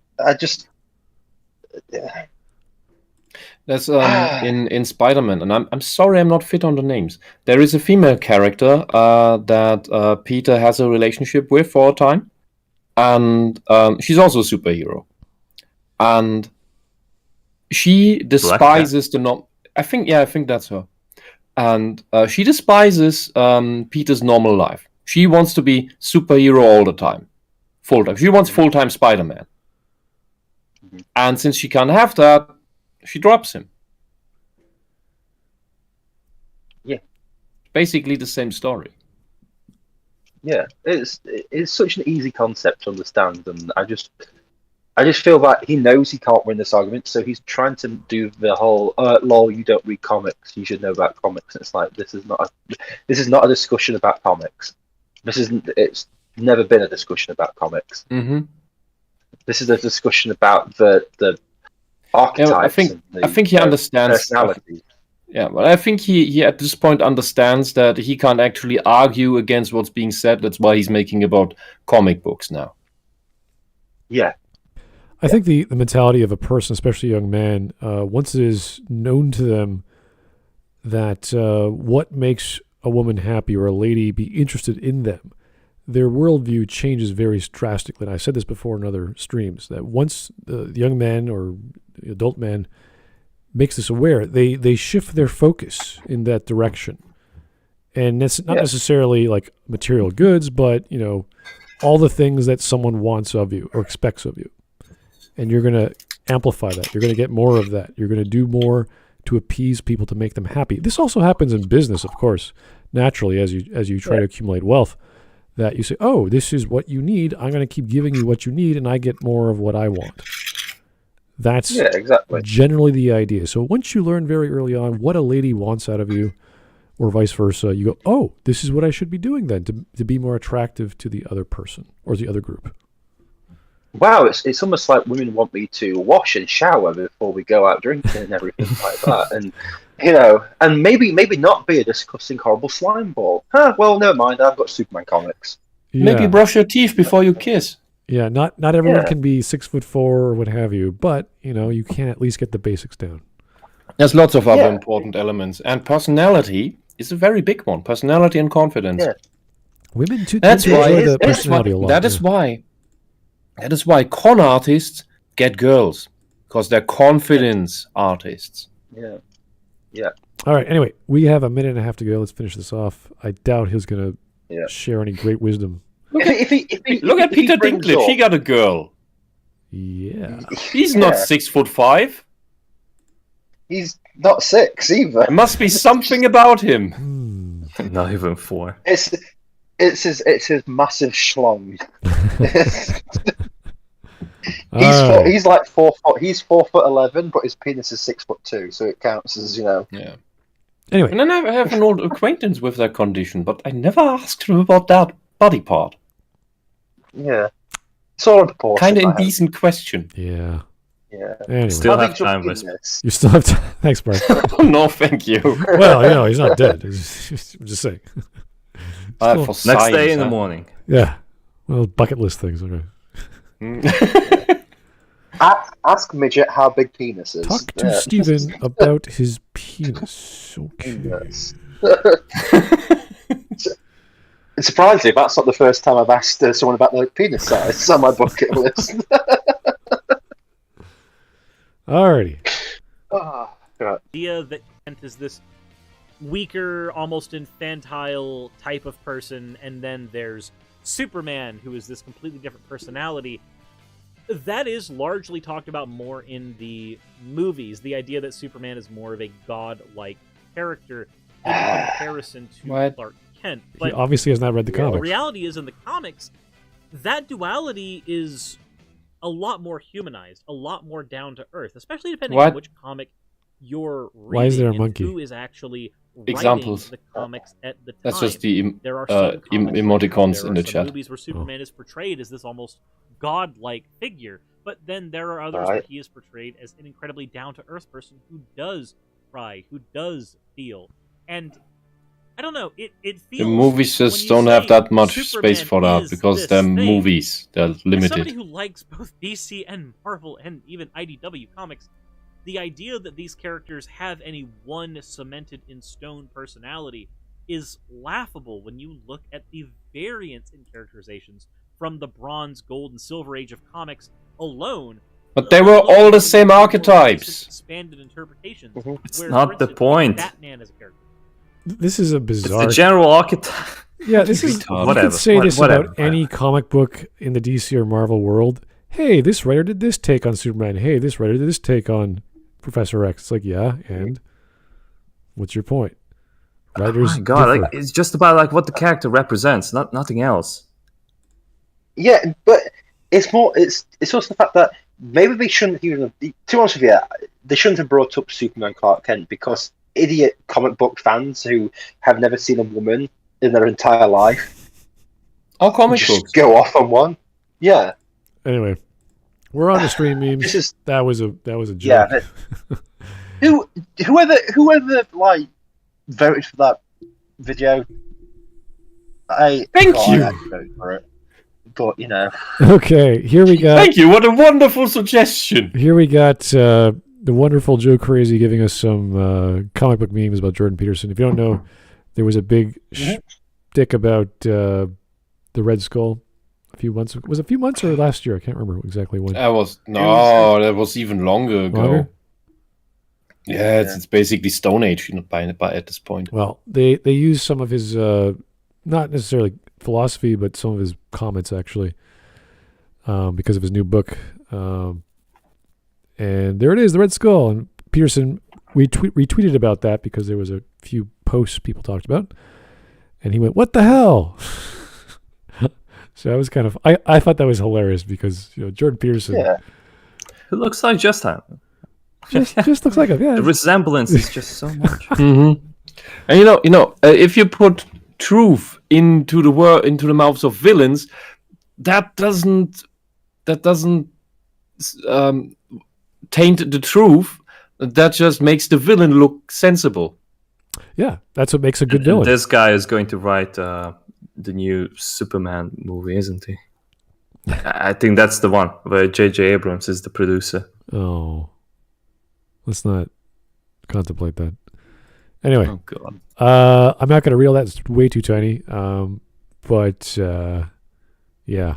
Speaker 2: That's in Spider-Man, and I'm sorry I'm not fit on the names. There is a female character that Peter has a relationship with for a time, and she's also a superhero, and she despises I think that's her, and she despises Peter's normal life. She wants to be superhero all the time, full time. She wants full-time Spider-Man. And since she can't have that, she drops him.
Speaker 5: Yeah.
Speaker 2: Basically the same story.
Speaker 5: Yeah, it's such an easy concept to understand, and I just feel that he knows he can't win this argument, so he's trying to do the whole "lol, you don't read comics, you should know about comics." And it's like this is not a discussion about comics. It's never been a discussion about comics.
Speaker 2: Mm-hmm.
Speaker 5: This is a discussion about the archetypes.
Speaker 2: I think he understands.
Speaker 5: Personalities.
Speaker 2: Yeah, but I think he at this point understands that he can't actually argue against what's being said. That's why he's making about comic books now.
Speaker 5: Yeah.
Speaker 1: I think the mentality of a person, especially a young man, once it is known to them that what makes a woman happy or a lady be interested in them, their worldview changes very drastically. And I said this before in other streams, that once the young man or the adult man makes this aware, they shift their focus in that direction. And it's not necessarily like material goods, but, all the things that someone wants of you or expects of you. And you're going to amplify that. You're going to get more of that. You're going to do more to appease people to make them happy. This also happens in business, of course, naturally, as you try to accumulate wealth, that you say, oh, this is what you need. I'm going to keep giving you what you need, and I get more of what I want. That's
Speaker 5: exactly
Speaker 1: generally the idea. So once you learn very early on what a lady wants out of you, or vice versa, you go, oh, this is what I should be doing then to be more attractive to the other person or the other group.
Speaker 5: Wow, it's almost like women want me to wash and shower before we go out drinking and everything like that. And, and maybe not be a disgusting, horrible slime ball. Well, never mind, I've got Superman comics.
Speaker 1: Yeah.
Speaker 2: Maybe brush your teeth before you kiss.
Speaker 1: Yeah, not everyone can be 6'4" or what have you, but you can at least get the basics down.
Speaker 2: There's lots of other important elements, and personality is a very big one. Personality and confidence.
Speaker 5: Yeah.
Speaker 1: Women too.
Speaker 2: That's why
Speaker 1: enjoy the personality a lot.
Speaker 2: That is why con artists get girls, because they're confidence artists.
Speaker 5: Yeah. Yeah.
Speaker 1: All right. Anyway, we have a minute and a half to go. Let's finish this off. I doubt he's going to share any great wisdom.
Speaker 2: Look at Peter Dinklage. He got a girl.
Speaker 1: Yeah.
Speaker 2: He's not 6'5".
Speaker 5: He's not 6 either.
Speaker 2: There must be something about him.
Speaker 3: Not even 4.
Speaker 5: It's his massive schlong. He's like 4 foot. He's 4'11", but his penis is 6'2", so it counts as
Speaker 2: Yeah.
Speaker 1: Anyway,
Speaker 2: and then I have an old acquaintance with that condition, but I never asked him about that body part.
Speaker 5: Yeah, it's all in proportion.
Speaker 2: Kind of indecent question.
Speaker 1: Yeah.
Speaker 5: Yeah.
Speaker 1: Anyway.
Speaker 3: Still have time, Whisp.
Speaker 1: You still have time. Thanks, Bart.
Speaker 2: No, thank you.
Speaker 1: Well, he's not dead. I'm just saying.
Speaker 2: For
Speaker 3: Next day in the morning.
Speaker 1: Yeah. Well, bucket list things. Okay.
Speaker 5: Ask Midget how big penis is.
Speaker 1: Talk to Steven about his penis. Okay.
Speaker 5: Yes. It's surprising. That's not the first time I've asked someone about their penis size. It's on my bucket list.
Speaker 1: Alrighty.
Speaker 4: Idea that Kent is this weaker, almost infantile type of person, and then there's Superman, who is this completely different personality. That is largely talked about more in the movies. The idea that Superman is more of a god-like character in comparison to Clark Kent. But
Speaker 1: he obviously has not read the comics.
Speaker 4: The reality is, in the comics, that duality is a lot more humanized, a lot more down to earth, especially depending on which comic you're reading.
Speaker 1: Why is there a monkey?
Speaker 4: Who is actually writing
Speaker 2: Examples.
Speaker 4: The comics at the time.
Speaker 2: That's just the
Speaker 4: there are some
Speaker 2: emoticons in the chat.
Speaker 4: Movies where Superman is portrayed as this almost god-like figure, but then there are others where he is portrayed as an incredibly down-to-earth person who does cry, who does feel, and I don't know. It feels
Speaker 2: the movies just don't have that much space for that because they're movies. They're limited.
Speaker 4: As somebody who likes both DC and Marvel and even IDW comics, the idea that these characters have any one cemented in stone personality is laughable when you look at the variance in characterizations from the Bronze, Gold, and Silver Age of comics alone.
Speaker 2: But they were all the same archetypes.
Speaker 4: Expanded interpretations.
Speaker 3: It's not the point.
Speaker 4: Batman as a character.
Speaker 1: This is a bizarre.
Speaker 3: It's the general archetype.
Speaker 1: Yeah, this is. You could say this about any comic book in the DC or Marvel world. hey, this writer did this take on Superman. Hey, this writer did this take on Professor X. It's like, yeah, and what's your point? Writers
Speaker 3: Oh my God,
Speaker 1: differ.
Speaker 3: like it's just about like what the character represents, nothing else.
Speaker 5: Yeah, but it's more. It's also the fact that maybe they shouldn't even. To be honest with you, they shouldn't have brought up Superman Clark Kent because idiot comic book fans who have never seen a woman in their entire life
Speaker 2: Oh, comic
Speaker 5: just
Speaker 2: books.
Speaker 5: go off on one. Yeah.
Speaker 1: Anyway, we're on the stream memes.
Speaker 5: This is
Speaker 1: that was a joke.
Speaker 5: yeah. Whoever like voted for that video,
Speaker 2: Thank you.
Speaker 5: I didn't vote for it, but you know.
Speaker 1: Okay, here we got.
Speaker 2: Thank you. What a wonderful suggestion.
Speaker 1: Here we got the wonderful Joe Crazy giving us some comic book memes about Jordan Peterson. If you don't know, there was a big shtick about the Red Skull a few months. Was it a few months or last year? I can't remember exactly when.
Speaker 2: That was even longer ago.
Speaker 1: Longer?
Speaker 2: Yeah, it's basically Stone Age, by at this point.
Speaker 1: Well, they use some of his not necessarily philosophy, but some of his comments actually, because of his new book. And there it is, the Red Skull. And Peterson retweeted about that because there was a few posts people talked about, and he went, "What the hell?" So I was kind of I thought that was hilarious because Jordan Peterson
Speaker 3: It looks like just him.
Speaker 1: just looks like him. Yeah,
Speaker 3: The resemblance is just so much.
Speaker 2: Mm-hmm. And if you put truth into the mouths of villains, that doesn't taint the truth. That just makes the villain look sensible.
Speaker 1: yeah, that's what makes a good villain.
Speaker 3: This guy is going to write the new Superman movie, isn't he? I think that's the one where J.J. Abrams is the producer.
Speaker 1: Oh, let's not contemplate that. Anyway,
Speaker 3: Oh God.
Speaker 1: I'm not going to reel that. It's way too tiny. But yeah,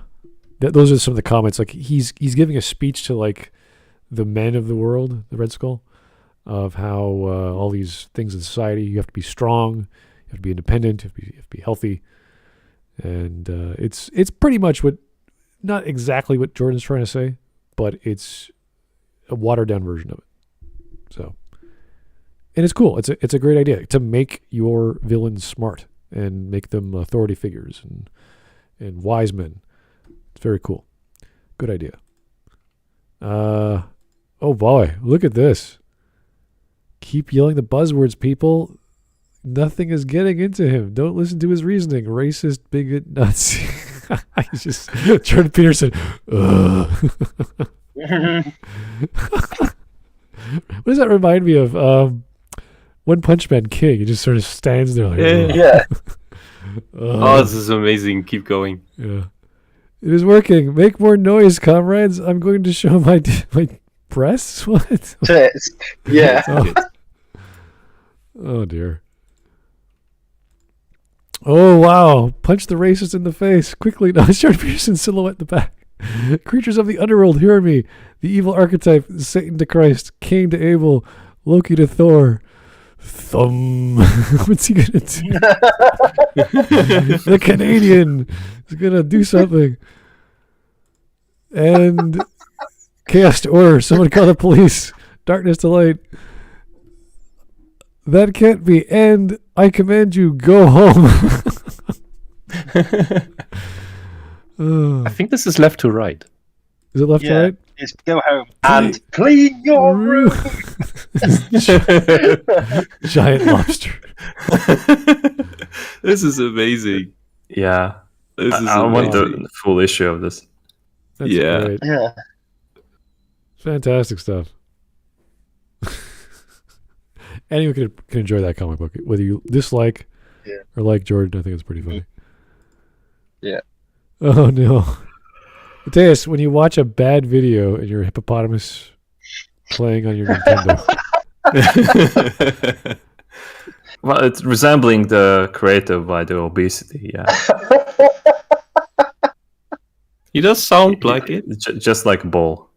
Speaker 1: those are some of the comments. Like he's giving a speech to like the men of the world, the Red Skull, of how all these things in society. You have to be strong. You have to be independent. You have to be healthy. And it's pretty much not exactly what Jordan's trying to say, but it's a watered down version of it. So, and it's cool. It's a great idea to make your villains smart and make them authority figures and wise men. It's very cool. Good idea. Oh boy, look at this. Keep yelling the buzzwords, people. Nothing is getting into him. Don't listen to his reasoning. Racist, bigot, nuts. He's just Jordan Peterson. What does that remind me of? One Punch Man King. He just sort of stands there like,
Speaker 5: Yeah.
Speaker 2: Oh, this is amazing. Keep going.
Speaker 1: Yeah. It is working. Make more noise, comrades. I'm going to show my breasts. What?
Speaker 5: Yeah.
Speaker 1: Oh dear. Oh wow! Punch the racist in the face quickly. No, it's Jordan Peterson silhouette in the back. Creatures of the underworld, hear me. The evil archetype, Satan to Christ, Cain to Abel, Loki to Thor. Thumb. What's he gonna do? The Canadian is gonna do something. And chaos to order. Someone call the police. Darkness to light. That can't be. And I command you, go home.
Speaker 2: I think this is left to right.
Speaker 1: Is it left to right?
Speaker 5: It's go home and clean your room.
Speaker 1: Giant lobster.
Speaker 2: This is amazing.
Speaker 3: Yeah.
Speaker 2: This is
Speaker 3: I want
Speaker 2: amazing.
Speaker 3: the full issue of this.
Speaker 1: That's
Speaker 2: Yeah.
Speaker 1: great.
Speaker 5: Yeah.
Speaker 1: Fantastic stuff. Anyone can enjoy that comic book, whether you dislike or like Jordan. I think it's pretty funny.
Speaker 5: Yeah.
Speaker 1: Oh no, Mateus, when you watch a bad video and you're a hippopotamus playing on your Nintendo,
Speaker 3: Well, it's resembling the creator by the obesity, yeah.
Speaker 2: He does sound like it.
Speaker 3: Just like a ball.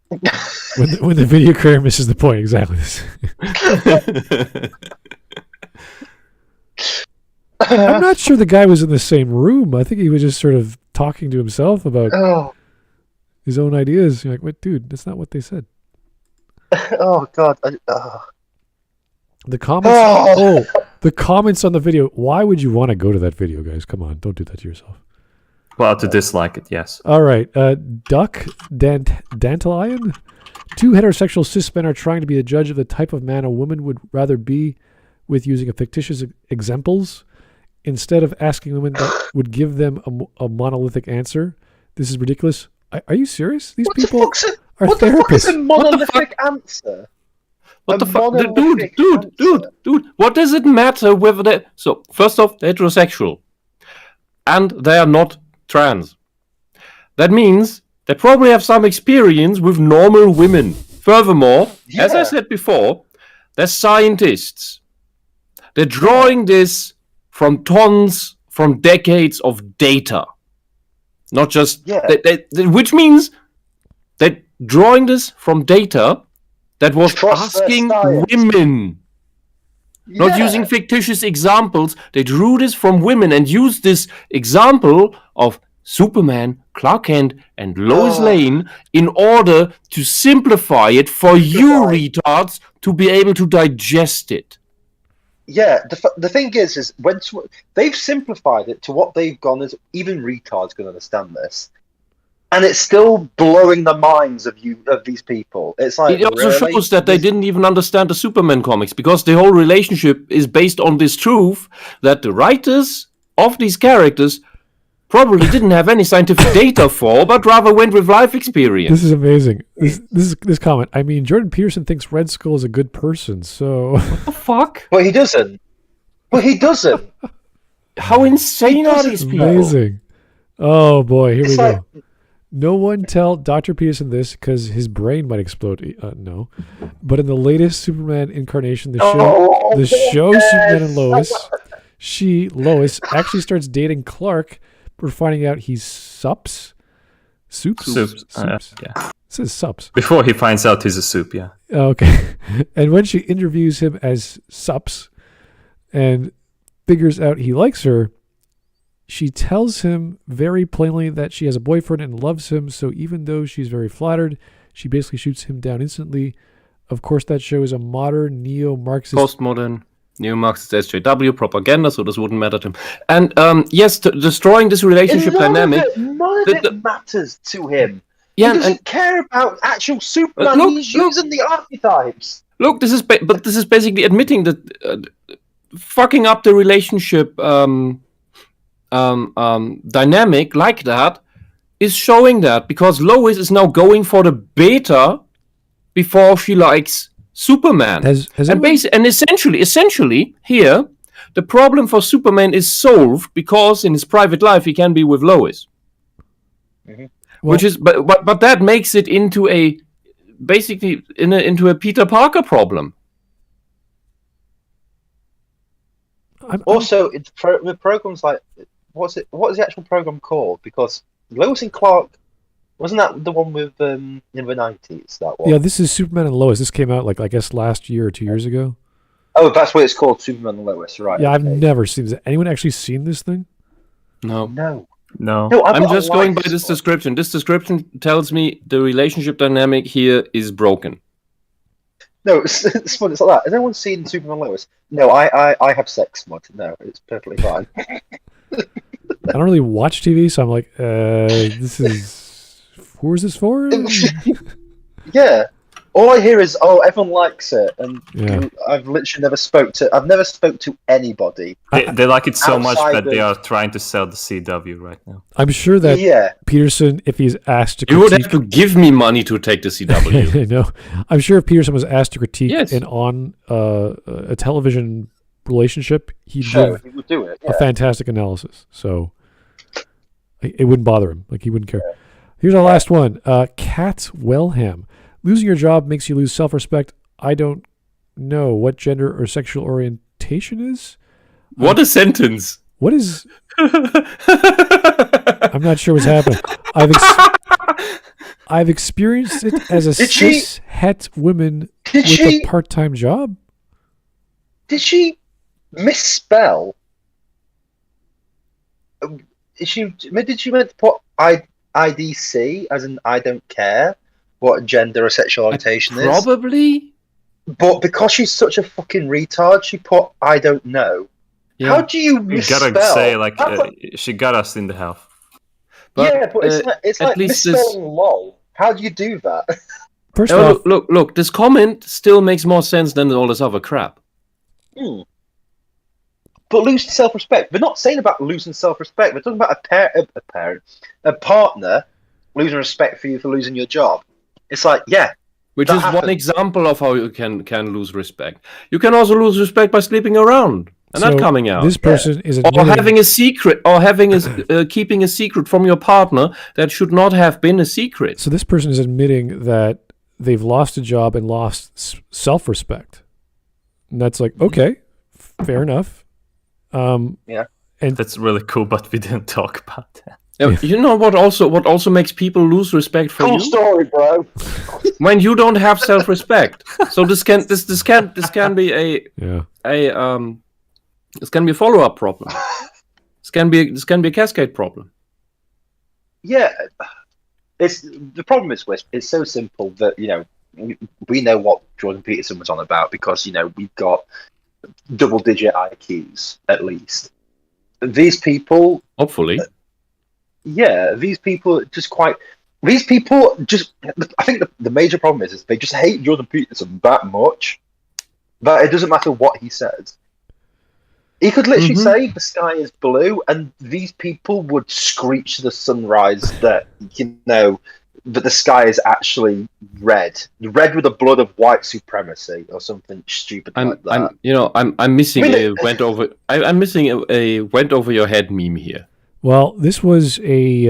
Speaker 1: when the video creator misses the point, exactly. I'm not sure the guy was in the same room. I think he was just sort of talking to himself about
Speaker 5: Oh,
Speaker 1: his own ideas. You're like, wait, dude, that's not what they said.
Speaker 5: oh God.
Speaker 1: The comments. The comments on the video. Why would you want to go to that video, guys? Come on, don't do that to yourself.
Speaker 3: Well, to dislike it, yes.
Speaker 1: All right, Duck Dantalion. 2 heterosexual cis men are trying to be a judge of the type of man a woman would rather be with using a fictitious examples instead of asking women that would give them a monolithic answer. This is ridiculous. Are you serious? These people are therapists.
Speaker 5: What the fuck is a monolithic answer?
Speaker 2: What the fuck? Dude, what does it matter whether they... So, first off, they're heterosexual. And they are not trans. That means they probably have some experience with normal women. Furthermore, as I said before, they're scientists. They're drawing this from decades of data. Not just... which means they're drawing this from data that was asking women. Not using fictitious examples. They drew this from women and used this example of Superman, Clark Kent, and Lois Lane in order to simplify it for you retards to be able to digest it.
Speaker 5: Yeah, the thing is when they've simplified it to what they've gone as even retards can understand this, and it's still blowing the minds of these people. It's like
Speaker 2: it also shows that they didn't even understand the Superman comics because the whole relationship is based on this truth that the writers of these characters probably didn't have any scientific data for, but rather went with life experience.
Speaker 1: This is amazing. This comment. I mean, Jordan Peterson thinks Red Skull is a good person, so...
Speaker 2: What the fuck?
Speaker 5: Well, he doesn't.
Speaker 2: How insane are these people?
Speaker 1: Amazing. Oh, boy. Here we go. No one tell Dr. Peterson this because his brain might explode. No. But in the latest Superman incarnation, the show Superman and Lois, Lois, actually starts dating Clark. We're finding out he's Soups. Soups?
Speaker 3: Yeah.
Speaker 1: It says Sups.
Speaker 3: Before he finds out he's a soup, yeah.
Speaker 1: Okay. And when she interviews him as Sups and figures out he likes her, she tells him very plainly that she has a boyfriend and loves him, so even though she's very flattered, she basically shoots him down instantly. Of course, that show is a modern neo-Marxist...
Speaker 2: Postmodern, neo-Marxist SJW propaganda, so this wouldn't matter to him. And yes, destroying this relationship dynamic...
Speaker 5: None of it matters to him.
Speaker 2: Yeah,
Speaker 5: he doesn't care about actual Superman. He's using the archetypes.
Speaker 2: Look, this is basically admitting that fucking up the relationship... dynamic like that is showing that because Lois is now going for the beta before she likes Superman. And essentially here the problem for Superman is solved because in his private life he can be with Lois. Mm-hmm. Which is but that makes it into a basically into a Peter Parker problem.
Speaker 5: Also, with programs like what is the actual program called? Because Lois and Clark, wasn't that the one with in the 90s? That one.
Speaker 1: Yeah, this is Superman and Lois. This came out like I guess last year or 2 years ago.
Speaker 5: Oh, that's what it's called, Superman and Lois, right?
Speaker 1: Yeah, I've never seen this. Anyone actually seen this thing?
Speaker 2: No.
Speaker 5: I'm
Speaker 2: just going by this description. This description tells me the relationship dynamic here is broken.
Speaker 5: No, it's like that. Has anyone seen Superman and Lois? No, I have sex, Smud. No, it's perfectly fine.
Speaker 1: I don't really watch TV, so I'm like, this is... Who is this for?
Speaker 5: Yeah. All I hear is, everyone likes it, and I've literally never spoke to anybody.
Speaker 3: They like it so much that they are trying to sell the CW right now.
Speaker 1: I'm sure that Peterson, if he's asked to critique...
Speaker 2: You would have to give me money to take the CW.
Speaker 1: No, I'm sure if Peterson was asked to critique on a television relationship, he would do it. A fantastic analysis. So it wouldn't bother him. Like he wouldn't care. Here's our last one. Kat Wellham. Losing your job makes you lose self-respect. I don't know what gender or sexual orientation is.
Speaker 2: What a sentence.
Speaker 1: What is... I'm not sure what's happening. I've experienced it as a cis-het woman with a part-time job.
Speaker 5: Did she misspell? did she meant to put IDC as in I don't care what gender or sexual orientation is?
Speaker 2: Probably.
Speaker 5: But because she's such a fucking retard, she put I don't know.
Speaker 2: Yeah.
Speaker 5: How do you
Speaker 3: You
Speaker 5: misspell?
Speaker 3: gotta say, like, she got us in the half.
Speaker 2: But,
Speaker 5: yeah, but it's like misspelling lol. How do you do that?
Speaker 1: First off,
Speaker 2: look, this comment still makes more sense than all this other crap.
Speaker 5: But losing self-respect. We're not saying about losing self-respect. We're talking about a partner losing respect for you for losing your job. It's like, yeah.
Speaker 2: Which is one example of how you can lose respect. You can also lose respect by sleeping around and not coming out.
Speaker 1: This person is
Speaker 2: or having a secret, or keeping a secret from your partner that should not have been a secret.
Speaker 1: So this person is admitting that they've lost a job and lost self-respect. And that's like, okay, fair enough.
Speaker 5: Yeah.
Speaker 1: And
Speaker 3: that's really cool, but we didn't talk about that.
Speaker 2: You know what also makes people lose respect for you?
Speaker 5: Cool story, bro.
Speaker 2: When you don't have self-respect. So this can be this can be a follow-up problem. This can be a cascade problem.
Speaker 5: Yeah. The problem is, Whisp, it's so simple that, we know what Jordan Peterson was on about because, we've got double-digit IQs, at least. These people...
Speaker 2: Hopefully.
Speaker 5: These people I think the major problem is they just hate Jordan Peterson that much that it doesn't matter what he says. He could literally say the sky is blue, and these people would screech to the sunrise that that the sky is actually red with the blood of white supremacy or something stupid like that.
Speaker 2: I'm missing I'm missing a went over your head meme here.
Speaker 1: Well, this was a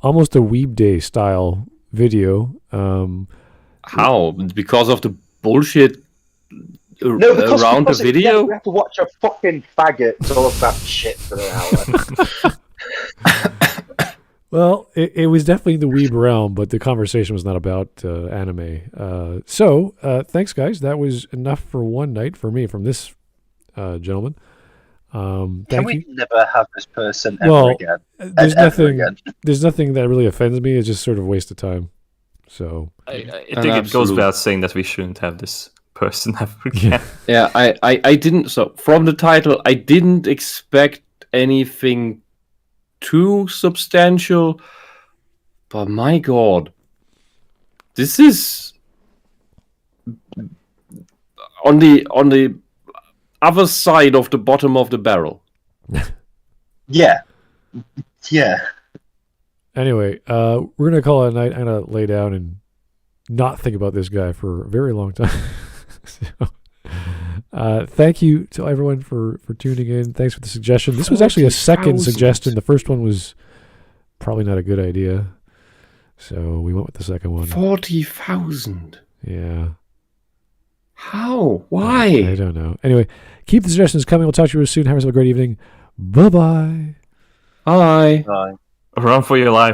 Speaker 1: almost a Weeb Day style video.
Speaker 2: How? Because of the bullshit around the video?
Speaker 5: We have to watch a fucking faggot talk about shit for an hour.
Speaker 1: Well, it was definitely the Weeb realm, but the conversation was not about anime. So, thanks, guys. That was enough for one night for me from this gentleman.
Speaker 5: Can we never have this person ever again?
Speaker 1: There's nothing that really offends me. It's just sort of a waste of time. So
Speaker 3: I think it goes without saying that we shouldn't have this person ever again.
Speaker 2: Yeah, I didn't. So from the title, I didn't expect anything too substantial. But my God, this is on the other side of the bottom of the barrel.
Speaker 5: Yeah.
Speaker 1: Anyway, we're gonna call it a night. I'm gonna lay down and not think about this guy for a very long time. So, thank you to everyone for tuning in. Thanks for the suggestion. This was actually a second suggestion. The first one was probably not a good idea, so we went with the second one.
Speaker 2: 40,000.
Speaker 1: Yeah.
Speaker 2: How? Why?
Speaker 1: I don't know. Anyway, keep the suggestions coming. We'll talk to you soon. Have yourself a great evening. Bye-bye.
Speaker 2: Bye.
Speaker 5: Bye.
Speaker 3: Run for your life.